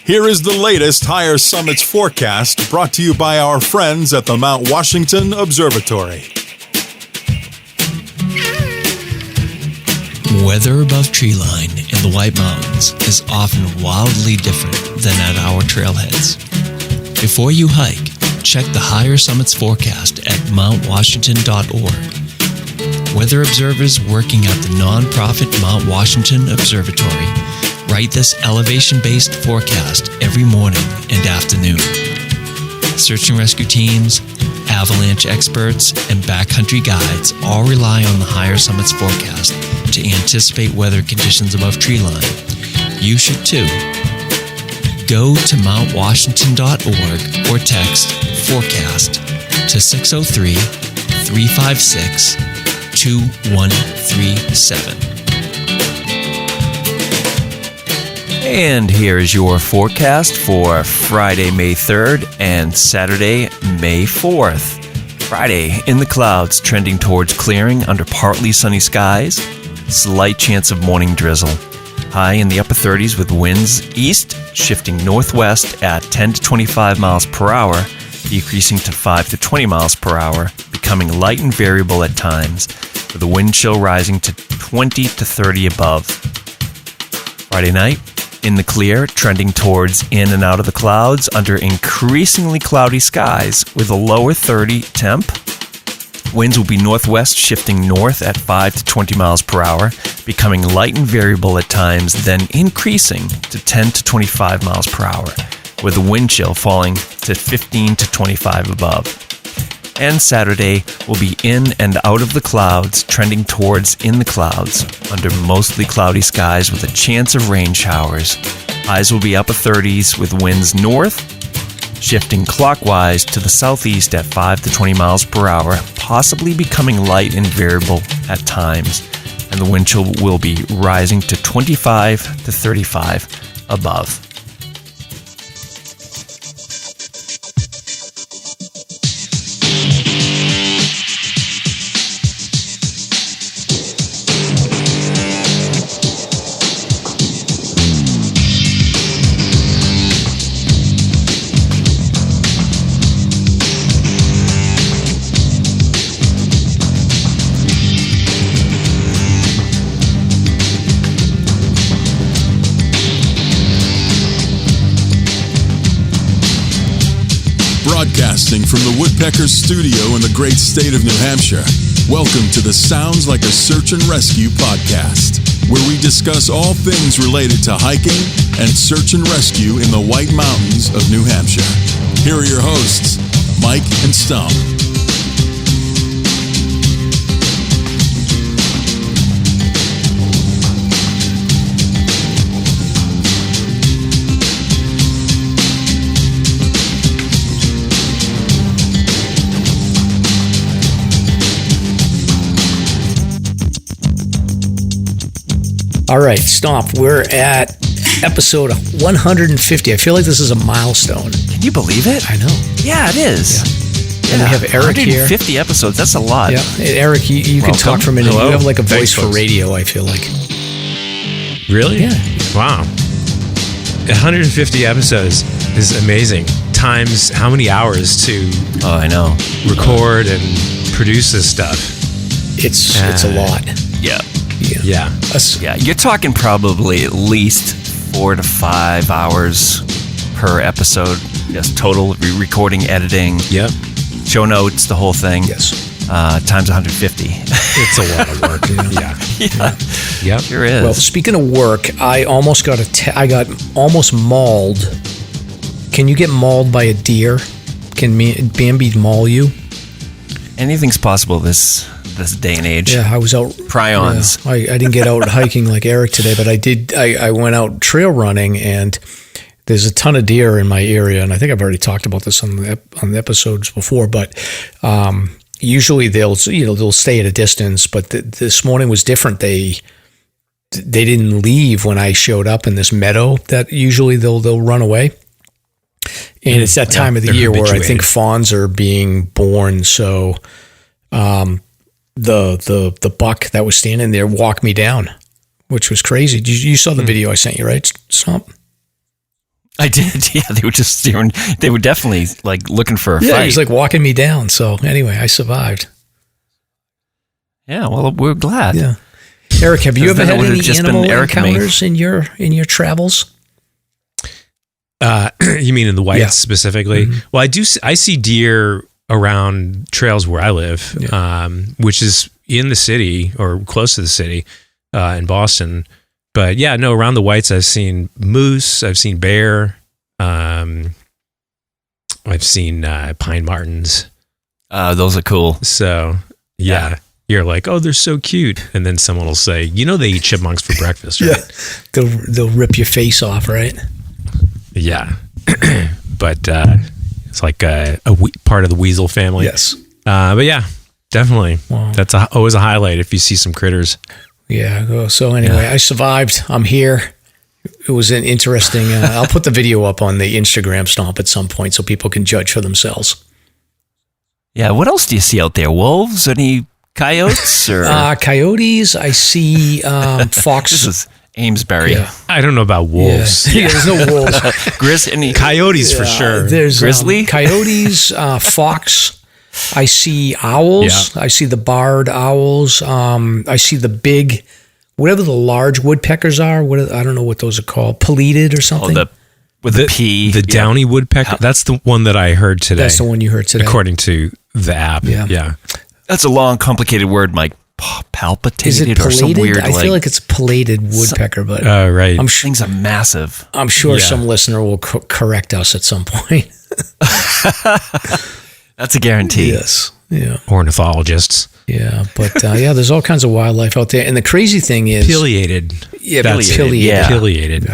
Here is the latest Higher Summits forecast brought to you by our friends at the Mount Washington Observatory. Weather above treeline in the White Mountains is often wildly different than at our trailheads. Before you hike, check the Higher Summits forecast at mountwashington.org. Weather observers working at the nonprofit Mount Washington Observatory write this elevation-based forecast every morning and afternoon. Search and rescue teams, avalanche experts, and backcountry guides all rely on the Higher Summits forecast to anticipate weather conditions above treeline. You should too. Go to mountwashington.org or text FORECAST to 603-356-2137. And here is your forecast for Friday, May 3rd and Saturday, May 4th. Friday, in the clouds, trending towards clearing under partly sunny skies. Slight chance of morning drizzle. High in the upper 30s with winds east, shifting northwest at 10 to 25 miles per hour, decreasing to 5 to 20 miles per hour, becoming light and variable at times, with the wind chill rising to 20 to 30 above. Friday night, in the clear, trending towards in and out of the clouds under increasingly cloudy skies with a lower 30 temp. Winds will be northwest, shifting north at 5 to 20 miles per hour, becoming light and variable at times, then increasing to 10 to 25 miles per hour, with the wind chill falling to 15 to 25 above. And Saturday will be in and out of the clouds, trending towards in the clouds, under mostly cloudy skies with a chance of rain showers. Highs will be upper 30s with winds north, shifting clockwise to the southeast at 5 to 20 miles per hour, possibly becoming light and variable at times. And the wind chill will be rising to 25 to 35 above. Broadcasting from the Woodpeckers studio in the great state of New Hampshire, welcome to the Sounds Like a Search and Rescue podcast, where we discuss all things related to hiking and search and rescue in the White Mountains of New Hampshire. Here are your hosts, Mike and Stump. All right, Stomp, we're at episode 150. I feel like this is a milestone. Can you believe it? I know. Yeah, it is. Yeah. And we have Eric 150 here. episodes, that's a lot. Yeah, Eric, you can talk for a minute. Hello. You have like a voice Thanks, for folks. radio, I feel like. Really? Yeah. Wow. 150 episodes is amazing. Times how many hours to I know. record and produce this stuff? It's a lot. Yeah. Yeah. Yeah, you're talking probably at least 4 to 5 hours per episode. Yes, total recording, editing, Yep. show notes, the whole thing. Yes. Times 150. It's a lot of work. Yeah. Yep. Sure is. Well, speaking of work, I almost got I got almost mauled. Can you get mauled by a deer? Can Bambi maul you? Anything's possible this day and age. Yeah, I was out. Prions. Yeah, I didn't get out hiking like Eric today, but I did. I went out trail running, and there's a ton of deer in my area, and I think I've already talked about this on the episodes before. But usually they'll stay at a distance, but this morning was different. They didn't leave when I showed up in this meadow that usually they'll run away. And it's that time of the year where I think fawns are being born. So the buck that was standing there walked me down which was crazy. You saw the video I sent you, right, Stomp? I did. Yeah, they were just steering. They were definitely like looking for a fight. Yeah, he was like walking me down. So anyway, I survived. Yeah, well, we're glad. Yeah. Eric, have you ever had any animal encounters in your travels? You mean in the whites specifically? Mm-hmm. Well, I see deer around trails where I live, which is in the city or close to the city in Boston. But yeah, no, around the whites, I've seen moose, I've seen bear, I've seen pine martens. Those are cool. So yeah. You're like, oh, they're so cute. And then someone will say, they eat chipmunks for breakfast, right? Yeah. They'll rip your face off, right? Yeah. But it's like a part of the weasel family. Yes. But yeah, definitely. Wow. That's always a highlight if you see some critters. Yeah. So anyway, I survived. I'm here. It was an interesting, I'll put the video up on the Instagram Stomp at some point so people can judge for themselves. Yeah. What else do you see out there? Wolves? Any coyotes? Or coyotes? I see fox. This is Amesbury. Yeah. I don't know about wolves. Yeah, there's no wolves. Any coyotes for sure. There's grizzly, coyotes, fox. I see owls. Yeah. I see the barred owls. I see the big, whatever the large woodpeckers are. I don't know what those are called. Pileated or something. With the P. The downy woodpecker. That's the one that I heard today. That's the one you heard today. According to the app. Yeah. That's a long, complicated word, Mike. Palpitated Is it or some weird. I feel like it's a pileated woodpecker, but right. Things are massive. I'm sure some listener will correct us at some point. That's a guarantee. Yes. Yeah. Ornithologists. Yeah, but there's all kinds of wildlife out there, and the crazy thing is pileated. Yeah, that's pileated. Yeah. Pileated.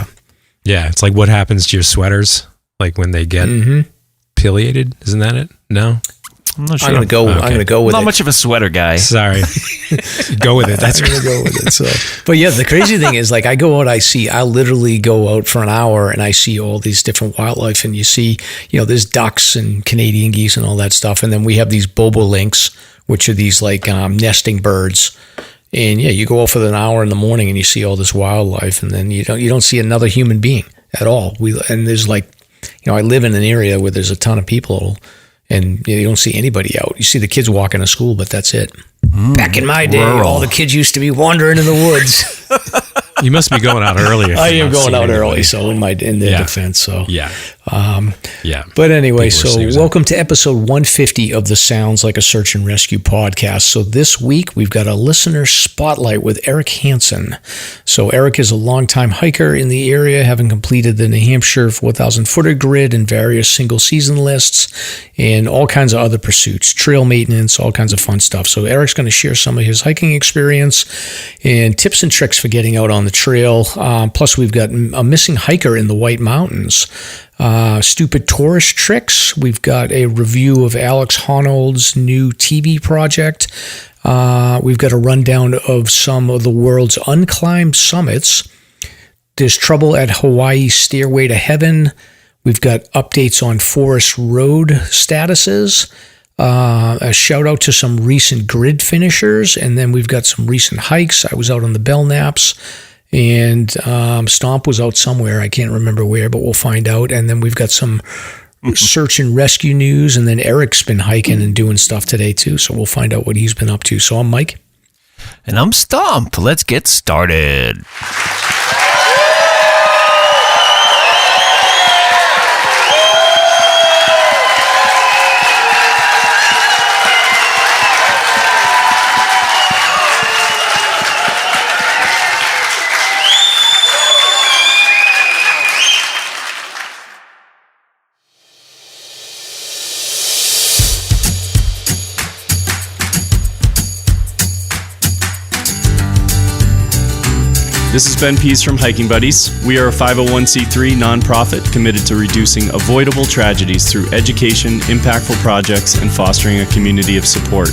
Yeah, it's like what happens to your sweaters, like when they get pileated. Isn't that it? No. I'm not sure. I'm gonna go with it. Not much of a sweater guy. Sorry. Go with it. That's I'm gonna go with it. So, but yeah, the crazy thing is, like, I literally go out for an hour and I see all these different wildlife, and you see, there's ducks and Canadian geese and all that stuff, and then we have these bobolinks, which are these like nesting birds. And yeah, you go out for an hour in the morning and you see all this wildlife, and then you don't see another human being at all. And there's like, I live in an area where there's a ton of people. And you don't see anybody out. You see the kids walking to school, but that's it. Back in my day, all the kids used to be wandering in the woods. You must be going out early. I am going out early, so in their defense. So yeah. But anyway, so welcome to episode 150 of the Sounds Like a Search and Rescue podcast. So this week we've got a listener spotlight with Eric Hansen. So Eric is a longtime hiker in the area, having completed the New Hampshire 4,000 footer grid and various single season lists and all kinds of other pursuits, trail maintenance, all kinds of fun stuff. So Eric's going to share some of his hiking experience and tips and tricks for getting out on the trail. Plus, we've got a missing hiker in the White Mountains. Stupid tourist tricks. We've got a review of Alex Honnold's new TV project. We've got a rundown of some of the world's unclimbed summits. There's trouble at Hawaii's Stairway to Heaven. We've got updates on forest road statuses. A shout out to some recent grid finishers, and then we've got some recent hikes. I was out on the Belknaps, and Stomp was out somewhere. I can't remember where, but we'll find out. And then we've got some search and rescue news, and then Eric's been hiking and doing stuff today too, so we'll find out what he's been up to. So I'm Mike. And I'm Stomp. Let's get started. This is Ben Pease from Hiking Buddies. We are a 501c3 nonprofit committed to reducing avoidable tragedies through education, impactful projects, and fostering a community of support.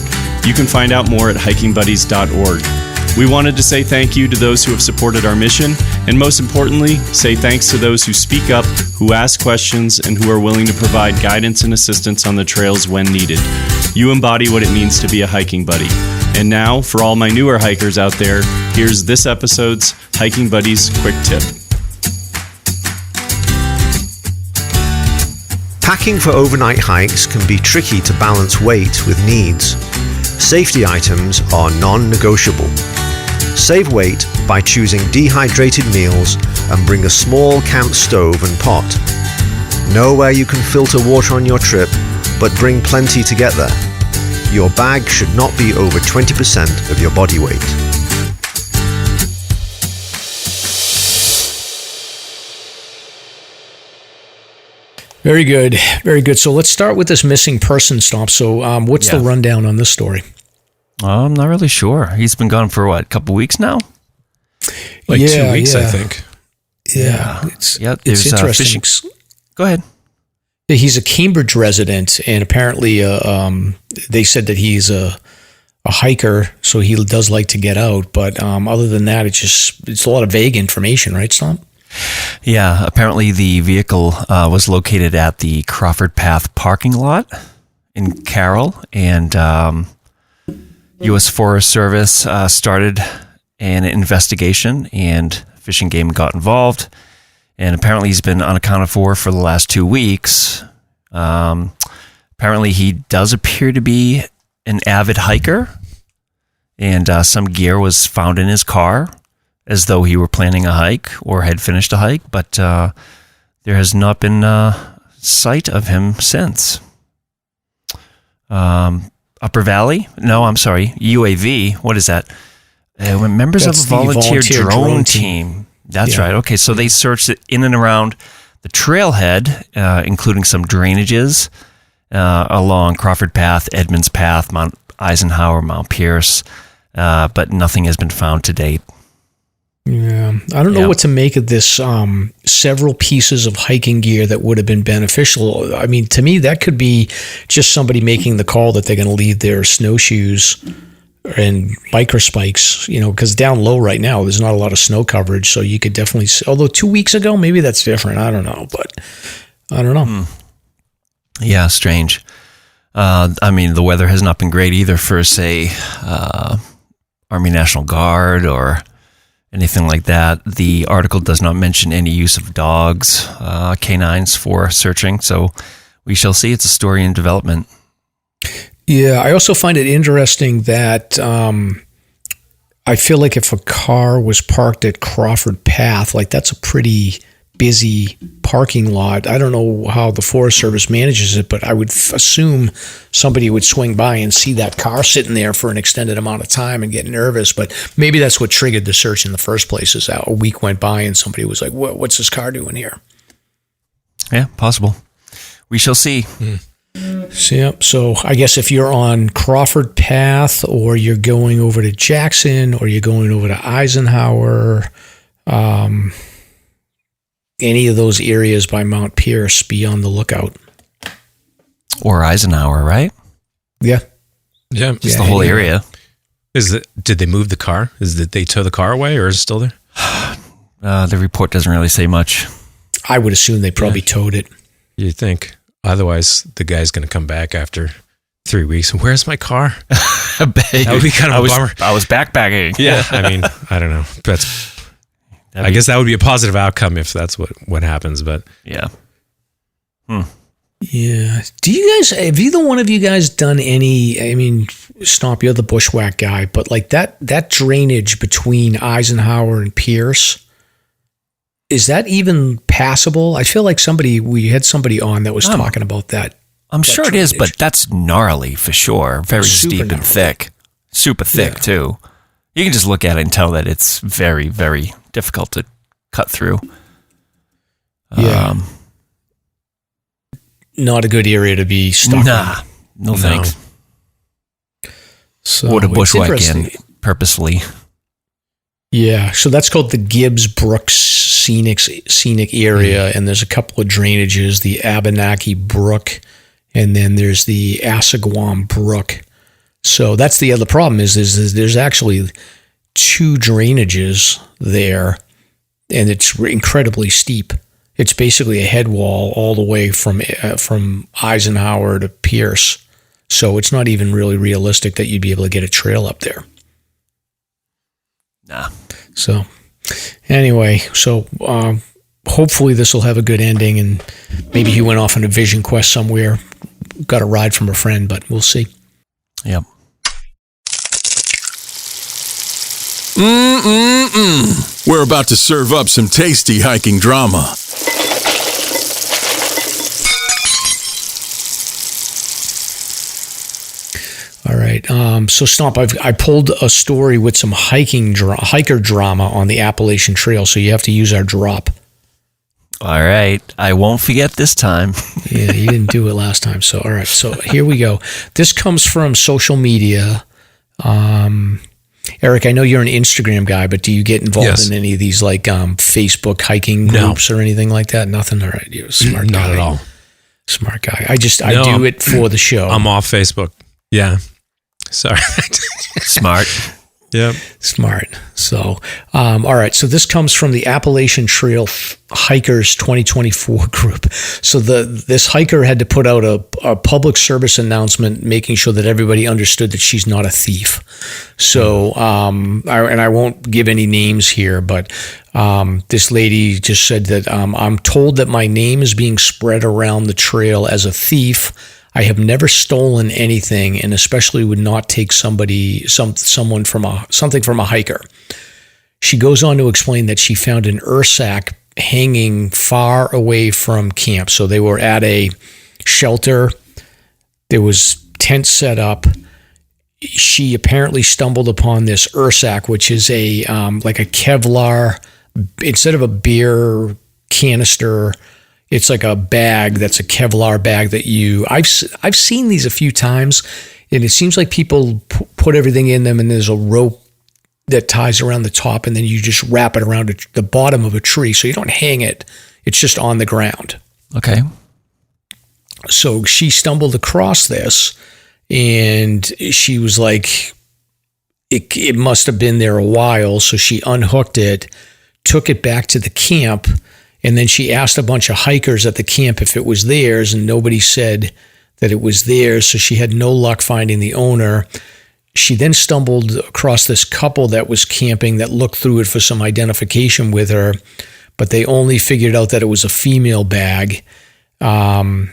You can find out more at hikingbuddies.org. We wanted to say thank you to those who have supported our mission, and most importantly, say thanks to those who speak up, who ask questions, and who are willing to provide guidance and assistance on the trails when needed. You embody what it means to be a hiking buddy. And now, for all my newer hikers out there, here's this episode's Hiking Buddies Quick Tip. Packing for overnight hikes can be tricky to balance weight with needs. Safety items are non-negotiable. Save weight by choosing dehydrated meals and bring a small camp stove and pot. Know where you can filter water on your trip, but bring plenty to get there. Your bag should not be over 20% of your body weight. Very good. Very good. So let's start with this missing person stop. So what's the rundown on this story? I'm not really sure. He's been gone for what, a couple weeks now? Like 2 weeks, I think. Yeah. There's it's interesting. fishing. Go ahead. He's a Cambridge resident, and apparently they said that he's a hiker, so he does like to get out. But other than that, it's a lot of vague information, right, Stomp? Yeah, apparently the vehicle was located at the Crawford Path parking lot in Carroll, and U.S. Forest Service started an investigation, and Fish and Game got involved. And apparently he's been unaccounted for the last 2 weeks. Apparently he does appear to be an avid hiker, and some gear was found in his car as though he were planning a hike or had finished a hike, but there has not been sight of him since. Upper Valley? No, I'm sorry. UAV. What is that? Members of a volunteer drone team. That's right. Okay, so they searched it in and around the trailhead, including some drainages along Crawford Path, Edmonds Path, Mount Eisenhower, Mount Pierce, but nothing has been found to date. Yeah, I don't know what to make of this. Several pieces of hiking gear that would have been beneficial. I mean, to me, that could be just somebody making the call that they're going to leave their snowshoes and biker spikes, because down low right now, there's not a lot of snow coverage. So you could definitely, although 2 weeks ago, maybe that's different. I don't know, but I don't know. Yeah, strange. I mean, the weather has not been great either for, say, Army National Guard or anything like that. The article does not mention any use of dogs, canines for searching. So we shall see. It's a story in development. Yeah, I also find it interesting that I feel like if a car was parked at Crawford Path, like that's a pretty busy parking lot. I don't know how the Forest Service manages it, but I would assume somebody would swing by and see that car sitting there for an extended amount of time and get nervous. But maybe that's what triggered the search in the first place, is that a week went by and somebody was like, what's this car doing here? Yeah, possible. We shall see. So I guess if you're on Crawford Path, or you're going over to Jackson, or you're going over to Eisenhower, any of those areas by Mount Pierce, be on the lookout. Or Eisenhower, right? Yeah. Yeah. Just the whole area. Did they move the car? Did they tow the car away, or is it still there? The report doesn't really say much. I would assume they probably towed it. You'd think. Otherwise, the guy's going to come back after 3 weeks. Where's my car? That would be kind of a bummer. I was backpacking. Yeah, I mean, I don't know. I guess that would be a positive outcome if that's what happens. But yeah. Yeah. Do you guys, have either one of you guys done any, I mean, Stomp, you're the bushwhack guy, but like that drainage between Eisenhower and Pierce, is that even passable? I feel like we had somebody on that was talking about that. I'm sure it is, but that's gnarly for sure. Very steep and thick. Super thick too. You can just look at it and tell that it's very, very difficult to cut through. Yeah. Not a good area to be stuck in. No thanks. So or to bushwhack in purposefully. Yeah, so that's called the Gibbs Brooks Scenic Area, and there's a couple of drainages, the Abenaki Brook, and then there's the Assaguam Brook. So that's the other problem is there's actually 2 drainages there, and it's incredibly steep. It's basically a head wall all the way from Eisenhower to Pierce. So it's not even really realistic that you'd be able to get a trail up there. Nah. So anyway, hopefully this will have a good ending, and maybe he went off on a vision quest somewhere, got a ride from a friend, but we'll see. Yep. We're about to serve up some tasty hiking drama. All right. So Stomp, I pulled a story with some hiker drama on the Appalachian Trail, so you have to use our drop. All right. I won't forget this time. Yeah, you didn't do it last time. So, all right. So here we go. This comes from social media. Eric, I know you're an Instagram guy, but do you get involved in any of these like Facebook hiking groups or anything like that? Nothing? All right. You're a smart guy. Not at all. Smart guy. I do it for the show. I'm off Facebook. Yeah. Sorry. Smart. Yep. Smart. So, all right. So this comes from the Appalachian Trail Hikers 2024 group. So this hiker had to put out a public service announcement, making sure that everybody understood that she's not a thief. So, I won't give any names here, but this lady just said that I'm told that my name is being spread around the trail as a thief. I have never stolen anything, and especially would not take something from a hiker. She goes on to explain that she found an Ursack hanging far away from camp. So they were at a shelter. There was tents set up. She apparently stumbled upon this Ursack, which is a like a Kevlar, instead of a beer canister. It's like a bag that's a Kevlar bag that I've seen these a few times, and it seems like people put everything in them, and there's a rope that ties around the top, and then you just wrap it around the bottom of a tree, so you don't hang it. It's just on the ground. Okay. So she stumbled across this, and she was like, it must have been there a while, so she unhooked it, took it back to the camp. And then she asked a bunch of hikers at the camp if it was theirs, and nobody said that it was theirs, so she had no luck finding the owner. She then stumbled across this couple that was camping that looked through it for some identification with her, but they only figured out that it was a female bag. And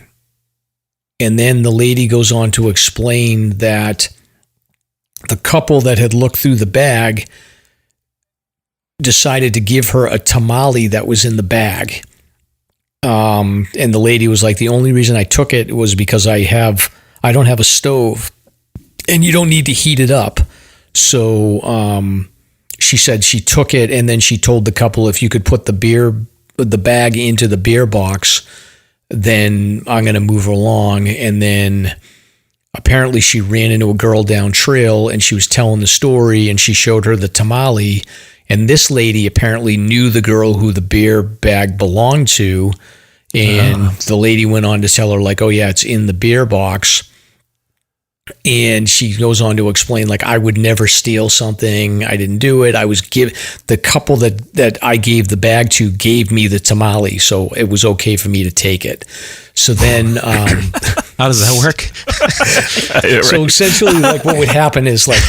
then the lady goes on to explain that the couple that had looked through the bag decided to give her a tamale that was in the bag. And the lady was like, the only reason I took it was because I don't have a stove and you don't need to heat it up. So she said she took it, and then she told the couple, if you could put the bag into the beer box, then I'm going to move her along. And then apparently she ran into a girl down trail, and she was telling the story, and she showed her the tamale. And this lady apparently knew the girl who the beer bag belonged to. And the lady went on to tell her, like, oh, yeah, it's in the beer box. And she goes on to explain, like, I would never steal something. I didn't do it. The couple that I gave the bag to gave me the tamale, so it was okay for me to take it. So then... how does that work? So essentially, like, what would happen is, like,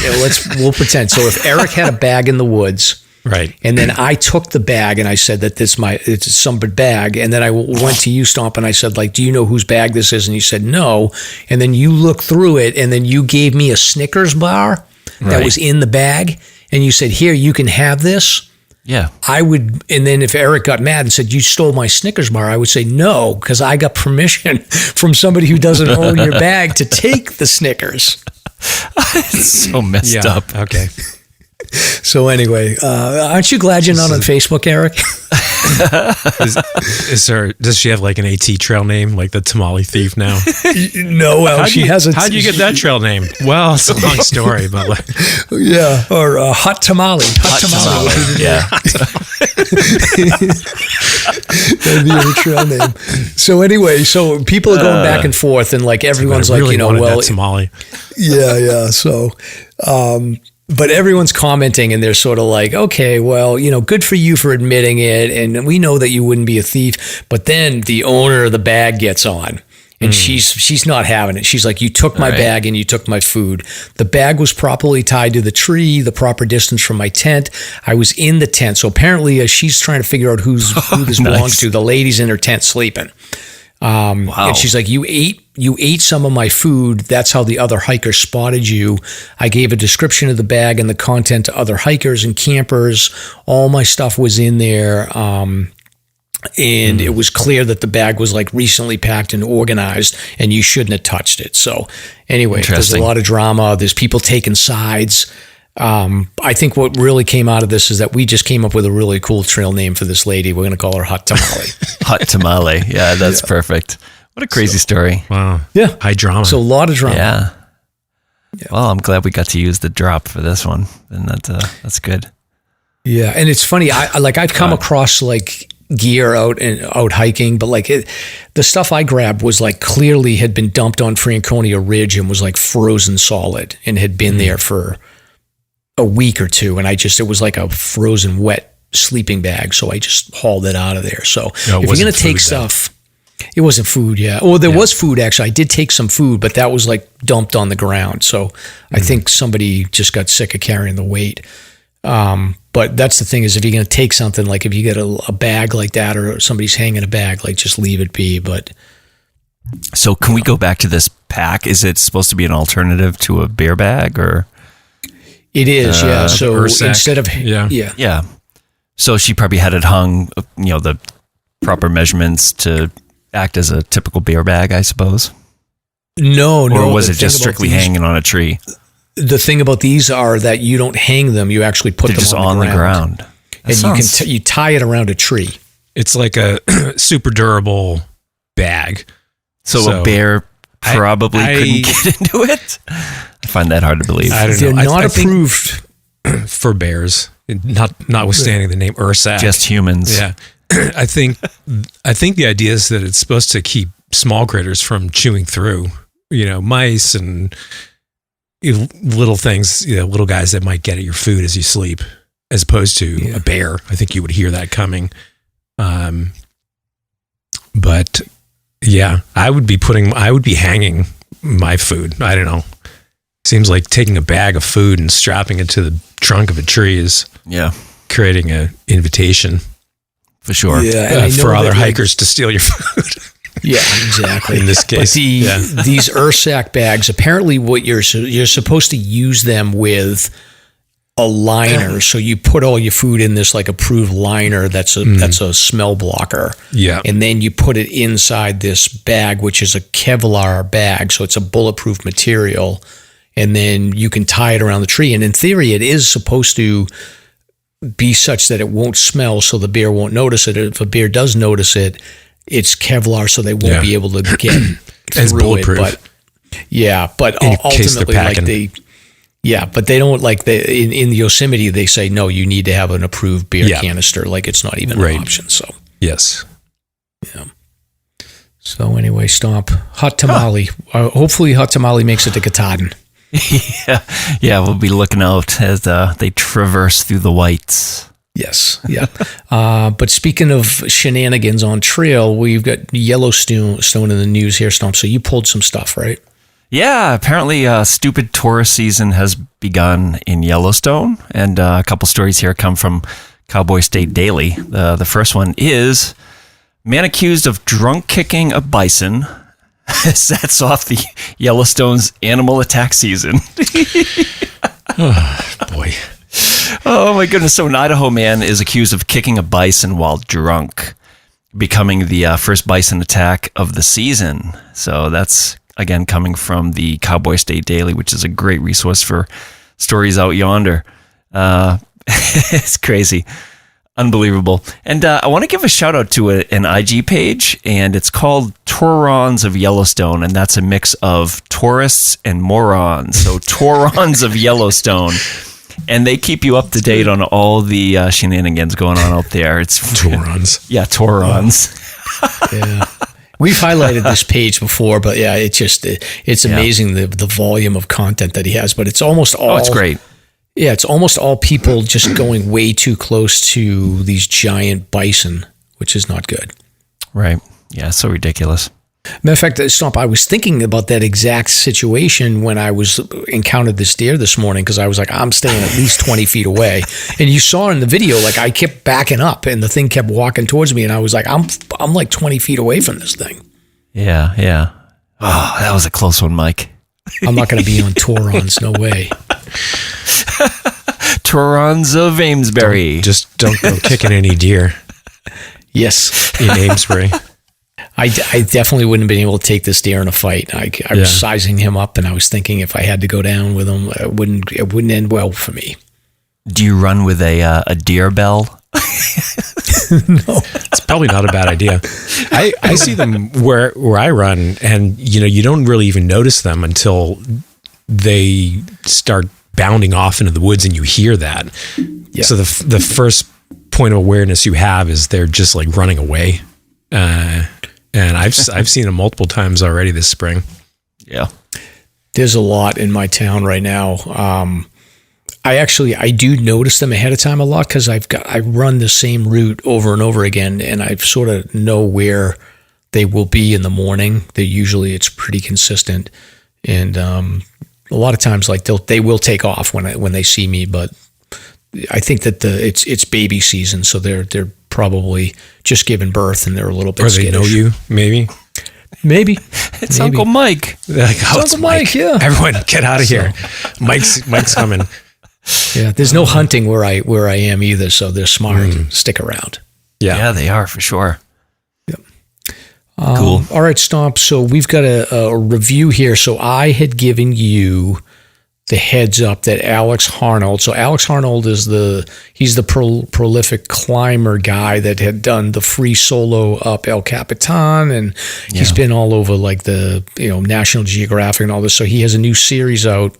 we'll pretend. So if Eric had a bag in the woods... Right. And then I took the bag and I said that it's some bag. And then I went to you, Stomp, and I said, like, do you know whose bag this is? And you said, no. And then you looked through it, and then you gave me a Snickers bar that was in the bag. And you said, here, you can have this. Yeah. And then if Eric got mad and said, you stole my Snickers bar, I would say, no, because I got permission from somebody who doesn't own your bag to take the Snickers. It's so messed up. Okay. So anyway, aren't you glad you're not on Facebook, Eric? Does she have like an AT trail name, like the Tamale Thief now? No, well, she hasn't. How'd you get that trail name? Well, it's a long story, but like, yeah, or Hot Tamale. Hot Tamale. Yeah. That'd be a trail name. So anyway, so people are going back and forth, and like everyone's like, really well, tamale. Yeah. So, but everyone's commenting, and they're sort of like, okay, well, good for you for admitting it, and we know that you wouldn't be a thief. But then the owner of the bag gets on, And she's not having it. She's like, you took my bag and you took my food. The bag was properly tied to the tree, the proper distance from my tent. I was in the tent. So apparently she's trying to figure out who this belongs to. The lady's in her tent sleeping. Wow. And she's like, you ate some of my food. That's how the other hiker spotted you. I gave a description of the bag and the content to other hikers and campers. All my stuff was in there. And it was clear that the bag was like recently packed and organized, and you shouldn't have touched it. So anyway, there's a lot of drama. There's people taking sides. I think what really came out of this is that we just came up with a really cool trail name for this lady. We're going to call her Hot Tamale. Hot Tamale. Yeah, that's perfect. What a crazy story. Wow. Yeah. High drama. So a lot of drama. Yeah. Well, I'm glad we got to use the drop for this one, and that's good. Yeah, and it's funny. I've come across like gear out hiking, but like the stuff I grabbed was like clearly had been dumped on Franconia Ridge and was like frozen solid and had been there for a week or two, and it was like a frozen wet sleeping bag, so I just hauled it out of there. So if you're gonna take stuff, it wasn't food. Yeah, well, there was food actually. I did take some food, but that was like dumped on the ground. So I think somebody just got sick of carrying the weight. But that's the thing is, if you're going to take something, like if you get a bag like that or somebody's hanging a bag, like just leave it be. But so can we go back to this pack? Is it supposed to be an alternative to a bear bag, or? It is, yeah. So Ursack. instead of, yeah. So she probably had it hung, the proper measurements to act as a typical bear bag, I suppose. No. Or was it just strictly hanging on a tree? The thing about these are that you don't hang them; you actually put them just on the ground. And you tie it around a tree. It's like a super durable bag. So a bear probably couldn't get into it. I find that hard to believe. I don't They're know. not approved for bears, notwithstanding the name Ursack. Just humans. Yeah, I think the idea is that it's supposed to keep small critters from chewing through, mice and little things, little guys that might get at your food as you sleep, as opposed to a bear. I think you would hear that coming. But yeah, I would be hanging my food. I don't know. Seems like taking a bag of food and strapping it to the trunk of a tree is creating an invitation for sure. Yeah, for other hikers to steal your food. Yeah, exactly. In this case, but these Ursack bags, apparently, what you're supposed to use them with a liner. So you put all your food in this like approved liner that's a smell blocker. Yeah, and then you put it inside this bag, which is a Kevlar bag, so it's a bulletproof material. And then you can tie it around the tree. And in theory, it is supposed to be such that it won't smell, so the bear won't notice it. If a bear does notice it, it's Kevlar, so they won't be able to get it's through bulletproof. it. But in ultimately, but they don't in the Yosemite they say no, you need to have an approved beer canister. Like it's not even an option. So yes, yeah. So anyway, Stomp, Hot Tamale. Hopefully, Hot Tamale makes it to Katahdin. Yeah, we'll be looking out as they traverse through the whites. Yes, yeah. But speaking of shenanigans on trail, we've got Yellowstone in the news here, Stomp. So you pulled some stuff, right? Yeah, apparently stupid tourist season has begun in Yellowstone. And a couple stories here come from Cowboy State Daily. The first one is, man accused of drunk kicking a bison sets off the Yellowstone's animal attack season. Oh, boy. Oh my goodness. So an Idaho man is accused of kicking a bison while drunk, becoming the first bison attack of the season. So that's, again, coming from the Cowboy State Daily, which is a great resource for stories out yonder. It's crazy. Unbelievable. And I want to give a shout out to an IG page, and it's called Taurons of Yellowstone, and that's a mix of tourists and morons. So Taurons of Yellowstone. And they keep you up to date on all the shenanigans going on out there. It's Taurons. Yeah, Taurons. Yeah. We've highlighted this page before, but yeah, it's amazing the volume of content that he has. But it's almost all. Oh, it's great. Yeah, it's almost all people just going way too close to these giant bison, which is not good. Right. Yeah, so ridiculous. Matter of fact, Stomp, I was thinking about that exact situation when I encountered this deer this morning, because I was like, I'm staying at least 20 feet away. And you saw in the video, like I kept backing up and the thing kept walking towards me. And I was like, I'm like 20 feet away from this thing. Yeah, yeah. Oh, that was a close one, Mike. I'm not going to be on Torons, no way. Torons of Amesbury. Don't go kicking any deer. Yes. In Amesbury. I definitely wouldn't have been able to take this deer in a fight. I was sizing him up, and I was thinking if I had to go down with him, it wouldn't end well for me. Do you run with a deer bell? No. It's probably not a bad idea. I see them where I run, and you don't really even notice them until they start bounding off into the woods, and you hear that. Yeah. So the first point of awareness you have is they're just like running away. And I've seen them multiple times already this spring. Yeah. There's a lot in my town right now. I do notice them ahead of time a lot, because I run the same route over and over again, and I sort of know where they will be in the morning. It's pretty consistent, and a lot of times like they will take off when they see me, but I think that it's baby season, so they're probably just giving birth and they're a little bit skittish. Or they know you, maybe. It's maybe. Uncle Mike. Like, it's Uncle Mike. Yeah. Everyone, get out of here. Mike's coming. Yeah, there's no hunting where I am either, so they're smart. Stick around. Yeah, they are for sure. Yep. Cool. All right, Stomp. So we've got a review here. So I had given you the heads up that Alex Honnold. So Alex Honnold he's the prolific climber guy that had done the free solo up El Capitan, and he's been all over like the National Geographic and all this. So he has a new series out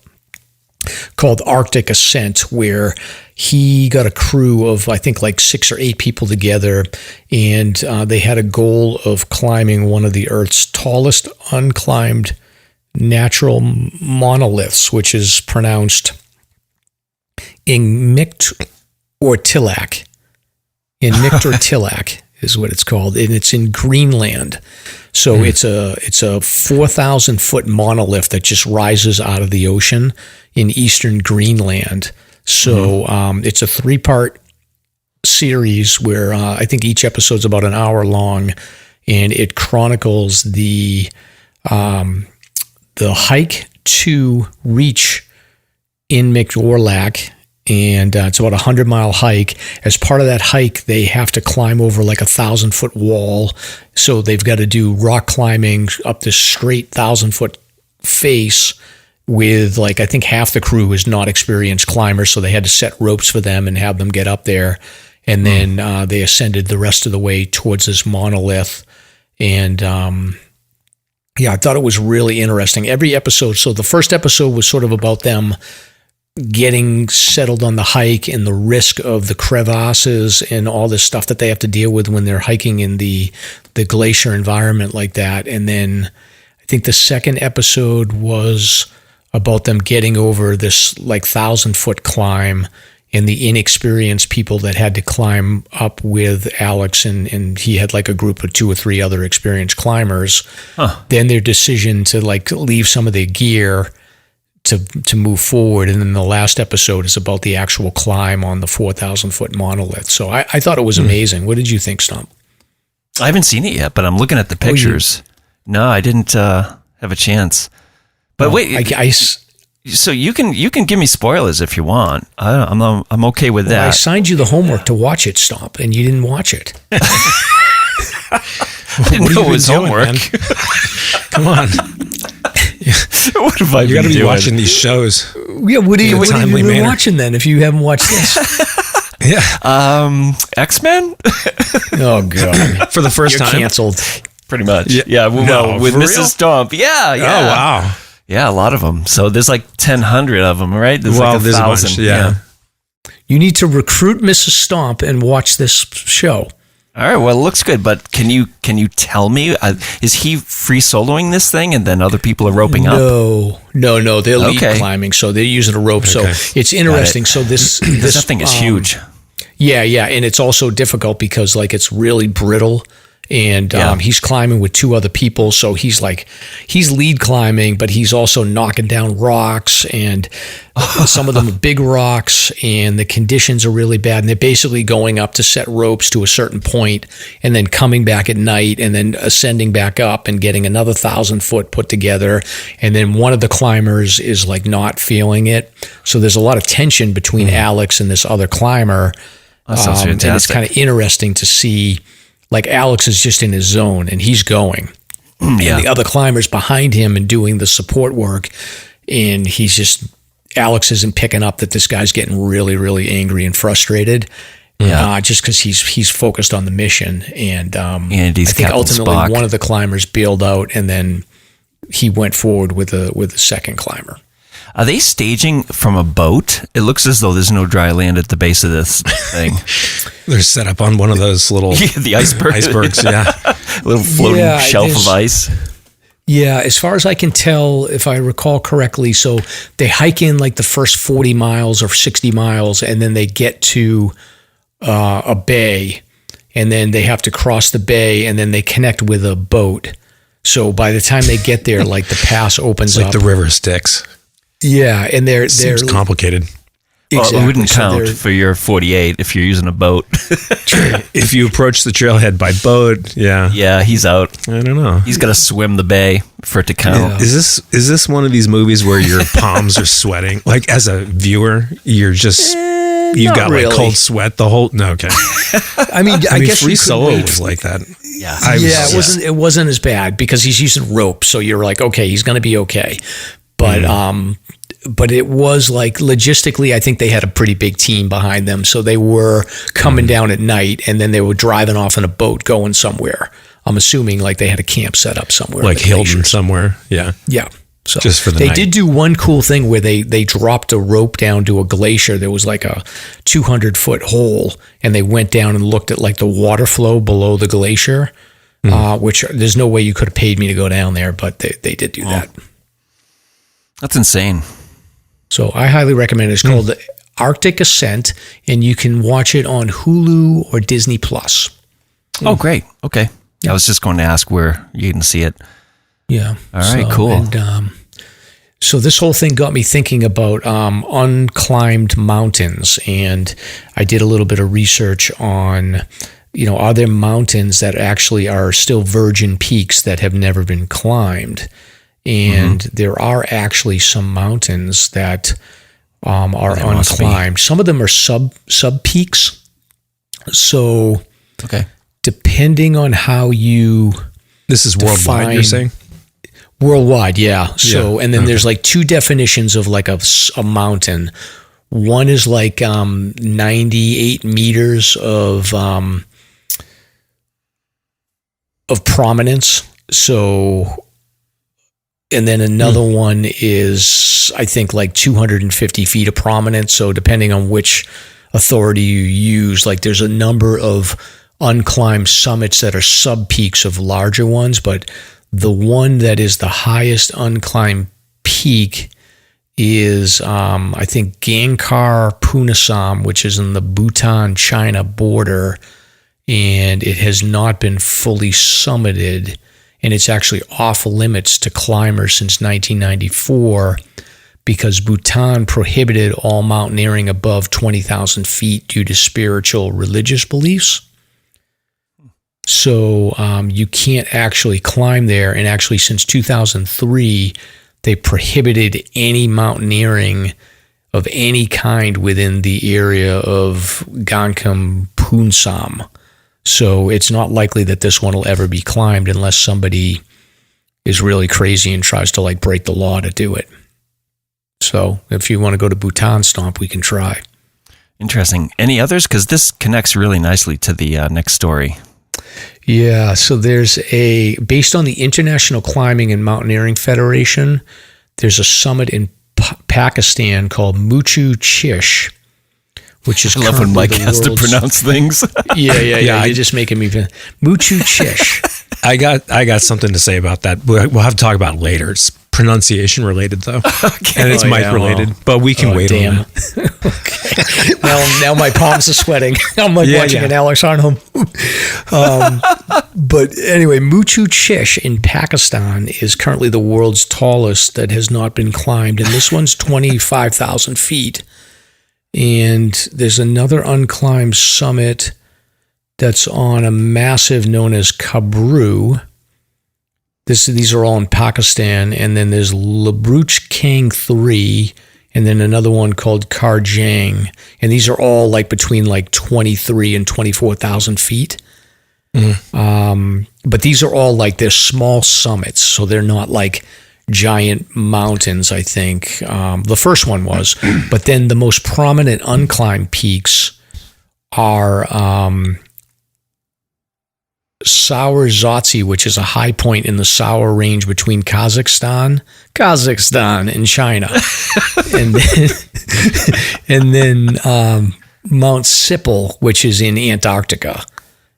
called Arctic Ascent, where he got a crew of I think like 6 or 8 people together, and they had a goal of climbing one of the Earth's tallest unclimbed natural monoliths, which is pronounced Inuktitut or Tilak. Inuktitut or Tilak is what it's called, and it's in Greenland. So it's a 4,000 foot monolith that just rises out of the ocean in eastern Greenland. So it's a 3-part series where I think each episode's about an hour long, and it chronicles the hike to reach Ursack, and it's about a 100-mile hike. As part of that hike, they have to climb over like a 1,000-foot wall. So they've got to do rock climbing up this straight 1,000-foot face with like, I think half the crew is not experienced climbers, so they had to set ropes for them and have them get up there. And then they ascended the rest of the way towards this monolith. And I thought it was really interesting. Every episode, so the first episode was sort of about them getting settled on the hike and the risk of the crevasses and all this stuff that they have to deal with when they're hiking in the glacier environment like that. And then I think the second episode was about them getting over this like 1,000-foot climb and the inexperienced people that had to climb up with Alex, and he had like a group of 2 or 3 other experienced climbers. Then their decision to like leave some of their gear to move forward. And then the last episode is about the actual climb on the 4,000-foot monolith. So I thought it was amazing. What did you think, Stump? I haven't seen it yet, but I'm looking at the pictures. No, I didn't have a chance. But wait, so you can give me spoilers if you want. I'm okay with that. I assigned you the homework to watch it, Stomp, and you didn't watch it. I didn't know it was homework. Come on. What have I been doing? You got to be watching these shows. Yeah, what are you been watching then if you haven't watched this? Yeah. X-Men? Oh, God. For the first time? Canceled. Pretty much. Yeah, with Mrs. Stomp. Yeah. Oh, wow. Yeah, a lot of them. So there's like 1,000 of them, right? There's like there's 1,000. Yeah. You need to recruit Mrs. Stomp and watch this show. All right, well, it looks good, but can you tell me, is he free soloing this thing and then other people are roping up? No, they're lead climbing, so they're using a rope. Okay. So it's interesting. So this thing is huge. Yeah, and it's also difficult because like it's really brittle And he's climbing with 2 other people. So he's lead climbing, but he's also knocking down rocks, and some of them are big rocks, and the conditions are really bad. And they're basically going up to set ropes to a certain point and then coming back at night and then ascending back up and getting another 1,000-foot put together. And then one of the climbers is like not feeling it. So there's a lot of tension between Alex and this other climber. That sounds fantastic. And it's kind of interesting to see, like, Alex is just in his zone and he's going. And the other climbers behind him and doing the support work. And Alex isn't picking up that this guy's getting really, really angry and frustrated. Just because he's focused on the mission. And I think Captain ultimately Spock. one of the climbers bailed out, and then he went forward with the second climber. Are they staging from a boat? It looks as though there's no dry land at the base of this thing. They're set up on one of those little the icebergs, yeah. Little floating shelf of ice. Yeah, as far as I can tell, if I recall correctly, so they hike in like the first 40 miles or 60 miles, and then they get to a bay, and then they have to cross the bay, and then they connect with a boat. So by the time they get there, like the pass opens It's like up. the river Styx. Yeah, and they're complicated. Well, exactly. it wouldn't So count for your 48 if you're using a boat. If you approach the trailhead by boat, Yeah, he's out. I don't know. He's got to swim the bay for it to count. Yeah. Is this one of these movies where your palms are sweating? Like, as a viewer, you're just you've got really. like cold sweat the whole. No, okay. I mean, I guess Free you could Solo wait. was like that. Yeah. It wasn't as bad because he's using rope, so you're like, okay, he's going to be okay. But it was like logistically, I think they had a pretty big team behind them, so they were coming down at night, and then they were driving off in a boat going somewhere. I'm assuming like they had a camp set up somewhere, Like Hilton somewhere. Yeah. Yeah. So Just for the they night. did do one cool thing where they dropped a rope down to a glacier. There was like a 200-foot hole, and they went down and looked at like the water flow below the glacier, which there's no way you could have paid me to go down there, but they did do that. That's insane. So I highly recommend it. It's called the Arctic Ascent, and you can watch it on Hulu or Disney Plus. Oh, great. Okay. I was just going to ask where you can see it. Yeah. All right, cool. And, so this whole thing got me thinking about unclimbed mountains, and I did a little bit of research on, are there mountains that actually are still virgin peaks that have never been climbed? And there are actually some mountains that are unclimbed. Some of them are sub peaks. So depending on how you This is worldwide, you're saying? Worldwide, yeah. So, and then there's like 2 definitions of like a mountain. One is like 98 meters of prominence. So, and then another one is, I think, like 250 feet of prominence. So depending on which authority you use, like there's a number of unclimbed summits that are sub-peaks of larger ones, but the one that is the highest unclimbed peak is, I think, Gangkar Punasam, which is in the Bhutan-China border, and it has not been fully summited, and it's actually off limits to climbers since 1994 because Bhutan prohibited all mountaineering above 20,000 feet due to spiritual religious beliefs. So you can't actually climb there, and actually since 2003, they prohibited any mountaineering of any kind within the area of Gangkar Punasam. So it's not likely that this one will ever be climbed unless somebody is really crazy and tries to like break the law to do it. So if you want to go to Bhutan Stomp, we can try. Interesting. Any others? Because this connects really nicely to the next story. Yeah, so there's based on the International Climbing and Mountaineering Federation, there's a summit in Pakistan called Muchu Chish, which is I love when Mike has to pronounce things. Yeah. You're just making me Muchu Chish. I got something to say about that. We'll have to talk about it later. It's pronunciation related though. Okay. And it's mic related, but we can wait on it. Okay. Now my palms are sweating. I'm like watching an Alex Honnold. But anyway, Muchu Chish in Pakistan is currently the world's tallest that has not been climbed. And this one's 25,000 feet. And there's another unclimbed summit that's on a massive known as Kabru. These are all in Pakistan. And then there's Labruch Kang 3, and then another one called Karjang. And these are all like between like 23 and 24,000 feet. But these are all like, they're small summits. So they're not like giant mountains, I think. The first one was. But then the most prominent unclimbed peaks are Saurzatsi, which is a high point in the Saur range between Kazakhstan and China. and then Mount Sipil, which is in Antarctica.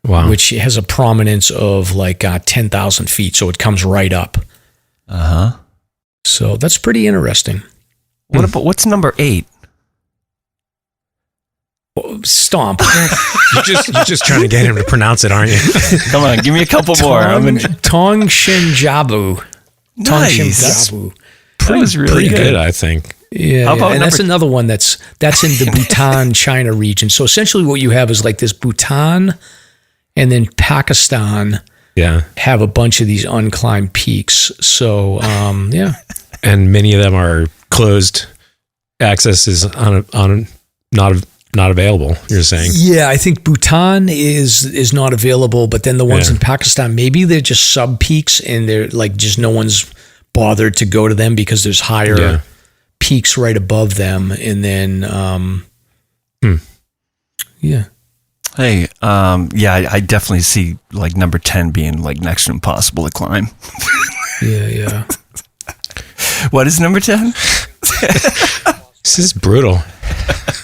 Wow. Which has a prominence of like 10,000 feet. So it comes right up. Uh-huh. So that's pretty interesting. What's number 8? Stomp. You're just trying to get him to pronounce it, aren't you? Come on, give me a couple more. Tongshinjabu. Nice. Tongshinjabu. That was really Pretty good, I think. Yeah, How about and that's another one that's in the Bhutan, China region. So essentially what you have is like this Bhutan and then Pakistan have a bunch of these unclimbed peaks. So, yeah. And many of them are closed. Access is not available, you're saying? Yeah, I think Bhutan is not available, but then the ones in Pakistan, maybe they're just sub peaks and they're like just no one's bothered to go to them because there's higher peaks right above them. And then, Hey, I definitely see like number 10 being like next to impossible to climb. Yeah. What is number 10? This is brutal.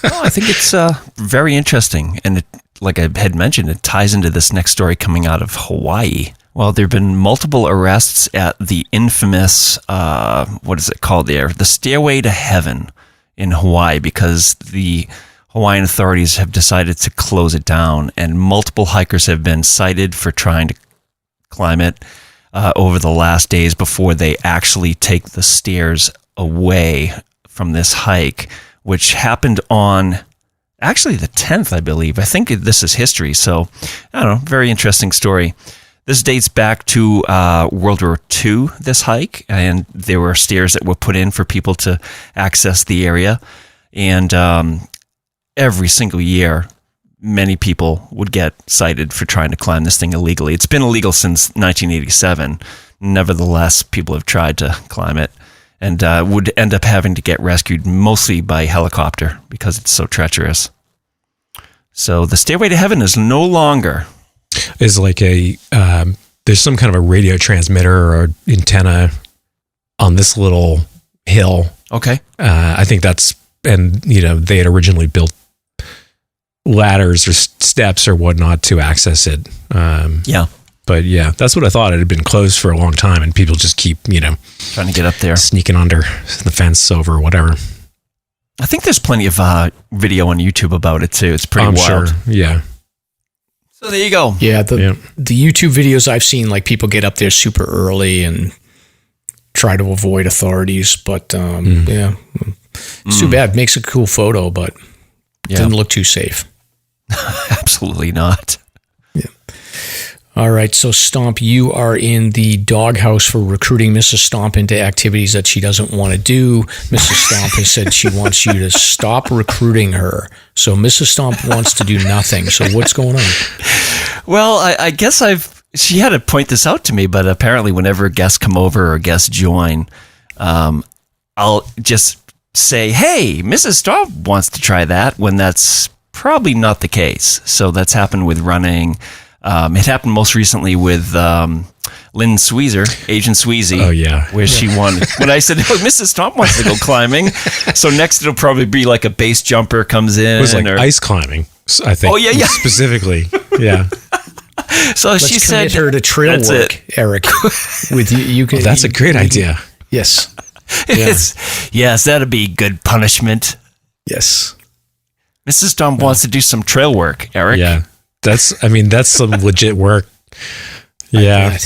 Well, I think it's very interesting. And it, like I had mentioned, it ties into this next story coming out of Hawaii. Well, there have been multiple arrests at the infamous, what is it called there? The Stairway to Heaven in Hawaii, because the Hawaiian authorities have decided to close it down, and multiple hikers have been cited for trying to climb it over the last days before they actually take the stairs away from this hike, which happened on actually the 10th, I believe. I think this is history, so I don't know, very interesting story. This dates back to World War II, this hike, and there were stairs that were put in for people to access the area, and every single year, many people would get cited for trying to climb this thing illegally. It's been illegal since 1987. Nevertheless, people have tried to climb it and would end up having to get rescued mostly by helicopter because it's so treacherous. So the Stairway to Heaven is no longer. Is like there's some kind of a radio transmitter or antenna on this little hill. Okay. I think that's, and they had originally built ladders or steps or whatnot to access it. But yeah, that's what I thought. It had been closed for a long time, and people just keep, trying to get up there, sneaking under the fence over whatever. I think there's plenty of video on YouTube about it too. It's pretty wild. Sure. Yeah. So there you go. Yeah, the YouTube videos I've seen, like people get up there super early and try to avoid authorities, but it's too bad. Makes a cool photo, but didn't look too safe. Absolutely not. Yeah. All right, so Stomp, you are in the doghouse for recruiting Mrs. Stomp into activities that she doesn't want to do. Mrs. Stomp has said she wants you to stop recruiting her. So Mrs. Stomp wants to do nothing. So what's going on? Well, I guess she had to point this out to me, but apparently whenever guests come over or guests join, I'll just say, hey, Mrs. Stomp wants to try that, when that's probably not the case. So that's happened with running. It happened most recently with Lynn Sweezer, Agent Sweezy. Oh, yeah. Where she wanted, when I said, oh, Mrs. Stomp wants to go climbing. So next it'll probably be like a base jumper comes in. It was like ice climbing, I think. Oh, yeah. Specifically. Yeah. So Let's she said her to trail work, it. Eric. With you can. That's a great idea. Yes. Yeah. Yes, that'd be good punishment. Yes. Mrs. Stomp wants to do some trail work, Eric. Yeah. That's some legit work. Yeah.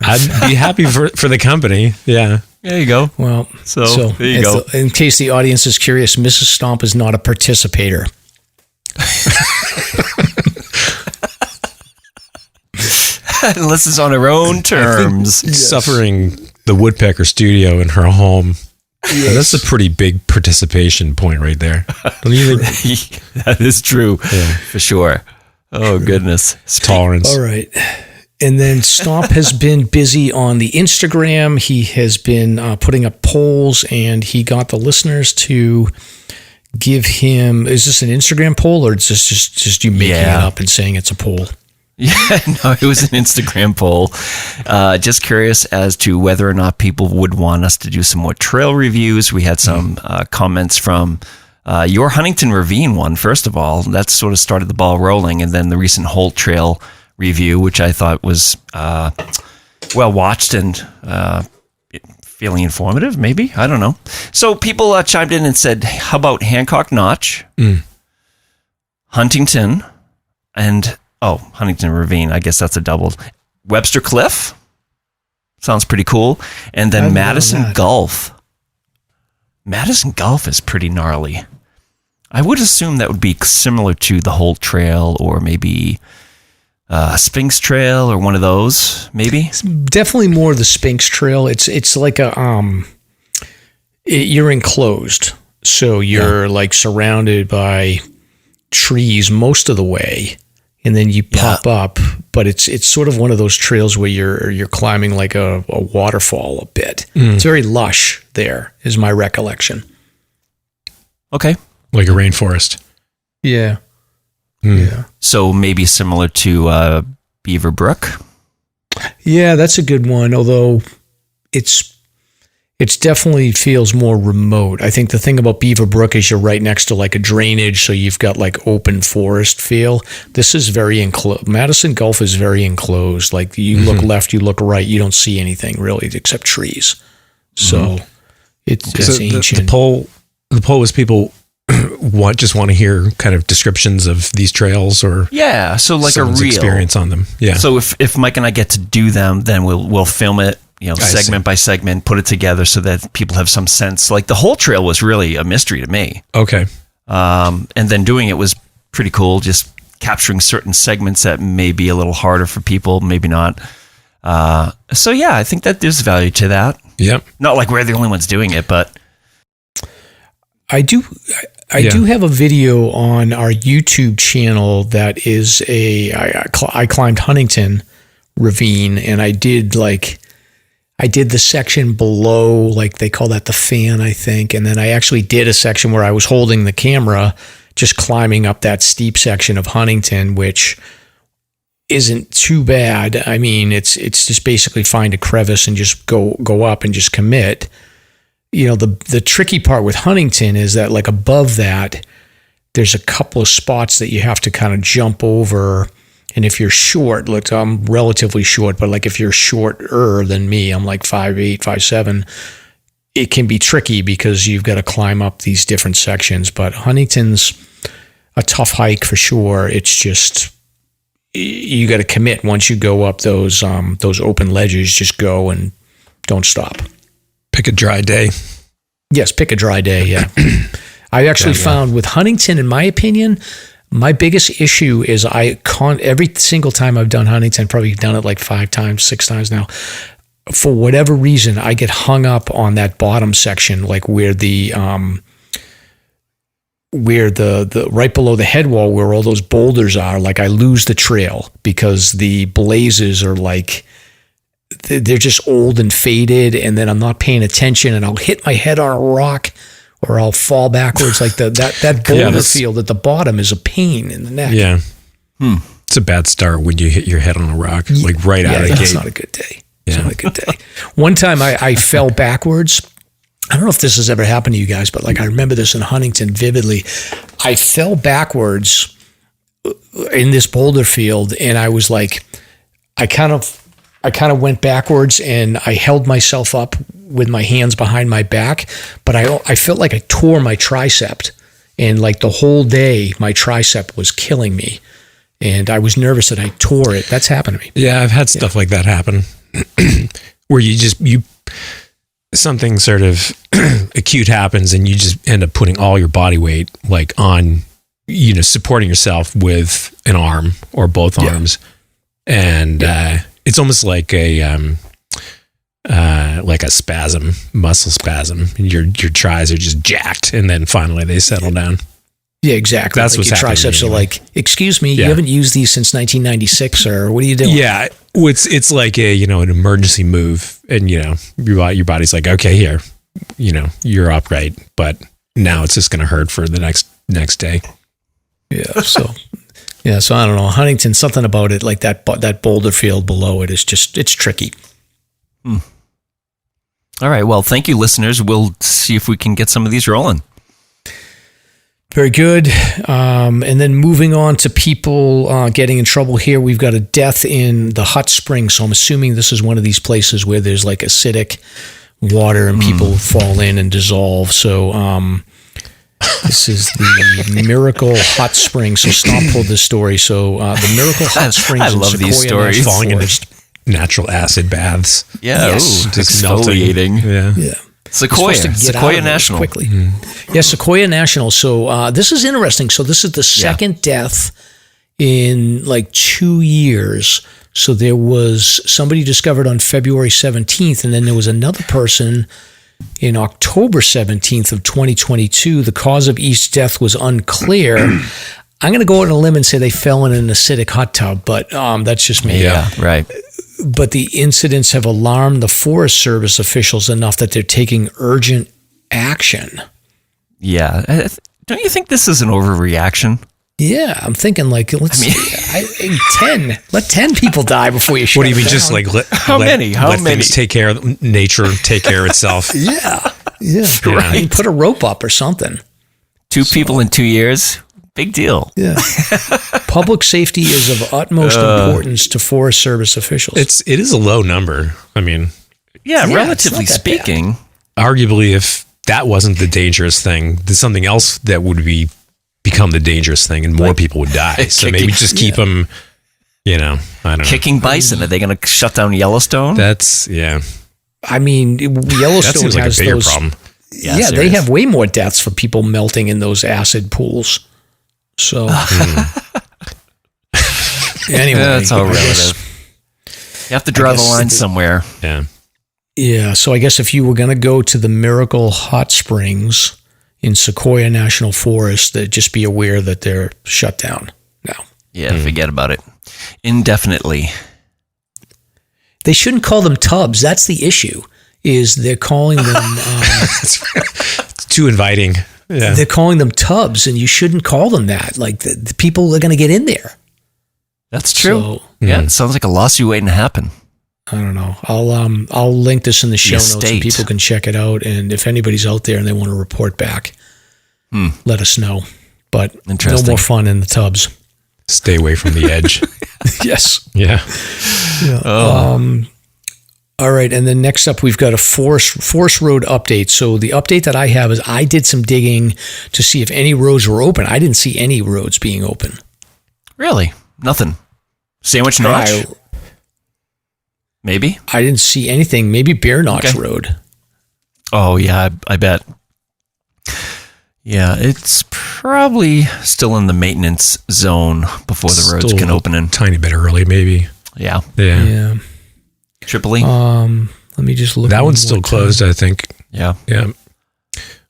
I'd be happy for the company. Yeah. There you go. Well, so there you go. In case the audience is curious, Mrs. Stomp is not a participator. Unless it's on her own terms. Suffering the woodpecker studio in her home. Yes. That's a pretty big participation point right there. Don't you think? That is true. Yeah. For sure. Oh, goodness. Tolerance. All right. And then Stomp has been busy on the Instagram. He has been putting up polls, and he got the listeners to give him, is this an Instagram poll, or is this just you making it up and saying it's a poll? Yeah, no, it was an Instagram poll. Just curious as to whether or not people would want us to do some more trail reviews. We had some comments from your Huntington Ravine one, first of all. That sort of started the ball rolling, and then the recent Holt Trail review, which I thought was well watched and feeling informative, maybe. I don't know. So people chimed in and said, how about Hancock Notch, Huntington, and Huntington Ravine. I guess that's a double. Webster Cliff. Sounds pretty cool. And then Madison Gulf. Madison Gulf is pretty gnarly. I would assume that would be similar to the Holt Trail or maybe Sphinx Trail or one of those, maybe. It's definitely more the Sphinx Trail. It's like you're enclosed. So you're like surrounded by trees most of the way. And then you pop up, but it's sort of one of those trails where you're climbing like a waterfall a bit. It's very lush there, is my recollection. Okay. Like a rainforest. Yeah. Yeah. So maybe similar to Beaver Brook? Yeah, that's a good one, although it definitely feels more remote. I think the thing about Beaver Brook is you're right next to like a drainage, so you've got like open forest feel. This is very enclosed. Madison Gulf is very enclosed. Like you look left, you look right, you don't see anything really except trees. So it's ancient. The poll was people just want to hear kind of descriptions of these trails or so like a real experience on them. Yeah. So if Mike and I get to do them, then we'll film it. Segment by segment, put it together so that people have some sense. Like the whole trail was really a mystery to me. Okay. And then doing it was pretty cool, just capturing certain segments that may be a little harder for people, maybe not. So yeah, I think that there's value to that. Yep. Not like we're the only ones doing it, but I do have a video on our YouTube channel that is I climbed Huntington Ravine, and I did the section below, like they call that the fan, I think. And then I actually did a section where I was holding the camera, just climbing up that steep section of Huntington, which isn't too bad. I mean, it's just basically find a crevice and just go up and just commit. The tricky part with Huntington is that like above that, there's a couple of spots that you have to kind of jump over. And if you're short, look, I'm relatively short, but like if you're shorter than me, I'm like 5'8", 5'7", it can be tricky because you've got to climb up these different sections. But Huntington's a tough hike for sure. It's just, you got to commit once you go up those open ledges, just go and don't stop. Pick a dry day. Yes, pick a dry day, yeah. I actually found with Huntington, in my opinion, my biggest issue is every single time I've done Huntington, probably done it like 5 times, 6 times now. For whatever reason, I get hung up on that bottom section, like where the right below the head wall where all those boulders are. Like I lose the trail because the blazes are like, they're just old and faded, and then I'm not paying attention, and I'll hit my head on a rock. Or I'll fall backwards like that boulder field at the bottom is a pain in the neck. Yeah. It's a bad start when you hit your head on a rock, like right out of the gate. It's not a good day. It's not a good day. One time I fell backwards. I don't know if this has ever happened to you guys, but like I remember this in Huntington vividly. I fell backwards in this boulder field, and I was like, I kind of went backwards, and I held myself up with my hands behind my back, but I felt like I tore my tricep, and like the whole day my tricep was killing me, and I was nervous that I tore it. That's happened to me. Yeah, I've had stuff like that happen where you something sort of acute happens and you just end up putting all your body weight like on, supporting yourself with an arm or both arms. And it's almost like a spasm, muscle spasm. Your tris are just jacked, and then finally they settle down. Yeah, exactly. That's like what's your happening. triceps are like, excuse me, you haven't used these since 1996, or what are you doing? Yeah, it's like an emergency move, and your body's like, okay, here, you're upright, but now it's just going to hurt for the next day. Yeah. So I don't know, Huntington, something about it, like that boulder field below it is just, it's tricky. All right. Well, thank you, listeners. We'll see if we can get some of these rolling. Very good. And then moving on to people getting in trouble here, we've got a death in the hot spring. So I'm assuming this is one of these places where there's like acidic water and people fall in and dissolve. So this is the Miracle Hot Spring. So Stomp pulled this story. So the Miracle Hot Springs. I love these stories. Falling into natural acid baths. Yeah. Yes. Just exfoliating. Yeah. Sequoia National. Quickly. Yeah, Sequoia National. So this is interesting. So this is the second death in like 2 years. So there was somebody discovered on February 17th, and then there was another person in October 17th of 2022. The cause of each death was unclear. I'm going to go out on a limb and say they fell in an acidic hot tub, but that's just me. Yeah, right. But the incidents have alarmed the Forest Service officials enough that they're taking urgent action. Yeah. Don't you think this is an overreaction? Yeah, I'm thinking like, let 10 people die before you shut What do you mean? down. Just like How many? Things take care of nature, take care of itself. Yeah. Right. I mean, put a rope up or something. 2 people in 2 years? Big deal. Yeah. Public safety is of utmost importance to Forest Service officials. It is a low number. I mean, Yeah, Yeah, relatively it's not that speaking. arguably, if that wasn't the dangerous thing, there's something else that would become the dangerous thing, and more people would die. So maybe just keep them. I don't know. Kicking bison. Are they going to shut down Yellowstone? That's I mean, That Yellowstone seems like a has bigger those. problem. Yeah, they serious. have way more deaths for people melting in those acid pools. So anyway, That's all I guess- relative. You have to draw the line somewhere. Yeah. Yeah, so I guess if you were going to go to the Miracle Hot Springs in Sequoia National Forest, that just be aware that they're shut down now. Yeah, forget about it. Indefinitely. They shouldn't call them tubs. That's the issue. Is they're calling them It's too inviting. Yeah. they're calling them tubs, and you shouldn't call them that. Like the people are going to get in there. That's true. So, Yeah, it sounds like a lawsuit waiting to happen. I don't know. I'll link this in the show notes so estate. people can check it out. And if anybody's out there and they want to report back, let us know. But no Interesting. more fun in the tubs. Stay away from the edge. Yes. Yeah. All right, and then next up, we've got a forest road update. So the update that I have is I did some digging to see if any roads were open. I didn't see any roads being open. Really? Nothing. Sandwich Notch? Maybe? I didn't see anything. Maybe Bear Notch Okay. Road. Oh, yeah, I bet. Yeah, it's probably still in the maintenance zone before the roads Still can open in. Tiny bit early, maybe. Yeah. Yeah. Yeah. Tripoli? Let me just look. That one one's still more time. closed, I think. Yeah. Yeah.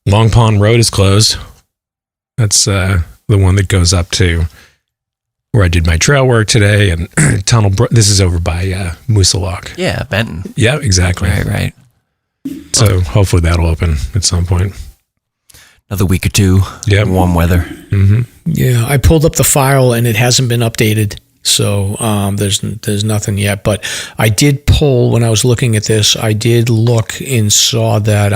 Long Pond Road is closed. That's the one that goes up to where I did my trail work today, and Tunnel. This is over by Moosalok. Yeah, Benton. Yeah, exactly. Right. So hopefully that'll open at some point. Another week or two. Yep. Warm weather. Mm-hmm. Yeah, I pulled up the file and it hasn't been updated. So there's nothing yet. But I did pull, when I was looking at this, I did look and saw that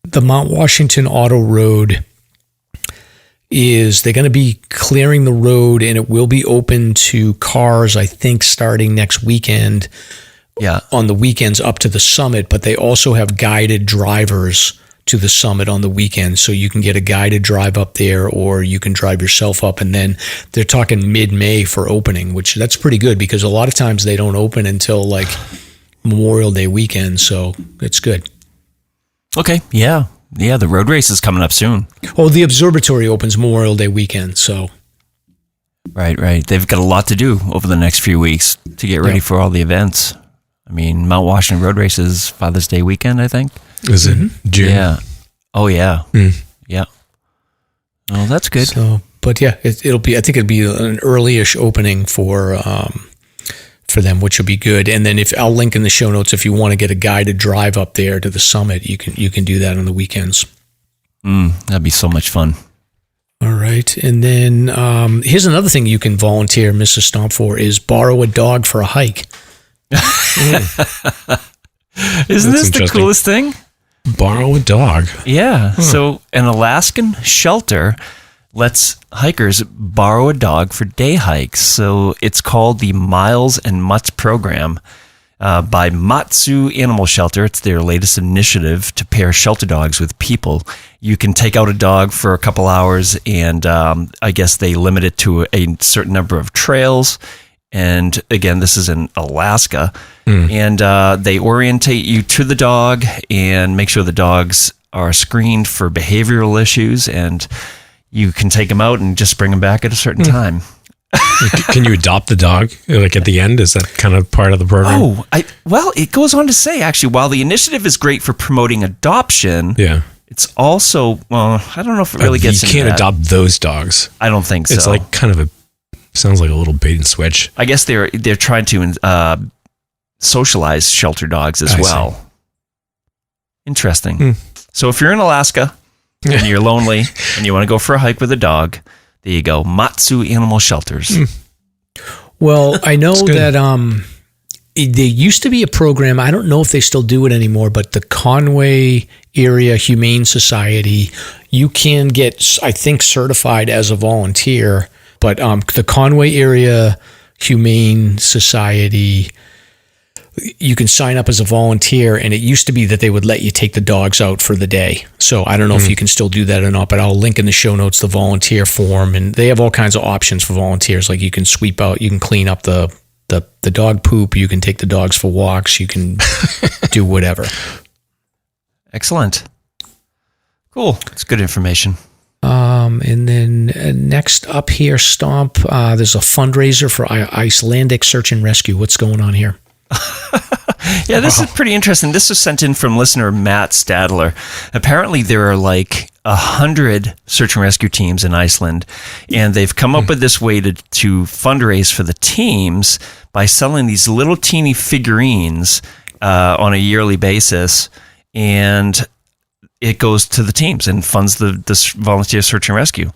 the Mount Washington Auto Road they're going to be clearing the road, and it will be open to cars, I think, starting next weekend on the weekends up to the summit, but they also have guided drivers to the summit on the weekend. So you can get a guided drive up there, or you can drive yourself up. And then they're talking mid-May for opening, which that's pretty good because a lot of times they don't open until like Memorial Day weekend. So it's good. Okay. Yeah. Yeah. The road race is coming up soon. Oh, the observatory opens Memorial Day weekend. So. Right. They've got a lot to do over the next few weeks to get ready for all the events. I mean, Mount Washington Road Race is Father's Day weekend, I think. Is it June? Yeah. Oh, yeah. Yeah. Oh, that's good. So, but yeah, it'll be. I think it'll be an early-ish opening for them, which will be good. And then I'll link in the show notes if you want to get a guided drive up there to the summit, you can do that on the weekends. That'd be so much fun. All right, and then here's another thing you can volunteer, Mr. Stomp, for is borrow a dog for a hike. Isn't this the coolest thing? Borrow a dog. Yeah. So an Alaskan shelter lets hikers borrow a dog for day hikes. So it's called the Miles and Mutts program by Matsu Animal Shelter. It's their latest initiative to pair shelter dogs with people. You can take out a dog for a couple hours, and I guess they limit it to a certain number of trails. And again, this is in Alaska. And they orientate you to the dog and make sure the dogs are screened for behavioral issues, and you can take them out and just bring them back at a certain time. Can you adopt the dog? Like at the end, is that kind of part of the program? Well, it goes on to say, actually, while the initiative is great for promoting adoption, it's also, I don't know if it really gets into that. You can't adopt those dogs. I don't think so. It's like kind of sounds like a little bait and switch. I guess they're trying to socialize shelter dogs as well. See. Interesting. So if you're in Alaska and you're lonely and you want to go for a hike with a dog, there you go. Matsu Animal Shelters. Well, I know that there used to be a program, I don't know if they still do it anymore, but the Conway Area Humane Society, you can get, I think, certified as a volunteer, but the Conway Area Humane Society, you can sign up as a volunteer, and it used to be that they would let you take the dogs out for the day. So I don't know if you can still do that or not, but I'll link in the show notes the volunteer form, and they have all kinds of options for volunteers. Like you can sweep out, you can clean up the dog poop, you can take the dogs for walks, you can do whatever. Excellent. Cool. It's good information. And then next up here, Stomp, there's a fundraiser for Icelandic search and rescue. What's going on here? Yeah, this is pretty interesting. This was sent in from listener Matt Stadler. Apparently there are like 100 search and rescue teams in Iceland, and they've come up with this way to fundraise for the teams by selling these little teeny figurines on a yearly basis, and it goes to the teams and funds the volunteer search and rescue,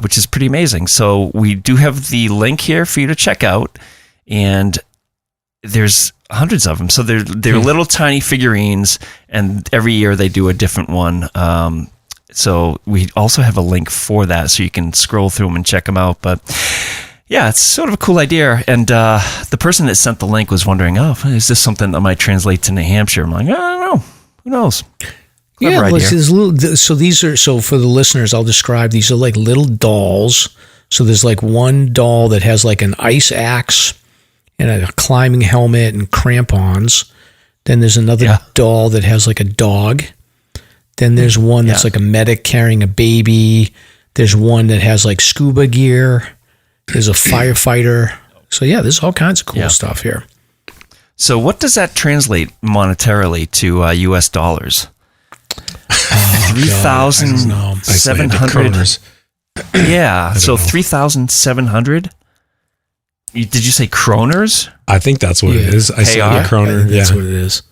which is pretty amazing. So we do have the link here for you to check out, and there's hundreds of them. So they're little tiny figurines, and every year they do a different one. So we also have a link for that, so you can scroll through them and check them out. But yeah, it's sort of a cool idea. And the person that sent the link was wondering, is this something that might translate to New Hampshire? I'm like, I don't know. Who knows? Yeah, so for the listeners, I'll describe, these are like little dolls. So there's like one doll that has like an ice axe and a climbing helmet and crampons. Then there's another doll that has like a dog. Then there's one that's like a medic carrying a baby. There's one that has like scuba gear. There's a firefighter. So yeah, there's all kinds of cool stuff here. So what does that translate monetarily to US dollars? 3,700. Yeah, so 3,700. Did you say kroners? I think that's what it is. I saw kroner. That's what it is.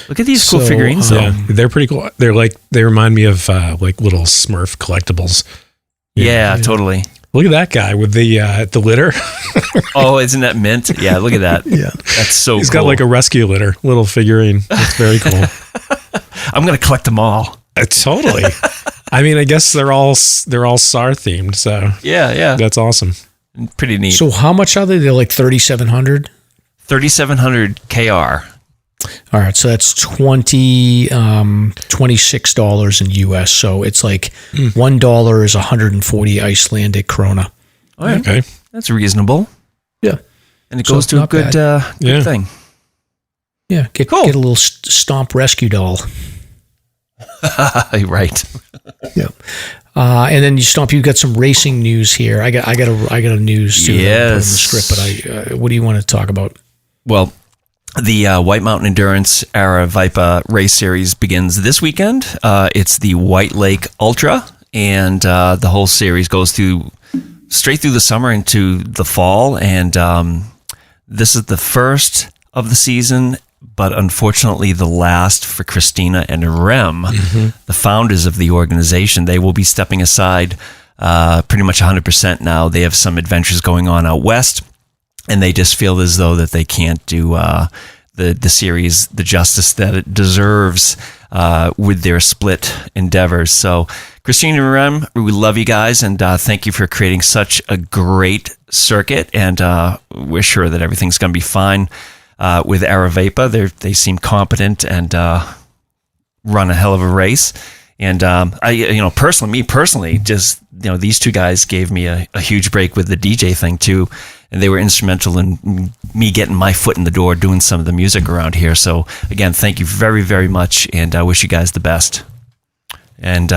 Look at these cool figurines, though. Yeah, they're pretty cool. They remind me of like little Smurf collectibles. Yeah, totally. Look at that guy with the litter. Oh, isn't that mint? Yeah, look at that. Yeah, that's so cool. He's got like a rescue litter, little figurine. That's very cool. I'm going to collect them all. Totally. I mean, I guess they're all SAR themed, so yeah, that's awesome. Pretty neat. So how much are they? They're like 3,700. 3,700 KR. All right, so that's $26 in US. So it's like $1 is 140 Icelandic krona. All right. Okay. That's reasonable. Yeah. And it goes to a good thing. Yeah, get a little stomp rescue doll. Right. Yeah. And then you got some racing news here. I got a news too. Yes. The script, but what do you want to talk about? Well, the White Mountain Endurance Aravaipa race series begins this weekend. It's the White Lake Ultra, and the whole series goes straight through the summer into the fall. And this is the first of the season, but unfortunately the last for Christina and Rem, the founders of the organization. They will be stepping aside pretty much 100% now. They have some adventures going on out west, and they just feel as though that they can't do the series the justice that it deserves with their split endeavors. So Christine and Rem, we love you guys, and thank you for creating such a great circuit, and we're sure that everything's going to be fine with Aravaipa. They seem competent and run a hell of a race. And personally, just these two guys gave me a huge break with the DJ thing too, and they were instrumental in me getting my foot in the door doing some of the music around here. So again, thank you very, very much, and I wish you guys the best. And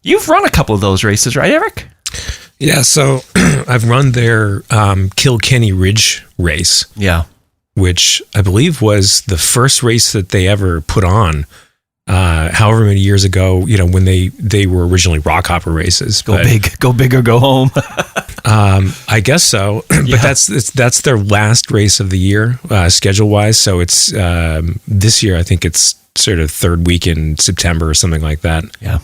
you've run a couple of those races, right, Eric? Yeah, so I've run their Kilkenny Ridge race. Yeah. Which I believe was the first race that they ever put on, however many years ago, when they were originally rock hopper races. Go big or go home. I guess so, but that's their last race of the year, schedule wise. So it's this year, I think it's sort of third week in September or something like that. Yeah.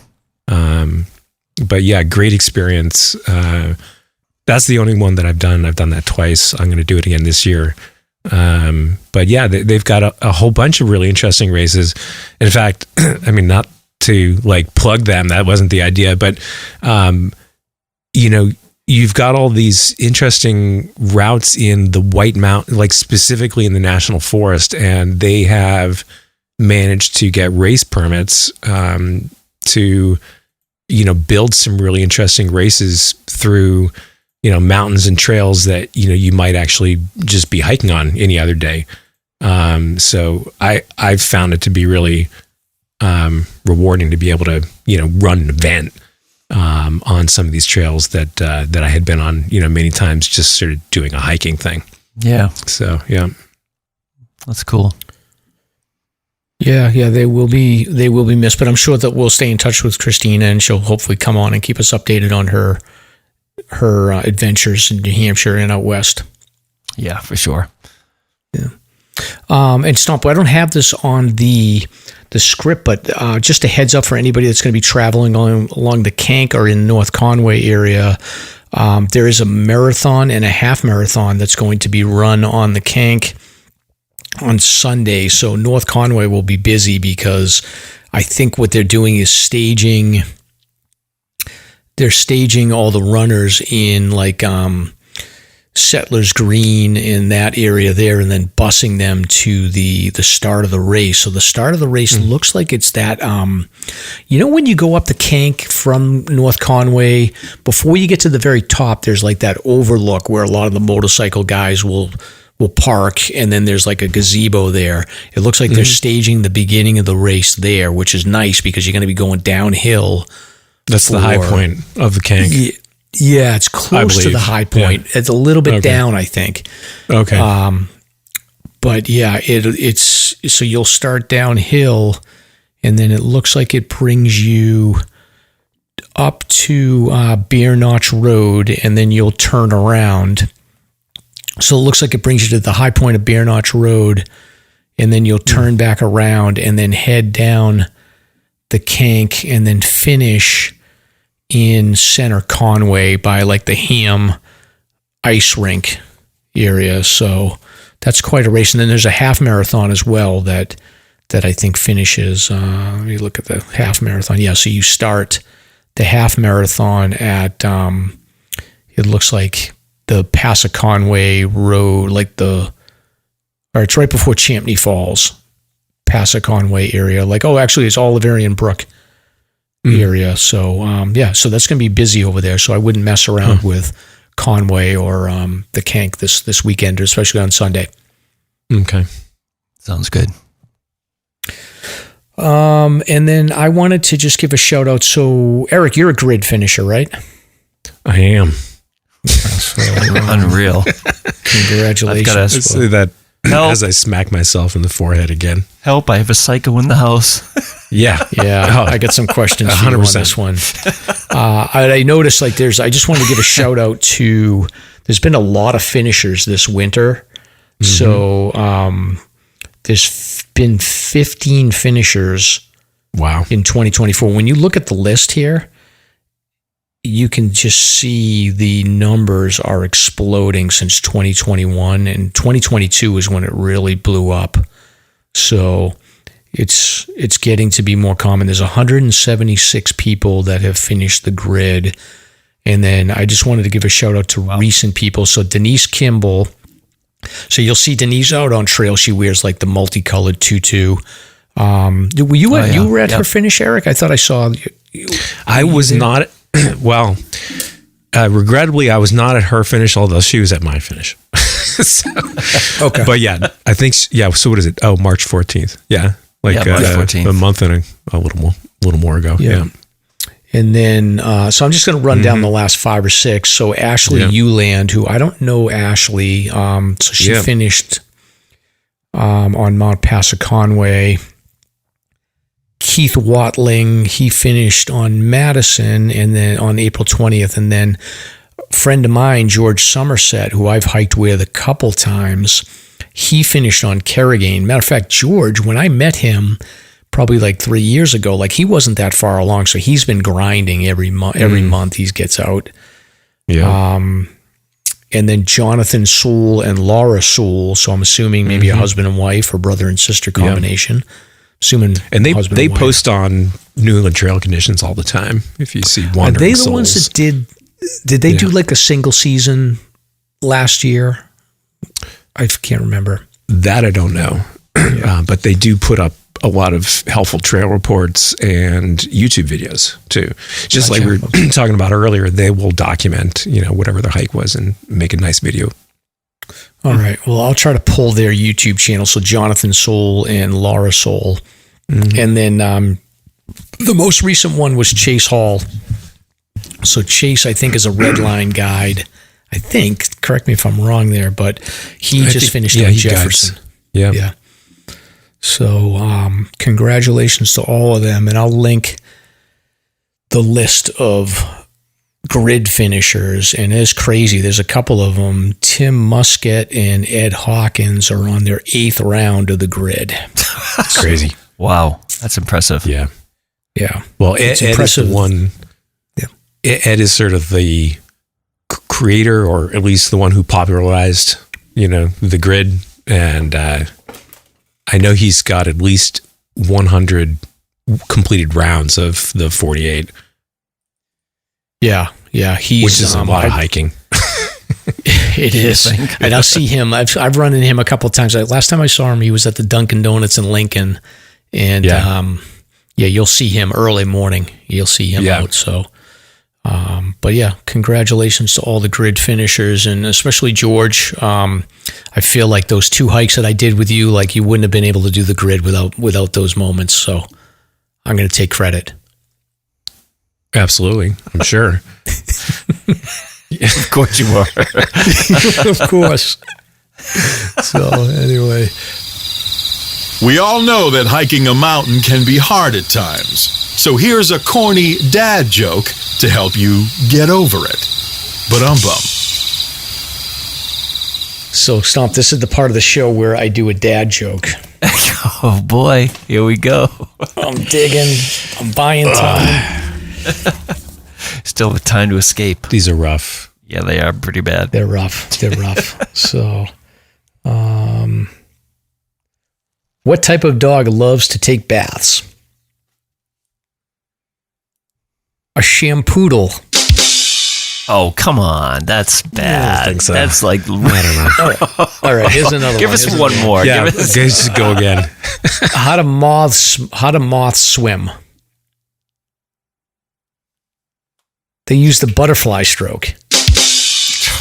But yeah, great experience. That's the only one that I've done. I've done that twice. I'm going to do it again this year. But yeah, they've got a whole bunch of really interesting races. In fact, I mean, not to like plug them, that wasn't the idea, but, you've got all these interesting routes in the White Mountain, like specifically in the National Forest, and they have managed to get race permits, to, build some really interesting races through, mountains and trails that, you might actually just be hiking on any other day. So I've found it to be really rewarding to be able to, run an event on some of these trails that I had been on, many times, just sort of doing a hiking thing. Yeah. So, yeah. That's cool. Yeah, they will be missed, but I'm sure that we'll stay in touch with Christina, and she'll hopefully come on and keep us updated on her adventures in New Hampshire and out west. Yeah, for sure. Yeah. And Stomp, I don't have this on the script, but just a heads up for anybody that's going to be traveling along the Kank or in North Conway area, there is a marathon and a half marathon that's going to be run on the Kank on Sunday. So North Conway will be busy because I think what they're doing is staging all the runners in like Settlers Green in that area there, and then busing them to the start of the race. So the start of the race looks like it's that, when you go up the Kank from North Conway, before you get to the very top, there's like that overlook where a lot of the motorcycle guys will park, and then there's like a gazebo there. It looks like they're staging the beginning of the race there, which is nice because you're going to be going downhill. That's the high point of the Kank. Yeah, it's close to the high point. Yeah. It's a little bit down, I think. Okay. But yeah, it's so you'll start downhill, and then it looks like it brings you up to Bear Notch Road, and then you'll turn around. So it looks like it brings you to the high point of Bear Notch Road, and then you'll turn back around and then head down the Kank, and then finish in center Conway by like the Ham ice rink area. So that's quite a race. And then there's a half marathon as well that I think finishes. Let me look at the half marathon. Yeah, so you start the half marathon at, it looks like the Passaconaway Road, like the or it's right before Champney Falls, Passaconaway area. Like, oh, actually, it's Oliverian Brook area. So, so that's going to be busy over there. So I wouldn't mess around with Conway or the Kank this weekend, especially on Sunday. Okay. Sounds good. And then I wanted to just give a shout out. So, Eric, you're a grid finisher, right? I am. Unreal. Congratulations. I've got Let's say that as I smack myself in the forehead again. help. I have a Saco in the house. Yeah. I got some questions for you on this one. I noticed I just wanted to give a shout out to, there's been a lot of finishers this winter. So there's been 15 finishers in 2024. When you look at the list here, you can just see the numbers are exploding since 2021, and 2022 is when it really blew up. So it's getting to be more common. There's 176 people that have finished the grid. And then I just wanted to give a shout out to recent people. So Denise Kimball. So you'll see Denise out on trail. She wears like the multicolored tutu. Were you at her finish, Eric? I thought I saw you. I was not. Well, regrettably, I was not at her finish, although she was at my finish. Okay. But yeah, I think, so what is it? Oh, March 14th. Yeah. March 14th. A month and a little more ago. Yeah. And then, so I'm just going to run down the last 5 or 6. So Ashley Euland, who I don't know Ashley. So she finished on Mount Passaconaway. Keith Watling, he finished on Madison and then on April 20th. And then a friend of mine, George Somerset, who I've hiked with a couple times, he finished on Carrigain. Matter of fact, George, when I met him probably like 3 years ago, like he wasn't that far along. So he's been grinding every month he gets out. Yeah. And then Jonathan Sewell and Laura Sewell. So I'm assuming maybe a husband and wife or brother and sister combination. Assuming they post on New England Trail Conditions all the time. If you see Wandering Are they the Souls. ones that did they do like a single season last year? I can't remember. That I don't know. But they do put up a lot of helpful trail reports and YouTube videos too. Just like we were talking about earlier, they will document, whatever their hike was and make a nice video. All right. Well, I'll try to pull their YouTube channel. So Jonathan Sewell and Laura Sewell. And then the most recent one was Chase Hall. So Chase, I think, is a red line guide. I think, correct me if I'm wrong there, but he just finished on Jefferson. Yeah. So congratulations to all of them. And I'll link the list of grid finishers, and it's crazy. There's a couple of them. Tim Muscat and Ed Hawkins are on their 8th round of the grid. Crazy. Wow. That's impressive. Yeah. Yeah. Well, Ed is the one. Yeah. Ed is sort of the creator, or at least the one who popularized, the grid. And I know he's got at least 100 completed rounds of the 48. Yeah. Which is a lot of hiking. It is. And I'll see him. I've run into him a couple of times. Last time I saw him, he was at the Dunkin' Donuts in Lincoln. And you'll see him early morning. You'll see him out. So, but congratulations to all the grid finishers, and especially George. I feel like those 2 hikes that I did with you, like you wouldn't have been able to do the grid without those moments. So I'm going to take credit. Absolutely. I'm sure. Of course you are. Of course. So anyway. We all know that hiking a mountain can be hard at times. So here's a corny dad joke to help you get over it. Ba-dum-bum. So, Stomp, this is the part of the show where I do a dad joke. Oh, boy. Here we go. I'm digging. I'm buying time. Still with time to escape. These are rough. Yeah, they are pretty bad. They're rough. So, what type of dog loves to take baths? A shampoodle. Oh, come on. That's bad. I don't think so. That's like, I don't know. All right, here's another Give one. us one more. Yeah, Give us, just go again. How do moths swim? They use the butterfly stroke.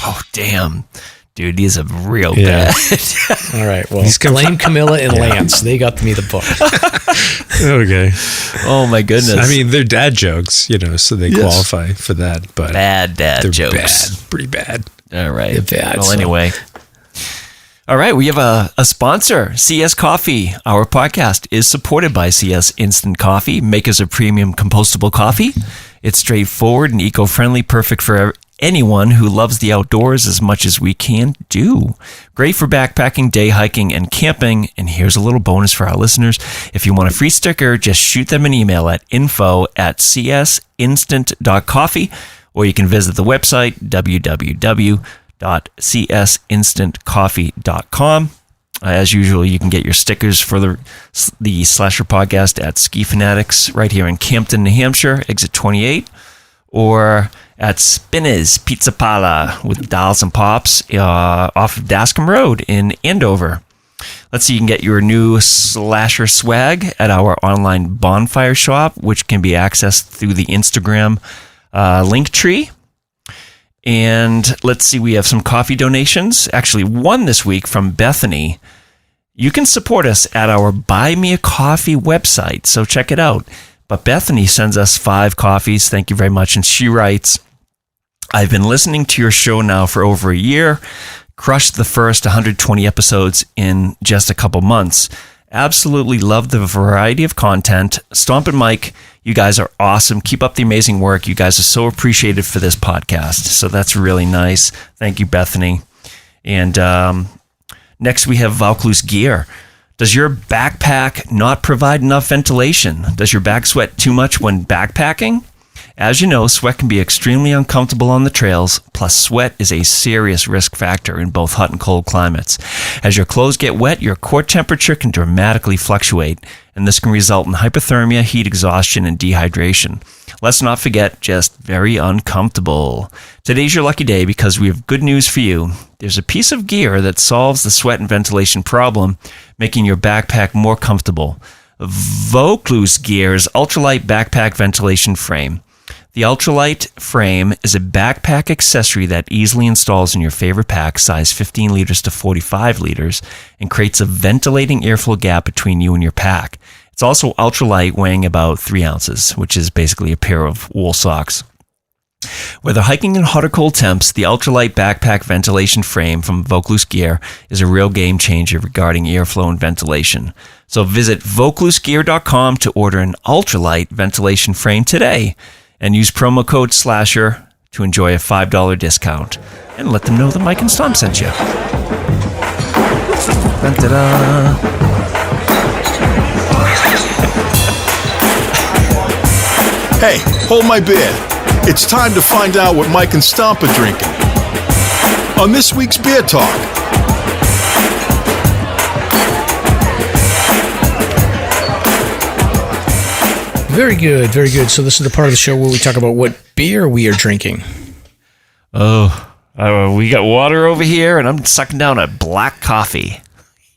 oh, damn. Dude, these are real Yeah. bad. All right, well, blame Camilla and Lance. They got me the book. Okay. Oh, my goodness. I mean, they're dad jokes, so they qualify for that, but bad dad they're jokes. bad, pretty bad. All right. They're bad, well, so- anyway. All right. We have a sponsor, CS Coffee. Our podcast is supported by CS Instant Coffee, makers of premium compostable coffee. It's straightforward and eco-friendly, perfect for anyone who loves the outdoors as much as we can do. Great for backpacking, day hiking, and camping. And here's a little bonus for our listeners. If you want a free sticker, just shoot them an email at info@csinstant.coffee, or you can visit the website, www.csinstantcoffee.com. As usual, you can get your stickers for the Slasher Podcast at Ski Fanatics right here in Campton, New Hampshire, exit 28, or at Spinners Pizza Pala with Dolls and Pops off of Dascombe Road in Andover. Let's see, you can get your new Slasher swag at our online bonfire shop, which can be accessed through the Instagram link tree. And let's see, we have some coffee donations. Actually, one this week from Bethany. You can support us at our Buy Me a Coffee website, so check it out. But Bethany sends us 5 coffees. Thank you very much. And she writes, I've been listening to your show now for over a year. Crushed the first 120 episodes in just a couple months. Absolutely love the variety of content. Stomp and Mike, you guys are awesome. Keep up the amazing work. You guys are so appreciated for this podcast. So that's really nice. Thank you, Bethany. And next we have Vaucluse Gear. Does your backpack not provide enough ventilation? Does your back sweat too much when backpacking? As you know, sweat can be extremely uncomfortable on the trails, plus sweat is a serious risk factor in both hot and cold climates. As your clothes get wet, your core temperature can dramatically fluctuate, and this can result in hypothermia, heat exhaustion, and dehydration. Let's not forget, just very uncomfortable. Today's your lucky day because we have good news for you. There's a piece of gear that solves the sweat and ventilation problem, making your backpack more comfortable. Vaucluse Gear's ultralight backpack ventilation frame. The ultralight frame is a backpack accessory that easily installs in your favorite pack, size 15 liters to 45 liters, and creates a ventilating airflow gap between you and your pack. It's also ultralight, weighing about 3 ounces, which is basically a pair of wool socks. Whether hiking in hot or cold temps, the ultralight backpack ventilation frame from Vaucluse Gear is a real game changer regarding airflow and ventilation. So visit vauclusegear.com to order an ultralight ventilation frame today and use promo code SLASHER to enjoy a $5 discount. And let them know that Mike and Stomp sent you. Dun-da-da. Hey, hold my beer. It's time to find out what Mike and Stomp are drinking on this week's Beer Talk. Very good, very good. So this is the part of the show where we talk about what beer we are drinking. Oh, we got water over here, and I'm sucking down a black coffee.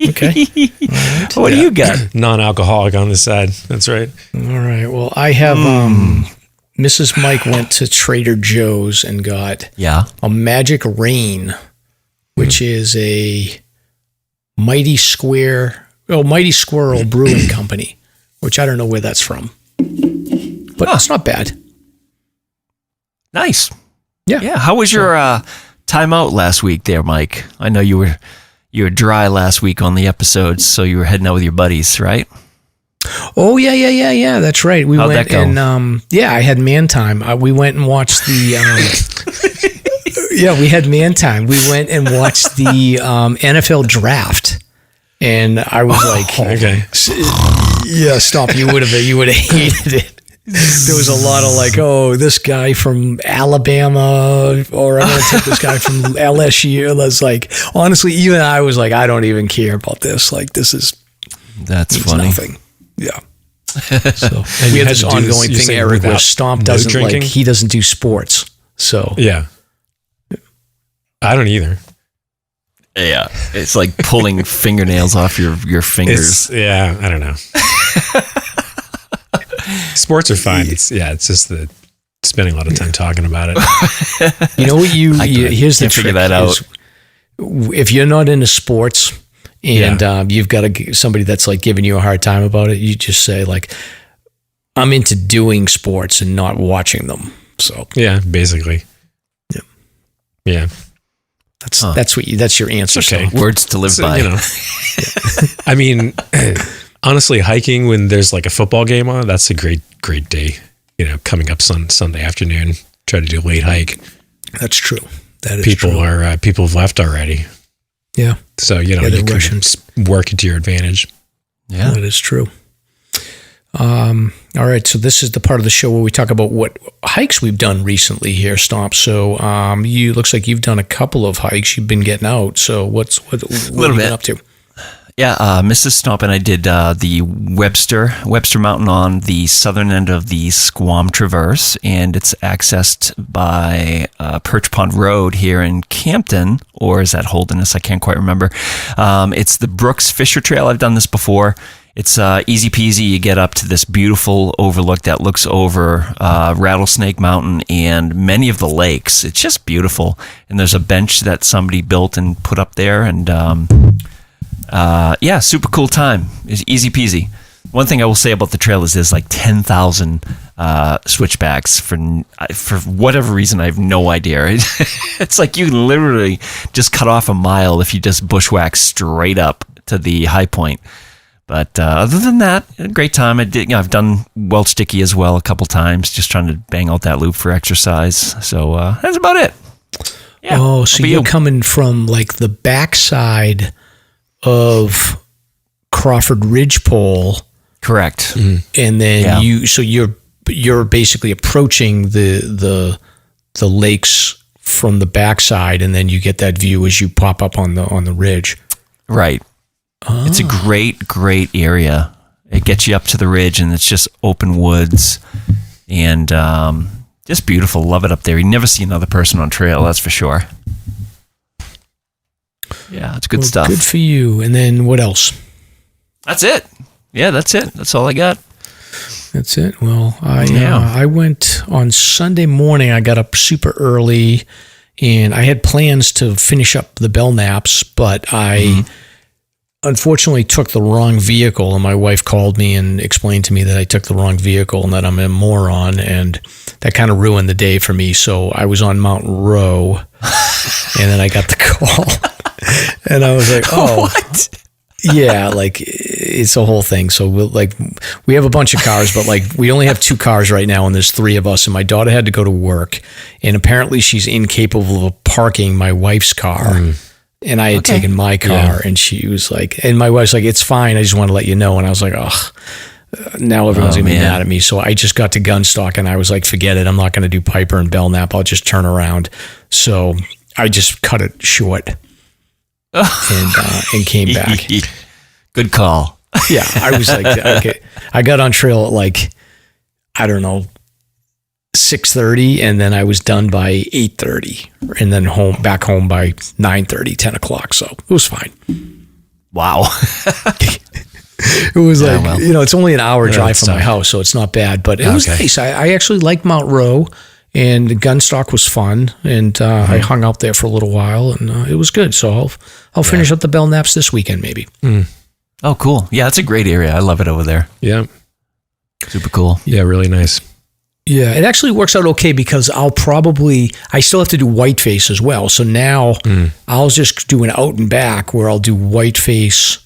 Okay. Right. What do you got? Non-alcoholic on this side. That's right. All right. Well, I have Mrs. Mike went to Trader Joe's and got a Magic Rain, which is a Mighty Squirrel Brewing Company, which I don't know where that's from. But it's not bad. Nice. Yeah. How was your time out last week there, Mike? I know you were dry last week on the episodes, so you were heading out with your buddies, right? Oh, yeah. That's right. We How'd went that go? and I had man time. We went and watched the we had man time. We went and watched the NFL draft. And I was like, Okay. yeah, stop. You would have hated it. There was a lot of like, oh, this guy from Alabama, or I'm going to take this guy from LSU. That's like, honestly, even I was like, I don't even care about this. Like, this is That's funny. nothing. Yeah. So we had this ongoing thing, Eric, where Stomp doesn't drinking? he doesn't do sports. So Yeah. I don't either. Yeah, it's like pulling fingernails off your fingers. I don't know. Sports are fine. It's just the spending a lot of time talking about it. You know what here's the trick. Figure that out. If you're not into sports and you've got somebody that's like giving you a hard time about it, you just say like, I'm into doing sports and not watching them. So yeah, basically. Yeah. That's your answer. Okay. So. Words to live by. I mean, honestly, hiking when there's like a football game on, that's a great day. Coming up Sunday afternoon, try to do a late hike. That's true. That is people true. People have left already. Yeah. So you can work it to your advantage. Yeah, that is true. All right, so this is the part of the show where we talk about what hikes we've done recently here, Stomp. So looks like you've done a couple of hikes. You've been getting out. So what have you been up to? Yeah, Mrs. Stomp and I did the Webster Mountain on the southern end of the Squam Traverse, and it's accessed by Perch Pond Road here in Campton, or is that Holderness? I can't quite remember. It's the Brooks Fisher Trail. I've done this before. It's easy peasy. You get up to this beautiful overlook that looks over Rattlesnake Mountain and many of the lakes. It's just beautiful. And there's a bench that somebody built and put up there. And super cool time. It's easy peasy. One thing I will say about the trail is there's like 10,000 switchbacks for whatever reason. I have no idea. It's like you can literally just cut off a mile if you just bushwhack straight up to the high point. But other than that, a great time. I've done Welch Dickey as well a couple times, just trying to bang out that loop for exercise. So that's about it. Yeah. Oh, so you're coming from like the backside of Crawford Ridgepole, correct? And then you're basically approaching the lakes from the backside, and then you get that view as you pop up on the ridge. Right. Oh. It's a great area. It gets you up to the ridge, and it's just open woods, and just beautiful. Love it up there. You never see another person on trail, that's for sure. Yeah, it's good stuff. Good for you. And then what else? That's it. Yeah, that's it. That's all I got. That's it. Well, I went on Sunday morning. I got up super early, and I had plans to finish up the Belknaps, but I unfortunately took the wrong vehicle, and my wife called me and explained to me that I took the wrong vehicle and that I'm a moron, and that kind of ruined the day for me. So I was on Mountain Row, and then I got the call, and I was like, oh, what? Yeah, like it's a whole thing. So we have a bunch of cars, but like we only have 2 cars right now, and there's 3 of us, and my daughter had to go to work, and apparently she's incapable of parking my wife's car. And I had taken my car, and she was like, and my wife's like, it's fine. I just want to let you know. And I was like, now everyone's going to be mad at me. So I just got to Gunstock, and I was like, forget it. I'm not going to do Piper and Belknap. I'll just turn around. So I just cut it short and came back. Good call. Yeah. I was like, okay. I got on trail at like, I don't know, 6:30, and then I was done by 8:30, and then back home by 9:30, 10 o'clock. So it was fine. Wow. It was it's only an hour drive from my house, so it's not bad, but it was nice. I actually liked Mount Row, and Gunstock was fun, and I hung out there for a little while, and it was good. So I'll finish up the Belknaps this weekend, maybe. Oh, cool. Yeah, it's a great area. I love it over there. Yeah. Super cool. Yeah, really nice. Yeah, it actually works out okay because I still have to do Whiteface as well. So now I'll just do an out and back where I'll do Whiteface,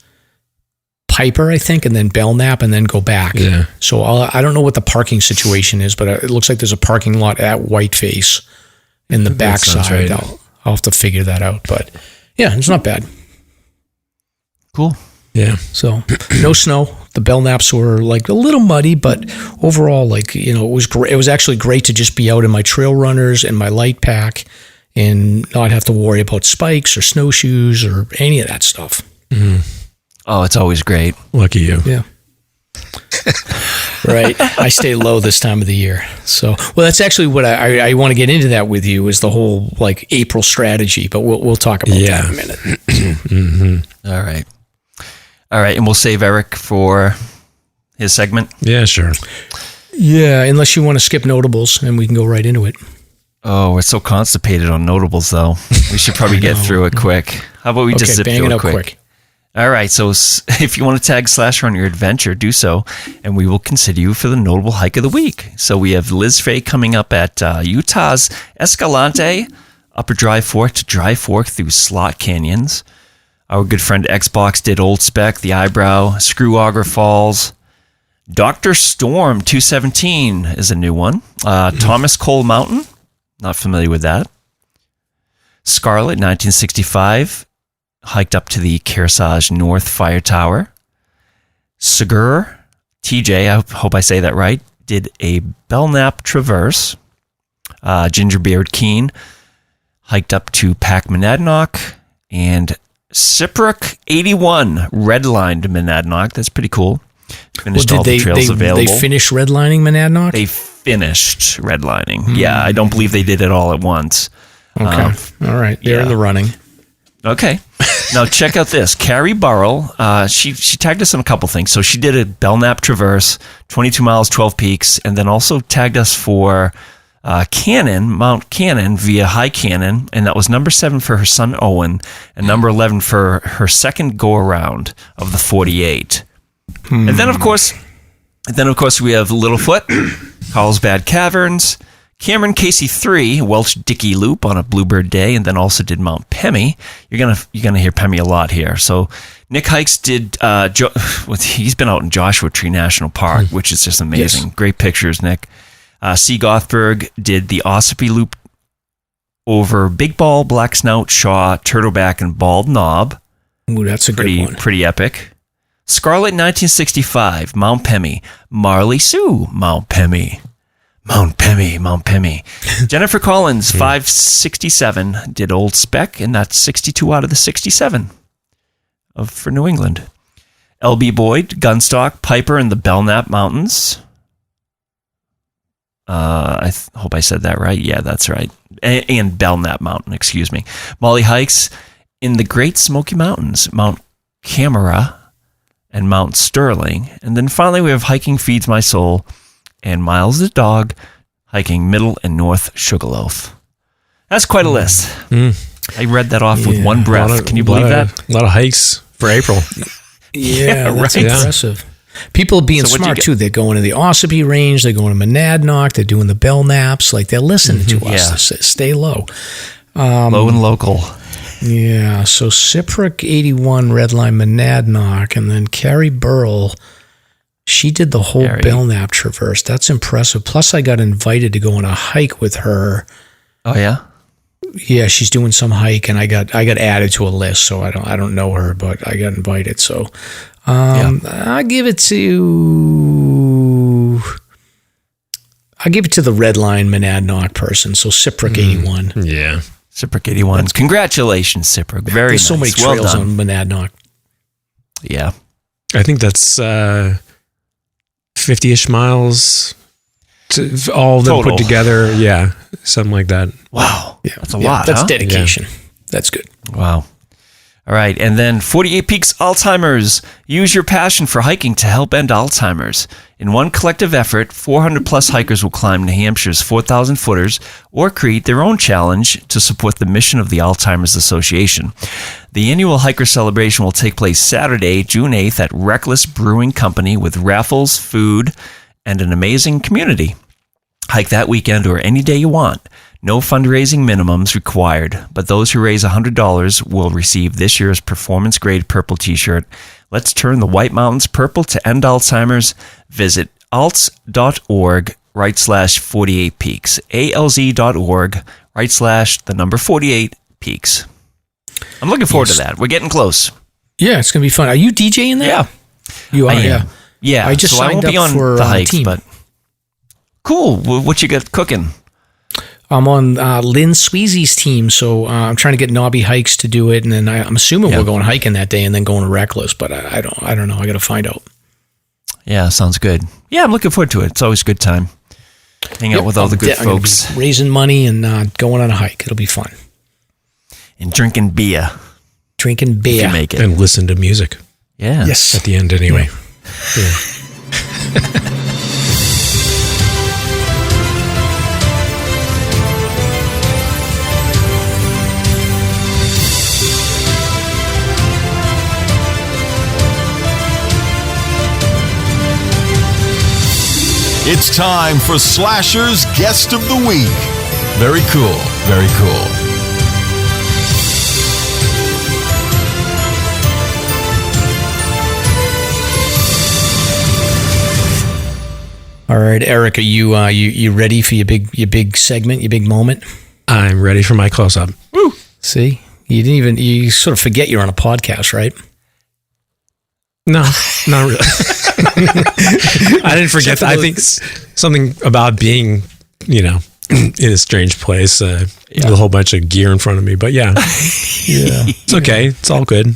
Piper, I think, and then Belknap, and then go back. Yeah. So I don't know what the parking situation is, but it looks like there's a parking lot at Whiteface in the backside. Right. I'll have to figure that out. But yeah, it's not bad. Cool. Yeah. So no snow. The Belknaps were like a little muddy, but overall, it was great. It was actually great to just be out in my trail runners and my light pack and not have to worry about spikes or snowshoes or any of that stuff. Oh, it's always great. Lucky you. Yeah. Right. I stay low this time of the year. So, well, that's actually what I want to get into that with you, is the whole like April strategy, but we'll talk about that in a minute. Mm-hmm. All right. And we'll save Eric for his segment. Yeah, sure. Yeah. Unless you want to skip notables and we can go right into it. Oh, we're so constipated on notables though. We should probably get through it quick. How about we just zip bang through it it out quick. All right, so if you want to tag Slasher on your adventure, do so, and we will consider you for the notable hike of the week. So we have Liz Fay coming up at Utah's Escalante, Upper Dry Fork to Dry Fork through Slot Canyons. Our good friend Xbox did Old Spec, the Eyebrow, Screw Auger Falls. Dr. Storm 217 is a new one. Thomas Cole Mountain, not familiar with that. Scarlet 1965. Hiked up to the Kearsarge North Fire Tower. Segur, TJ, I hope I say that right, did a Belknap Traverse. Gingerbeard Keen hiked up to Pack Monadnock. And Sipruk 81 redlined Monadnock. That's pretty cool. Finished all the trails available. They finished redlining Monadnock? They finished redlining. Yeah, I don't believe they did it all at once. Okay. All right. They're in the running. Okay. Now check out this. Carrie Burrell, she tagged us on a couple things. So she did a Belknap Traverse, 22 miles, 12 peaks, and then also tagged us for Mount Cannon via High Cannon, and that was number 7 for her son Owen, and number 11 for her second go-around of the 48. And then, of course, we have Littlefoot, Carlsbad Caverns, Cameron Casey 3, Welch Dickey Loop on a Bluebird day, and then also did Mount Pemi. You're gonna hear Pemi a lot here. So Nick Hikes did. He's been out in Joshua Tree National Park, which is just amazing. Yes. Great pictures, Nick. C. Gothberg did the Ossipee Loop over Big Ball, Black Snout, Shaw, Turtleback, and Bald Knob. Ooh, that's a good one. Pretty epic. Scarlet 1965, Mount Pemi. Marley Sue, Mount Pemi. Mount Pemi. Jennifer Collins, 567, did Old Spec, and that's 62 out of the 67 for New England. L.B. Boyd, Gunstock, Piper, and the Belknap Mountains. I hope I said that right. Yeah, that's right. And Belknap Mountain, excuse me. Molly Hikes in the Great Smoky Mountains, Mount Camera and Mount Sterling. And then finally we have Hiking Feeds My Soul and Miles the Dog, hiking Middle and North Sugarloaf. That's quite a list. I read that off with one breath. Can you believe that? A lot of hikes for April. That's impressive. People are being smart too. They're going to the Ossipee Range. They're going to Monadnock. They're doing the Belknaps. Like they're listening to us. They stay low. Low and local. Yeah. So Sipruk 81, Redline Monadnock, and then Carrie Burrell. She did the whole Belknap Traverse. That's impressive. Plus, I got invited to go on a hike with her. Oh yeah, yeah. She's doing some hike, and I got added to a list. So I don't know her, but I got invited. So I'll give it to the Redline Monadnock person. So Sipruk 81. Yeah, Sipruk 81. Congratulations, Sipruk. Very There's so many trails on Monadnock. Yeah, I think that's 50-ish miles, all of them total. put together. Yeah, something like that. Wow. Yeah, that's a lot. That's dedication. Yeah. That's good. Wow. All right. And then 48 Peaks Alzheimer's. Use your passion for hiking to help end Alzheimer's. In one collective effort, 400 plus hikers will climb New Hampshire's 4,000 footers or create their own challenge to support the mission of the Alzheimer's Association. The annual hiker celebration will take place Saturday, June 8th at Reckless Brewing Company with raffles, food, and an amazing community. Hike that weekend or any day you want. No fundraising minimums required, but those who raise $100 will receive this year's performance-grade purple t-shirt. Let's turn the White Mountains purple to end Alzheimer's. Visit alts.org/48peaks. alz.org/48peaks. I'm looking forward to that. We're getting close. Yeah, it's going to be fun. Are you DJing there? Yeah. You are, I am. Yeah. I just signed up for the hike, team. But cool. What you got cooking? I'm on Lynn Sweezy's team, so I'm trying to get Nobby Hikes to do it, and then I'm assuming we're going hiking that day and then going to Reckless, but I don't know. I got to find out. Yeah, sounds good. Yeah, I'm looking forward to it. It's always a good time. Hang out with all the good folks. Raising money and going on a hike. It'll be fun. And drinking beer. Drinking beer. If you make it. And listen to music. Yeah. Yes. At the end, anyway. Yeah. It's time for Slasher's Guest of the Week. Very cool. Very cool. All right, Eric, are you ready for your big segment, your big moment? I'm ready for my close-up. Woo! See, you sort of forget you're on a podcast, right? No, not really. I didn't forget that. I think something about being, in a strange place, with a whole bunch of gear in front of me. But yeah, it's okay. It's all good.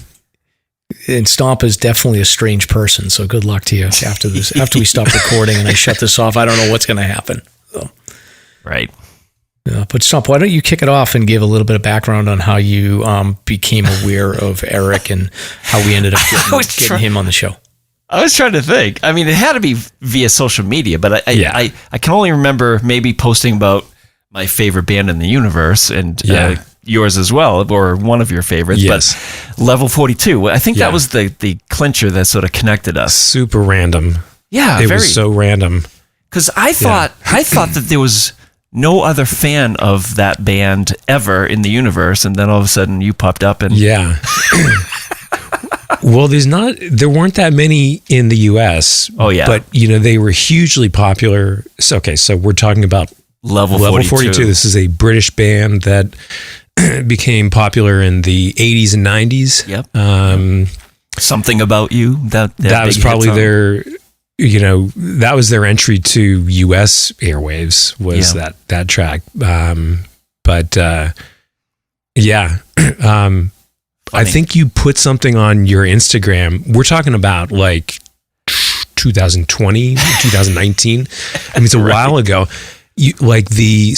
And Stomp is definitely a strange person. So good luck to you after this. After we stop recording and I shut this off, I don't know what's going to happen. So. Right. But Stomp, why don't you kick it off and give a little bit of background on how you became aware of Eric and how we ended up getting him on the show? I was trying to think. I mean, it had to be via social media, but I can only remember maybe posting about my favorite band in the universe and yours as well, or one of your favorites. Yes. But Level 42. I think that was the clincher that sort of connected us. Super random. Yeah, it was so random. Because I thought that there was no other fan of that band ever in the universe, and then all of a sudden you popped up and Well, there weren't that many in the U.S. Oh yeah, but they were hugely popular. So we're talking about Level 42. This is a British band that became popular in the 80s and 90s. Yep. Something About You. That was probably their. That was their entry to U.S. airwaves. Was that track? I think you put something on your Instagram. We're talking about like 2020, 2019. I mean, it's a while ago. The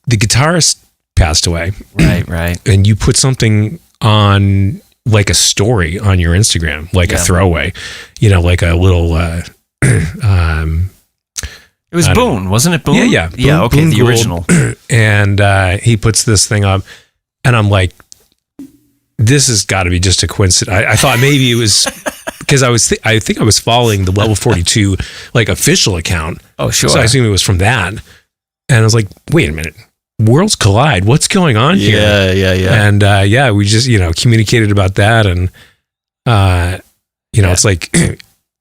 guitarist passed away. Right. And you put something on like a story on your Instagram, like a throwaway, like a little, it was Boone, wasn't it? Boone? Yeah. Yeah. Okay. Boone the Gould. Original. And he puts this thing up and I'm like, this has got to be just a coincidence. I thought maybe it was because I think I was following the Level 42 like official account. Oh, sure. So I assumed it was from that. And I was like, wait a minute. Worlds collide. What's going on here? Yeah. And we just, communicated about that. And, it's like,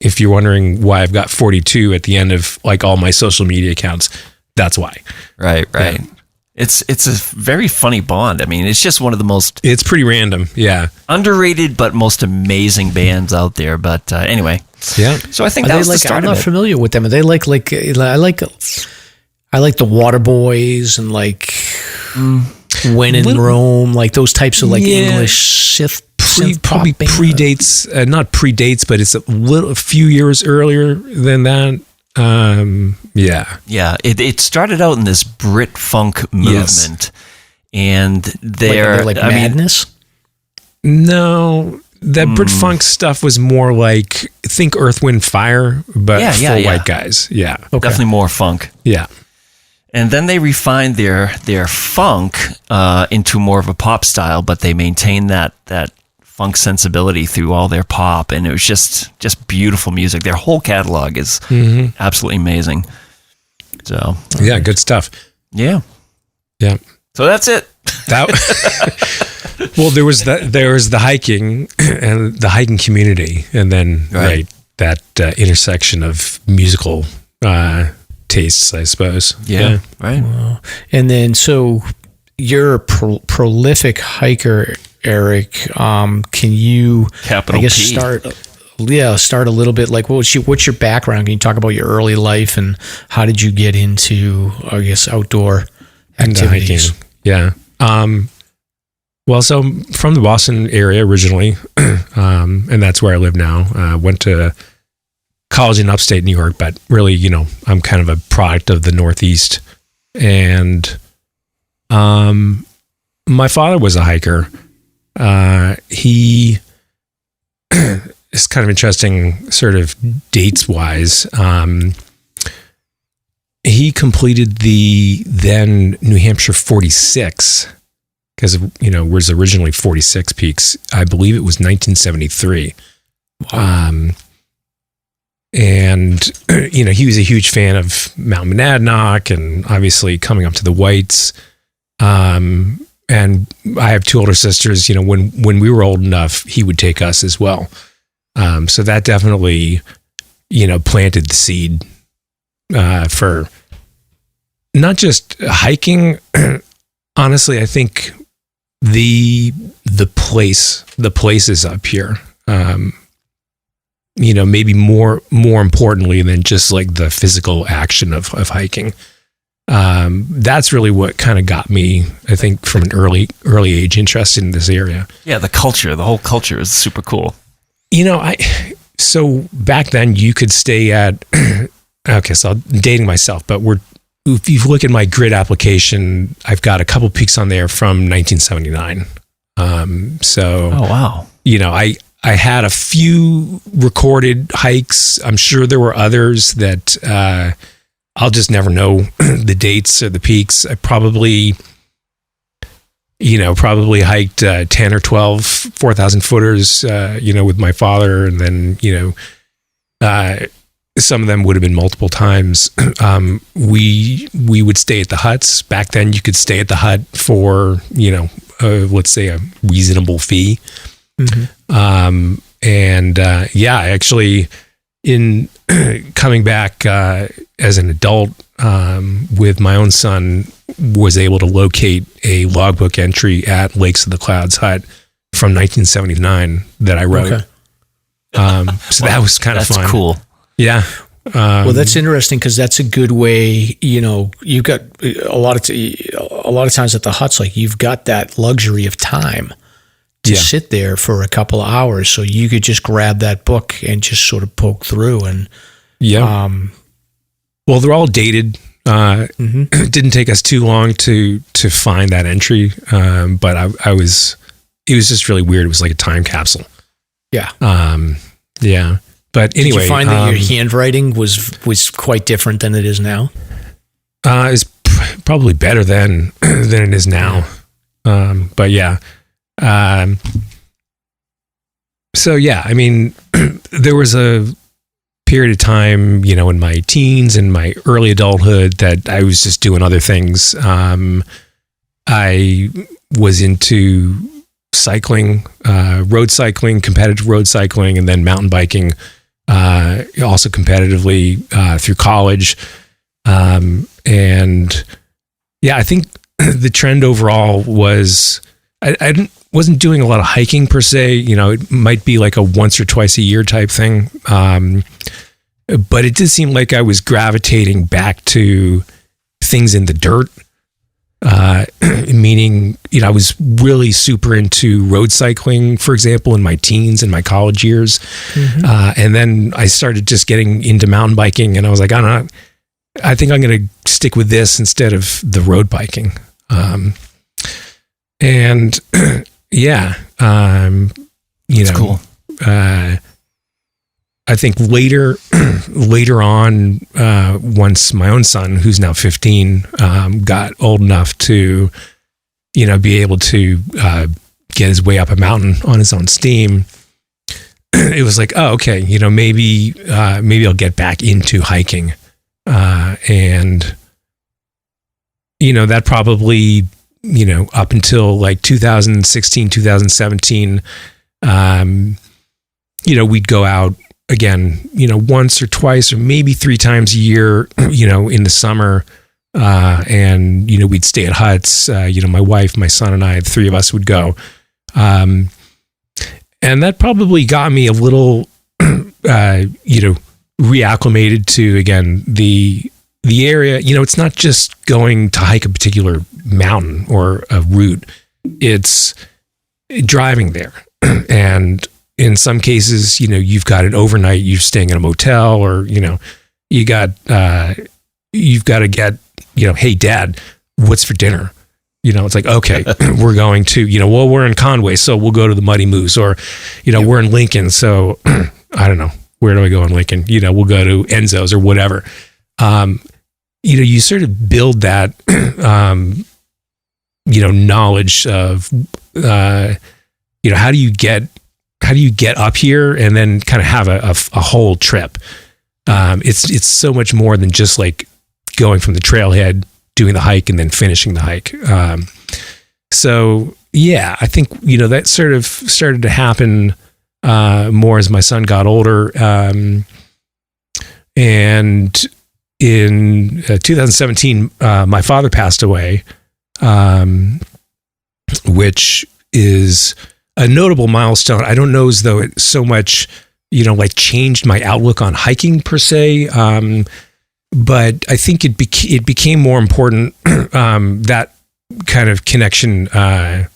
if you're wondering why I've got 42 at the end of like all my social media accounts, that's why. Right. Yeah. It's a very funny bond. I mean, it's just one of the most... It's pretty random, yeah. Underrated, but most amazing bands out there. But anyway. Yeah. So I think that was the start I'm not of it. familiar with them. Are they I like the Water Boys and like When in Rome, like those types of like English synth probably pop predates, not predates, but it's a few years earlier than that. It started out in this Brit funk movement, and they're like Madness. No, that Brit funk stuff was more like think Earth, Wind, Fire, but for white guys. Yeah, definitely more funk. Yeah, and then they refined their funk into more of a pop style, but they maintained that funk sensibility through all their pop, and it was just beautiful music. Their whole catalog is absolutely amazing. So good stuff. Yeah. So that's it. Well, there was the hiking and the hiking community, and then that intersection of musical tastes, I suppose. Yeah. Right. Wow. And then so you're a prolific hiker, Eric. Can you Capital I guess P. start a little bit like what's your background? Can you talk about your early life and how did you get into, I guess, outdoor activities? Hiking. Yeah. Well, so I'm from the Boston area originally, and that's where I live now. Went to college in upstate New York, but really, I'm kind of a product of the Northeast. And my father was a hiker. He is kind of interesting, sort of dates wise. He completed the then New Hampshire 46, because was originally 46 peaks. I believe it was 1973. Wow. And he was a huge fan of Mount Monadnock and obviously coming up to the Whites. And I have two older sisters. When we were old enough, he would take us as well. So that definitely, planted the seed for not just hiking. Honestly, I think the places up here, maybe more importantly than just like the physical action of hiking. That's really what kind of got me, I think, from an early age interested in this area. Yeah, the whole culture is super cool. So back then you could stay at, okay, so I'm dating myself, but if you look at my grid application, I've got a couple peaks on there from 1979. Oh, wow. I had a few recorded hikes. I'm sure there were others that I'll just never know the dates or the peaks. I probably hiked 10 or 12 4,000 footers, with my father. And then, some of them would have been multiple times. We would stay at the huts. Back then you could stay at the hut for, let's say a reasonable fee. Mm-hmm. Actually in coming back as an adult with my own son, was able to locate a logbook entry at Lakes of the Clouds hut from 1979 that I wrote. Okay. So that was kind of fun. That's cool. Yeah. Well, that's interesting because that's a good way. You've got a lot of times at the huts, like you've got that luxury of time to sit there for a couple of hours, so you could just grab that book and just sort of poke through. And well, they're all dated. It didn't take us too long to find that entry, but it was just really weird. It was like a time capsule. Yeah. Yeah. But anyway, did you find that your handwriting was quite different than it is now? It's probably better than it is now. But yeah. So yeah, I mean, there was a period of time, in my teens and my early adulthood that I was just doing other things. I was into cycling, road cycling, competitive road cycling, and then mountain biking, also competitively through college. And yeah, I think the trend overall was I wasn't doing a lot of hiking per se. It might be like a once or twice a year type thing. But it did seem like I was gravitating back to things in the dirt. Meaning, I was really super into road cycling, for example, in my teens and my college years. Mm-hmm. And then I started just getting into mountain biking, and I was like, I think I'm going to stick with this instead of the road biking. And yeah, That's cool. I think later on, once my own son, who's now 15, got old enough to, be able to get his way up a mountain on his own steam, it was like, oh, okay, maybe I'll get back into hiking, and that probably, up until like 2016, 2017, we'd go out again, once or twice or maybe 3 times a year, in the summer. And, we'd stay at huts, my wife, my son and I, the 3 of us would go. And that probably got me a little, reacclimated to, again, the area. It's not just going to hike a particular mountain or a route. It's driving there and in some cases, you've got an overnight, you're staying in a motel, or, you've got to get, hey, Dad, what's for dinner? It's like, okay, we're going to, we're in Conway, so we'll go to the Muddy Moose, or, we're in Lincoln, so I don't know, where do I go in Lincoln? We'll go to Enzo's or whatever. You sort of build that, knowledge of, how do you get up here and then kind of have a whole trip. It's so much more than just like going from the trailhead, doing the hike, and then finishing the hike. So yeah, I think, that sort of started to happen more as my son got older. And in 2017, my father passed away, which is a notable milestone. I don't know as though it so much, changed my outlook on hiking per se. But I think it became more important, that kind of connection of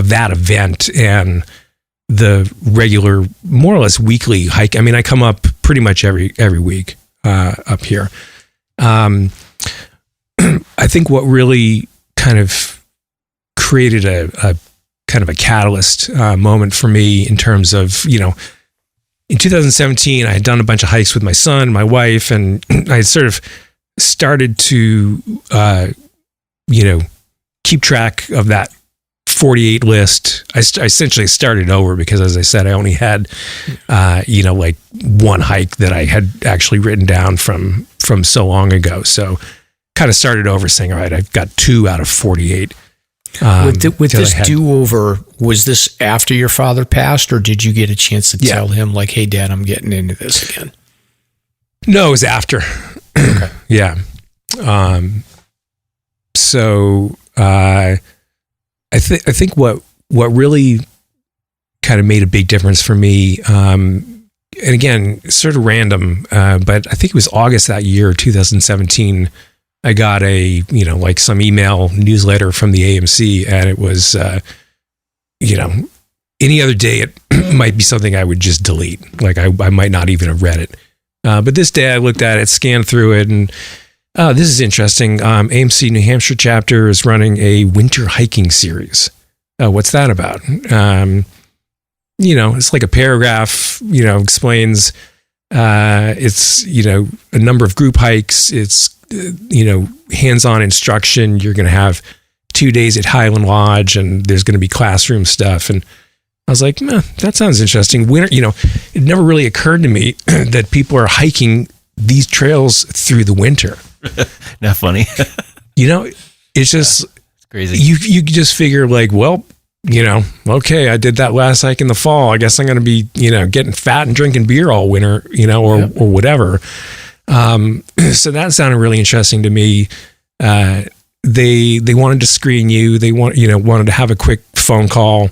that event and the regular, more or less weekly hike. I mean, I come up pretty much every week up here. I think what really kind of created a kind of a catalyst moment for me in terms of, in 2017, I had done a bunch of hikes with my son, my wife, and I had sort of started to, keep track of that 48 list. I essentially started over because, as I said, I only had, one hike that I had actually written down from so long ago. kind of started over saying, all right, I've got 2 out of 48. With this do-over, was this after your father passed, or did you get a chance to tell him, like, hey, Dad, I'm getting into this again? No, it was after. Okay. Yeah. So I think what really kind of made a big difference for me, and again, sort of random, but I think it was August that year, 2017, I got a, like some email newsletter from the AMC, and it was, any other day it might be something I would just delete. Like I might not even have read it. But this day I looked at it, scanned through it, and this is interesting. AMC New Hampshire chapter is running a winter hiking series. What's that about? It's like a paragraph, explains, it's, a number of group hikes. It's, hands-on instruction. You're going to have 2 days at Highland Lodge, and there's going to be classroom stuff. And I was like, that sounds interesting. Winter, it never really occurred to me that people are hiking these trails through the winter. Not funny. It's just crazy. You just figure like, well, okay, I did that last hike in the fall. I guess I'm going to be, getting fat and drinking beer all winter, or whatever. So that sounded really interesting to me. They wanted to screen you. They wanted to have a quick phone call,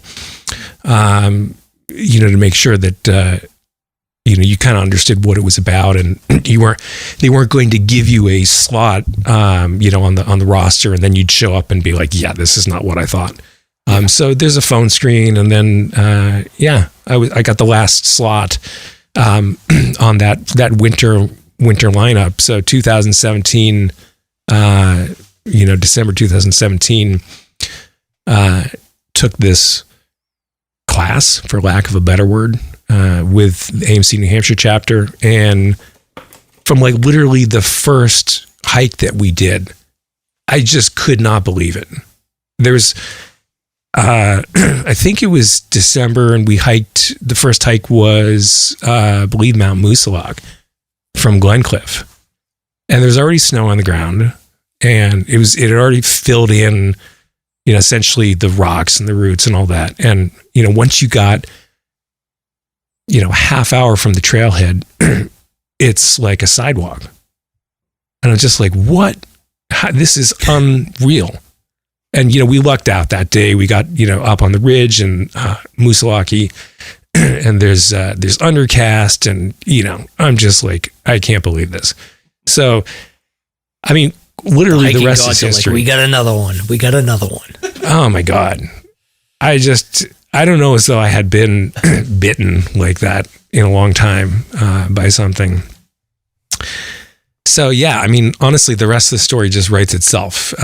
to make sure that, you kind of understood what it was about, and they weren't going to give you a slot, on the roster, and then you'd show up and be like, yeah, this is not what I thought. So there's a phone screen, and then, I got the last slot, on that winter lineup. So 2017, December 2017, took this class, for lack of a better word, with the AMC New Hampshire chapter. And from like literally the first hike that we did, I just could not believe it. There's, I think it was December, and we hiked, the first hike was, I believe, Mount Moosilauke from Glencliff. And there's already snow on the ground, and it had already filled in, essentially the rocks and the roots and all that. And, once you got, half hour from the trailhead, it's like a sidewalk. And I'm just like, what? This is unreal. And, we lucked out that day. We got, up on the ridge and Moosilauke, and there's undercast, and, I'm just like, I can't believe this. So, I mean, literally the rest is history. Like, we got another one. We got another one. Oh my God. I I don't know as though I had been bitten like that in a long time by something. So yeah, I mean, honestly, the rest of the story just writes itself.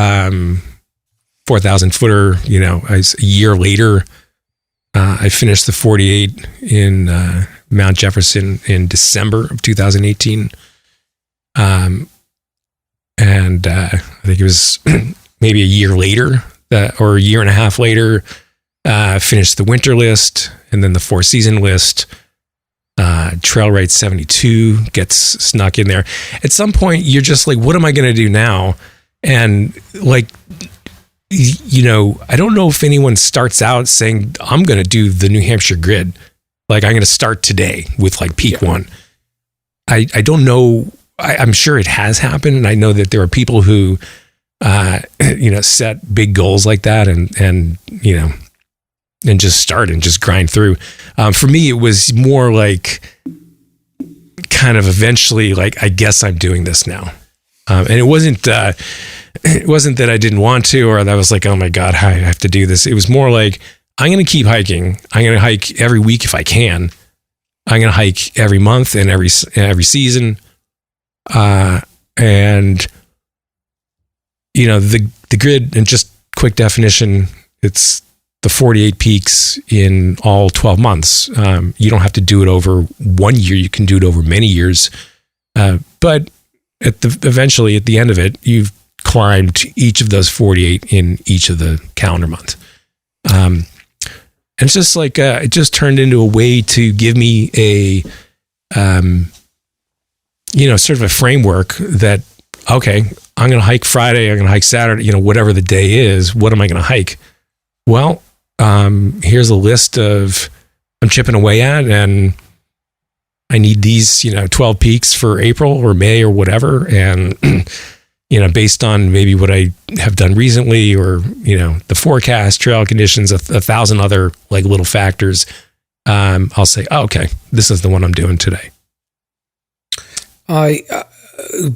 4,000 footer, you know, a year later, I finished the 48 in Mount Jefferson in December of 2018. And I think it was maybe a year later or a year and a half later, finished the winter list and then the 4-season list. Trailwrights 72 gets snuck in there. At some point, you're just like, what am I going to do now? And like, you know, I don't know if anyone starts out saying, I'm going to do the New Hampshire grid. Like, I'm going to start today with like peak one. I don't know. I'm sure it has happened. And I know that there are people who, you know, set big goals like that and, you know, and just start and just grind through. For me, it was more like kind of eventually like, I guess I'm doing this now. And it wasn't that I didn't want to, or that I was like, oh my God, I have to do this. It was more like, I'm going to keep hiking. I'm going to hike every week if I can. I'm going to hike every month and every season. And you know, the grid, and just quick definition, it's the 48 peaks in all 12 months. You don't have to do it over 1 year. You can do it over many years. But eventually at the end of it, you've climbed each of those 48 in each of the calendar months. And it's just like, it just turned into a way to give me a, you know, sort of a framework that, okay, I'm going to hike Friday, I'm going to hike Saturday, you know, whatever the day is, what am I going to hike? Well, here's a list of I'm chipping away at, and I need these, you know, 12 peaks for April or May or whatever. And, you know, based on maybe what I have done recently, or, you know, the forecast, trail conditions, a thousand other like little factors, I'll say, oh, okay, this is the one I'm doing today.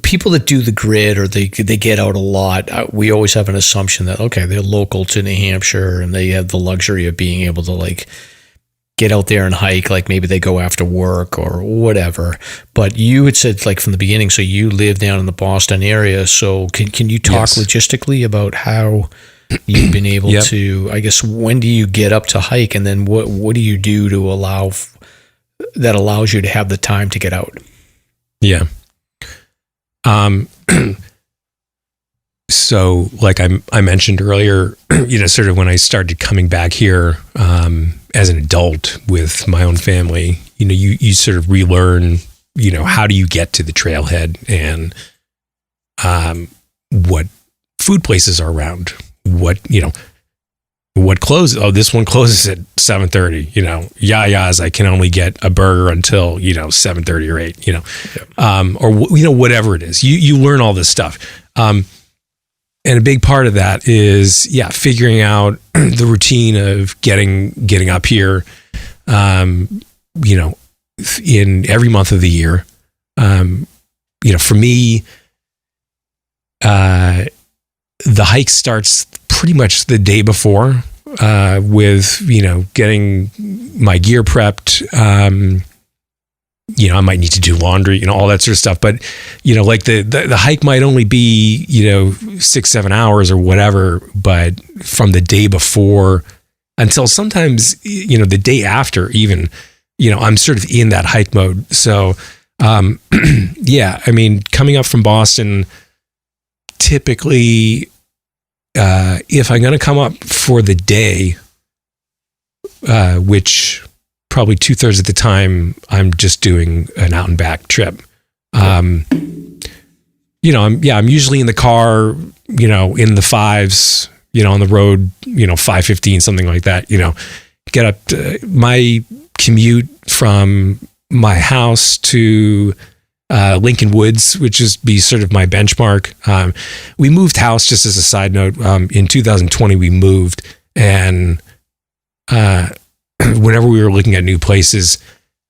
People that do the grid, or they get out a lot, we always have an assumption that, okay, they're local to New Hampshire and they have the luxury of being able to like get out there and hike, like maybe they go after work or whatever. But you had said like from the beginning, so you live down in the Boston area. So can you talk logistically about how you've been able to, I guess, when do you get up to hike, and then what do you do to allows you to have the time to get out? Yeah. So like I mentioned earlier, you know, sort of when I started coming back here, as an adult with my own family, you know, you sort of relearn, you know, how do you get to the trailhead, and, what food places are around, what closes. Oh, this one closes at 7:30, you know, I can only get a burger until, you know, 7:30 or 8, you know, or, you know, whatever it is, you learn all this stuff. And a big part of that is, figuring out the routine of getting up here, you know, in every month of the year. You know, for me, the hike starts pretty much the day before, with, you know, getting my gear prepped. You know, I might need to do laundry, you know, all that sort of stuff. But, you know, like the hike might only be, you know, 6-7 hours or whatever, but from the day before until sometimes, you know, the day after even, you know, I'm sort of in that hike mode. So, yeah, I mean, coming up from Boston, typically, if I'm going to come up for the day, which probably 2/3 of the time I'm just doing an out and back trip. You know, I'm usually in the car, you know, in the 5s, you know, on the road, you know, 5:15, something like that, you know, get up to my commute from my house to, Lincoln Woods, which is be sort of my benchmark. We moved house, just as a side note. In 2020, we moved, and, whenever we were looking at new places,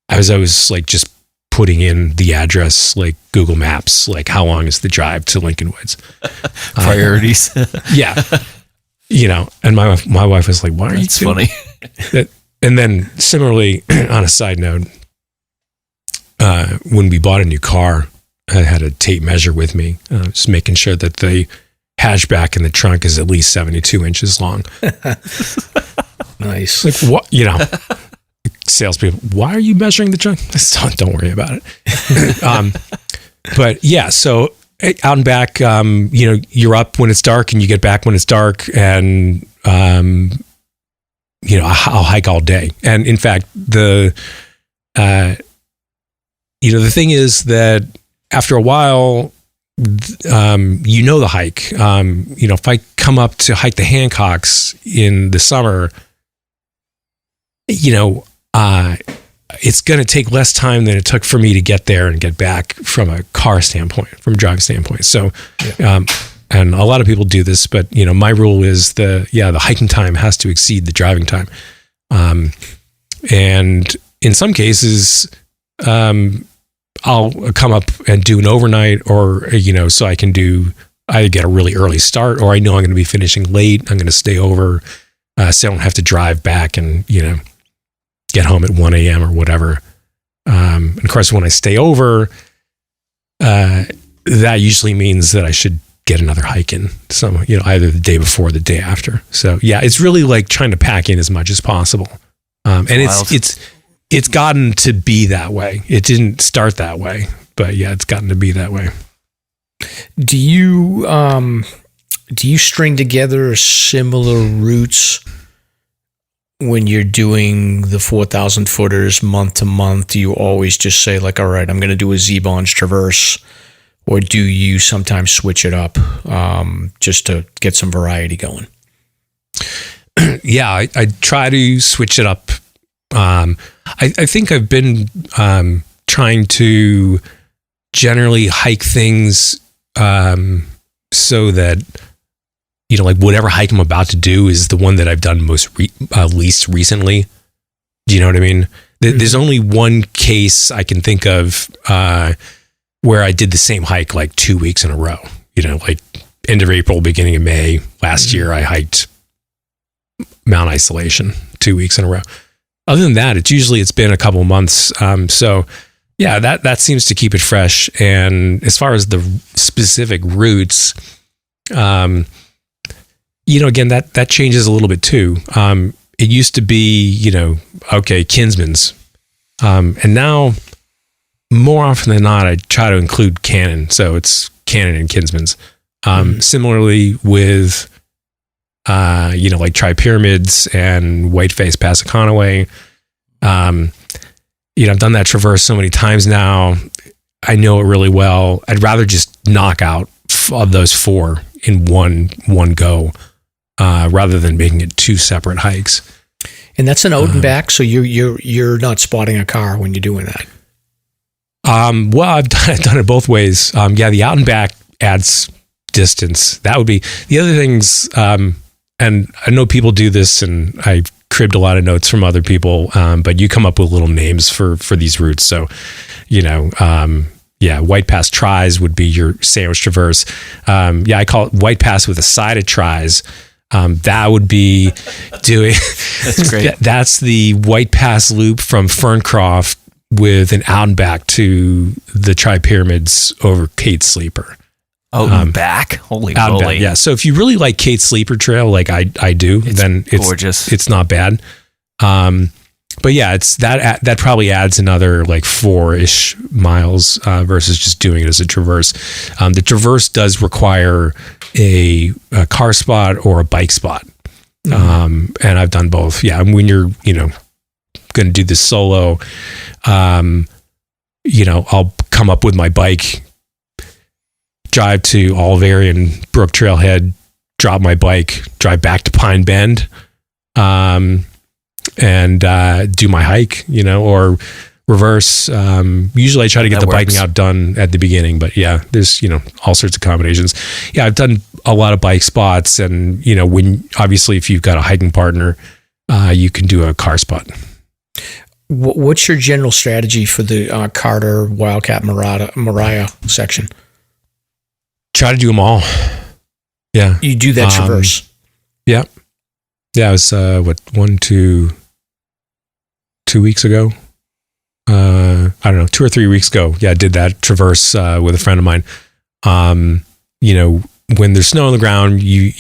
I was always like just putting in the address, like Google Maps, like how long is the drive to Lincoln Woods? Priorities. Yeah. You know, and my wife was like, why are you doing? Funny. And then similarly, on a side note, when we bought a new car, I had a tape measure with me, just making sure that the hatchback in the trunk is at least 72 inches long. Nice. Like, what, salespeople, why are you measuring the trunk? Don't worry about it. But yeah, so out and back, you're up when it's dark and you get back when it's dark, and I'll hike all day. And in fact, the thing is that after a while, the hike. If I come up to hike the Hancocks in the summer, it's going to take less time than it took for me to get there and get back from a car standpoint, from a drive standpoint. So, and a lot of people do this, but my rule is the hiking time has to exceed the driving time. And in some cases, I'll come up and do an overnight, or, so I can either get a really early start, or I know I'm going to be finishing late. I'm going to stay over, so I don't have to drive back and, get home at 1 a.m. or whatever. And of course, when I stay over, that usually means that I should get another hike in. So, either the day before or the day after. So yeah, it's really like trying to pack in as much as possible. And it's gotten to be that way. It didn't start that way, but yeah, it's gotten to be that way. Do you string together similar routes when you're doing the 4,000 footers month to month? Do you always just say like, all right, I'm going to do a Z-Bonds traverse, or do you sometimes switch it up just to get some variety going? Yeah, I try to switch it up. I think I've been trying to generally hike things so that like whatever hike I'm about to do is the one that I've done least recently. Do you know what I mean? There's only one case I can think of where I did the same hike like 2 weeks in a row. Like end of April, beginning of May last year, I hiked Mount Isolation 2 weeks in a row. Other than that, it's been a couple months. So yeah, that seems to keep it fresh. And as far as the specific routes, again, that changes a little bit too. It used to be, Kinsman's. And now more often than not, I try to include Cannon. So it's Cannon and Kinsman's. Similarly with, like Tri-Pyramids and Whiteface Passaconaway. I've done that traverse so many times now. I know it really well. I'd rather just knock out of those four in one go, rather than making it two separate hikes. And that's an out and back, so you're not spotting a car when you're doing that. Well, I've done it both ways. The out and back adds distance. That would be the other things. And I know people do this, and I cribbed a lot of notes from other people. But you come up with little names for these routes. So, White Pass Tries would be your sandwich traverse. I call it White Pass with a side of tries. That would be doing. That's great. That's the White Pass loop from Ferncroft with an out and back to the Tri-Pyramids over Kate Sleeper. Back? Holy moly. Yeah. So if you really like Kate Sleeper Trail, like I do, then it's gorgeous. It's not bad. But yeah, it's that probably adds another like 4-ish miles versus just doing it as a traverse. The traverse does require a car spot or a bike spot. And I've done both. Yeah. And when you're, going to do this solo, I'll come up with my bike, drive to Oliveri and Brook Trailhead, drop my bike, drive back to Pine Bend, and do my hike, or reverse. Usually I try to get the biking out done at the beginning, but yeah, there's, all sorts of combinations. Yeah, I've done a lot of bike spots, and, obviously if you've got a hiking partner, you can do a car spot. What's your general strategy for the Carter, Wildcat, Moriah section? Try to do them all. Yeah. You do that traverse. Yeah. Yeah, it was 2 weeks ago. I don't know, 2 or 3 weeks ago. Yeah, I did that traverse with a friend of mine. When there's snow on the ground, you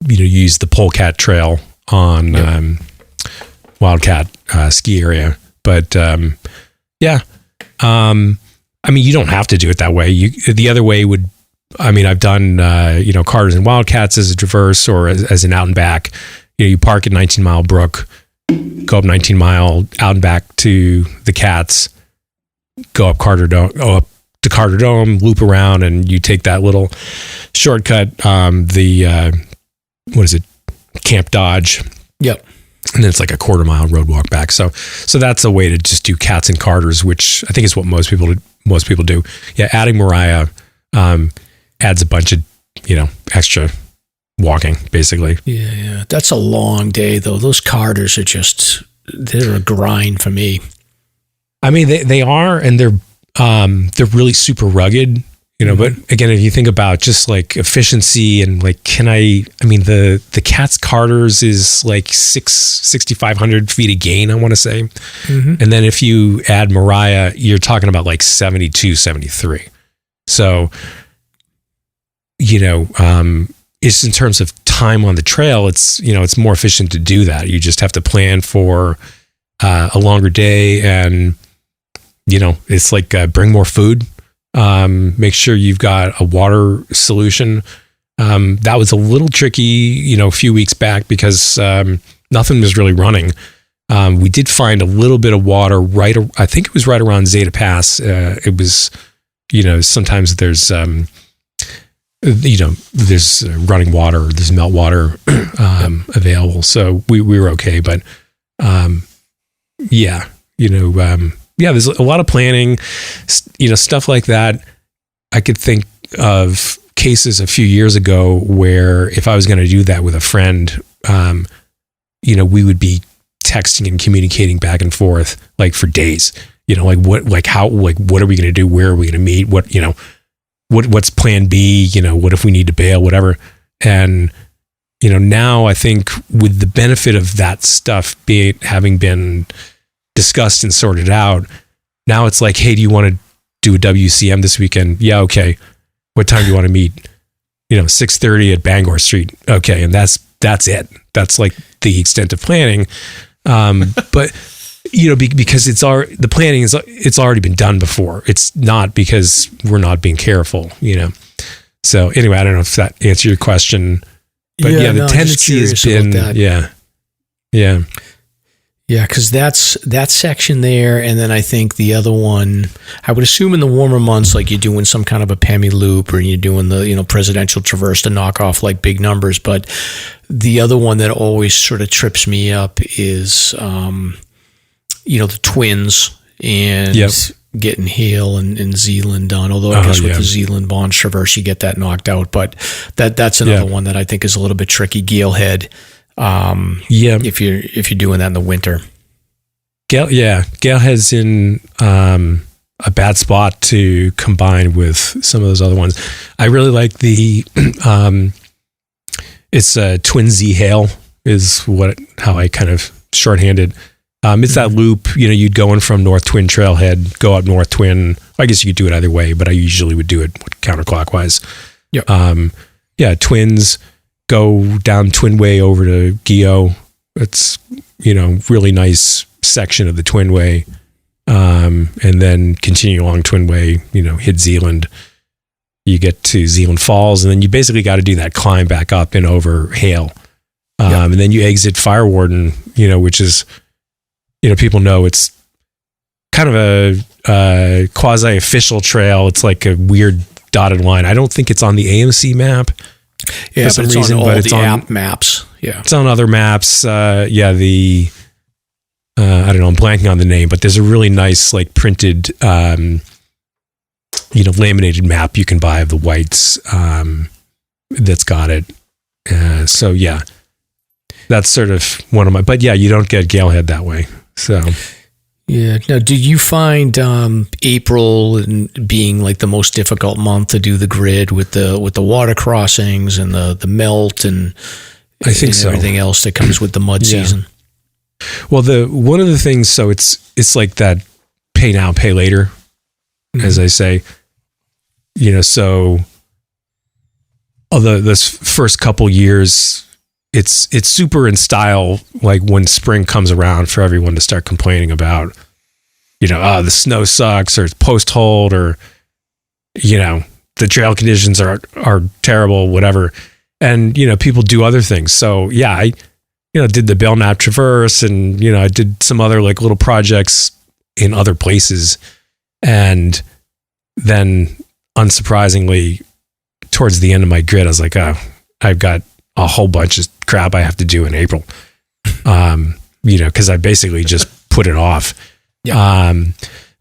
use the Polecat Trail on Wildcat ski area. But you don't have to do it that way. The other way would, I've done Carters and Wildcats as a traverse or as an out and back. You park at 19 Mile Brook, go up 19 Mile out and back to the Cats, go up to Carter Dome, loop around, and you take that little shortcut, Camp Dodge. Yep. And then it's like a 1/4 mile road walk back. So that's a way to just do Cats and Carters, which I think is what most people do. Yeah, adding Moriah adds a bunch of extra walking, basically. Yeah. That's a long day, though. Those Carters are they're a grind for me. They are, and they're really super rugged, but again, if you think about just like efficiency and like, the Cats Carters is like 6,500 feet of gain, I want to say. Mm-hmm. And then if you add Moriah, you're talking about like 72, 73. So, it's in terms of time on the trail, it's more efficient to do that. You just have to plan for a longer day, and it's like bring more food. Make sure you've got a water solution. That was a little tricky, a few weeks back because nothing was really running. We did find a little bit of water I think it was right around Zeta Pass. It was, sometimes there's running water, there's melt water available. So we were okay, but there's a lot of planning, stuff like that. I could think of cases a few years ago where if I was going to do that with a friend, we would be texting and communicating back and forth like for days. What are we going to do? Where are we going to meet? What's plan B? What if we need to bail? Whatever. And now I think with the benefit of that stuff having been discussed and sorted out, now it's like, hey, do you want to do a WCM this weekend? Yeah, okay. What time do you want to meet? 6:30 at Bangor Street. Okay, and that's it. That's like the extent of planning. But because the planning it's already been done before. It's not because we're not being careful. So anyway, I don't know if that answered your question, but the tendency has been yeah. Yeah, because that's that section there, and then I think the other one, I would assume in the warmer months, like you're doing some kind of a Pemi loop, or you're doing the presidential traverse to knock off like big numbers. But the other one that always sort of trips me up is, the Twins and getting Hale and Zealand done. Although I guess with the Zealand Bond traverse, you get that knocked out. But that's another one that I think is a little bit tricky. Galehead. If you're doing that in the winter. Galehead's in a bad spot to combine with some of those other ones. I really like the it's Twin Z Hale is how I kind of shorthanded. It's that loop, you'd go in from North Twin Trailhead, go up North Twin. I guess you could do it either way, but I usually would do it counterclockwise. Twins. Go down Twinway over to Gio. It's, really nice section of the Twinway. And then continue along Twinway, hit Zealand. You get to Zealand Falls, and then you basically got to do that climb back up and over Hale. And then you exit Firewarden, which is, people know it's kind of a quasi-official trail. It's like a weird dotted line. I don't think it's on the AMC map. Yeah, for some reason, but it's on app maps. Yeah, it's on other maps. I don't know. I'm blanking on the name, but there's a really nice, like printed, laminated map you can buy of the Whites. That's got it. That's sort of one of my. But you don't get Galehead that way. So. Yeah. Now, do you find April being like the most difficult month to do the grid with the water crossings and the melt, and I think so. Everything else that comes with the mud season. Well, one of the things, so it's like that pay now, pay later, as I say, so this first couple years, it's super in style, like when spring comes around, for everyone to start complaining about, the snow sucks, or it's post hold, or, the trail conditions are terrible, whatever. And, people do other things. So yeah, I did the Belknap Traverse, and, I did some other like little projects in other places. And then unsurprisingly, towards the end of my grid, I was like, oh, I've got a whole bunch of crap I have to do in April. Cause I basically just put it off. Yeah.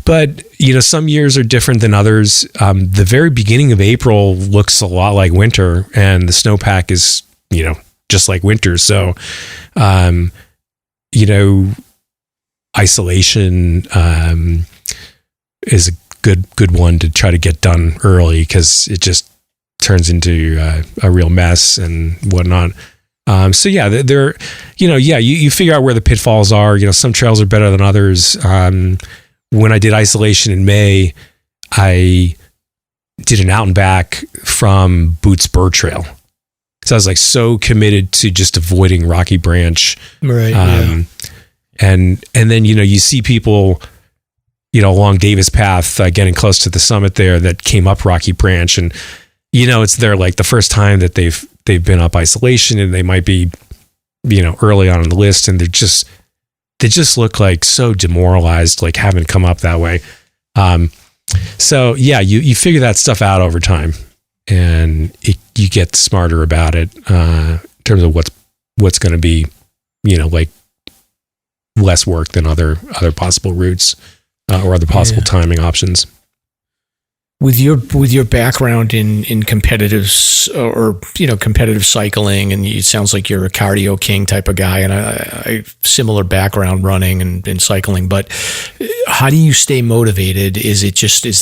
But, some years are different than others. The very beginning of April looks a lot like winter, and the snowpack is, just like winter. So, isolation is a good one to try to get done early, because it just turns into a real mess and whatnot. So yeah, you figure out where the pitfalls are. Some trails are better than others. When I did isolation in May, I did an out and back from Boot Spur Trail. So I was like so committed to just avoiding Rocky Branch. Right. And then, you see people, along Davis Path, getting close to the summit there, that came up Rocky Branch, and, it's their like the first time that they've been up isolation, and they might be, early on the list, and they just look like so demoralized, like having come up that way. So yeah, you figure that stuff out over time, and you get smarter about it, in terms of what's going to be, like less work than other possible routes, or other possible timing options. With your background in competitive competitive cycling, and it sounds like you're a cardio king type of guy, and I similar background running and cycling. But how do you stay motivated? Is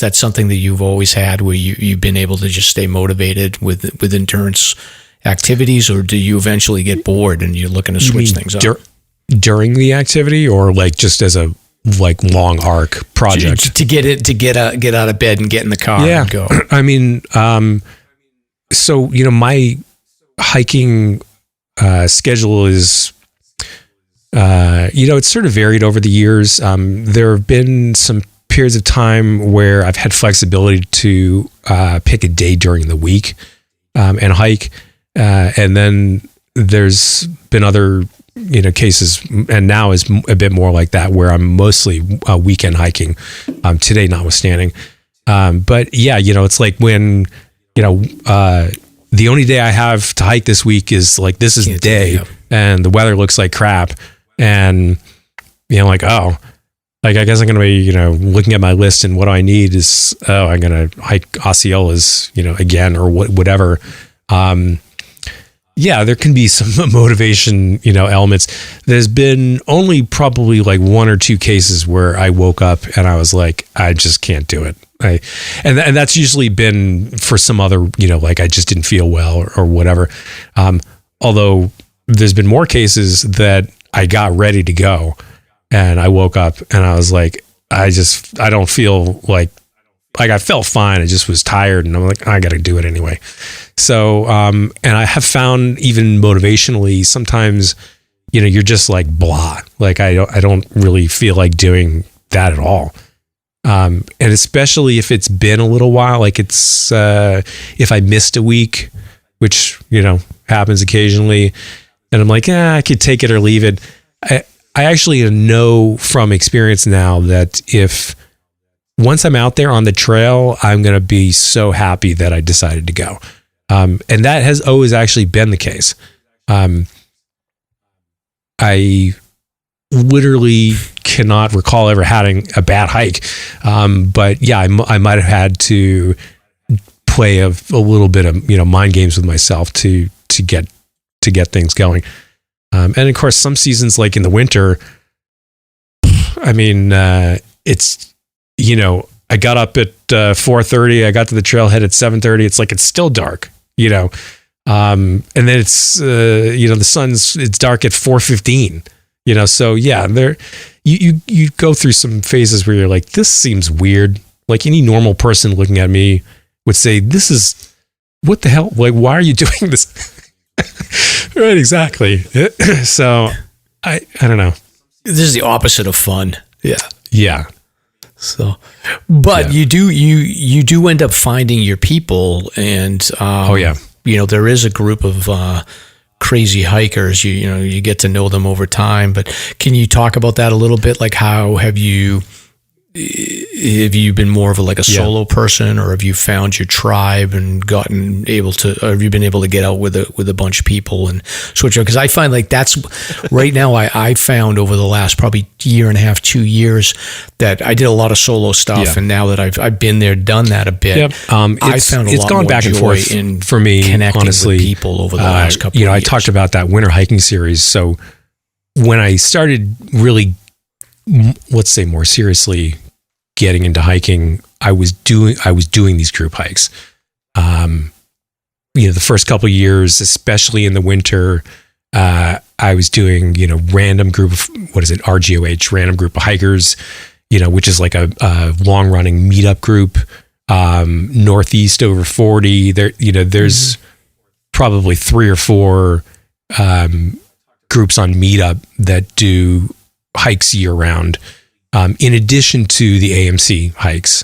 that something that you've always had, where you've been able to just stay motivated with endurance activities, or do you eventually get bored and you're looking to switch things up? During the activity, or like just as a like long arc project to get out of bed and get in the car and go? I mean, so, my hiking schedule is, it's sort of varied over the years. There have been some periods of time where I've had flexibility to pick a day during the week and hike. And then there's been other cases, and now is a bit more like that, where I'm mostly weekend hiking, today notwithstanding. But yeah, it's like when, the only day I have to hike this week is like, this is the day, and the weather looks like crap. And, like, oh, like, I guess I'm going to be, looking at my list, and what I need is, I'm going to hike Osceolas, again, or whatever. Yeah, there can be some motivation, elements. There's been only probably like one or two cases where I woke up and I was like, I just can't do it. And that's usually been for some other, like I just didn't feel well or whatever. Although there's been more cases that I got ready to go, and I woke up and I was like, I don't feel like I felt fine. I just was tired, and I'm like, I got to do it anyway. So, and I have found, even motivationally, sometimes, you're just like blah, like I don't really feel like doing that at all. And especially if it's been a little while, like it's, if I missed a week, which, happens occasionally, and I'm like, I could take it or leave it. I actually know from experience now that once I'm out there on the trail, I'm going to be so happy that I decided to go. And that has always actually been the case. I literally cannot recall ever having a bad hike. But yeah, I might have had to play a little bit of, mind games with myself to get things going. And of course, some seasons, like in the winter, I mean, it's, I got up at 4:30. I got to the trailhead at 7:30. It's like, it's still dark, And then it's, it's dark at 4:15, so yeah, you go through some phases where you're like, this seems weird. Like any normal person looking at me would say, what the hell? Like, why are you doing this? Right. Exactly. So I don't know. This is the opposite of fun. Yeah. Yeah. So, but you do end up finding your people, and there is a group of crazy hikers. You get to know them over time. But can you talk about that a little bit? Like, how have you been more of a solo person, or have you found your tribe and or have you been able to get out with a bunch of people and switch up? Because I find that's right now I found over the last probably year and a half, 2 years, that I did a lot of solo stuff, and now that I've been there, done that a bit, I found it's gone back and forth for me, connecting honestly, with people over the last couple of years. I talked about that winter hiking series. So when I started really, let's say, more seriously getting into hiking, I was doing these group hikes. The first couple of years, especially in the winter, I was doing, random group of, RGOH, random group of hikers, which is like a long running meetup group, Northeast over 40. There's probably 3 or 4 groups on Meetup that do hikes year round. In addition to the AMC hikes,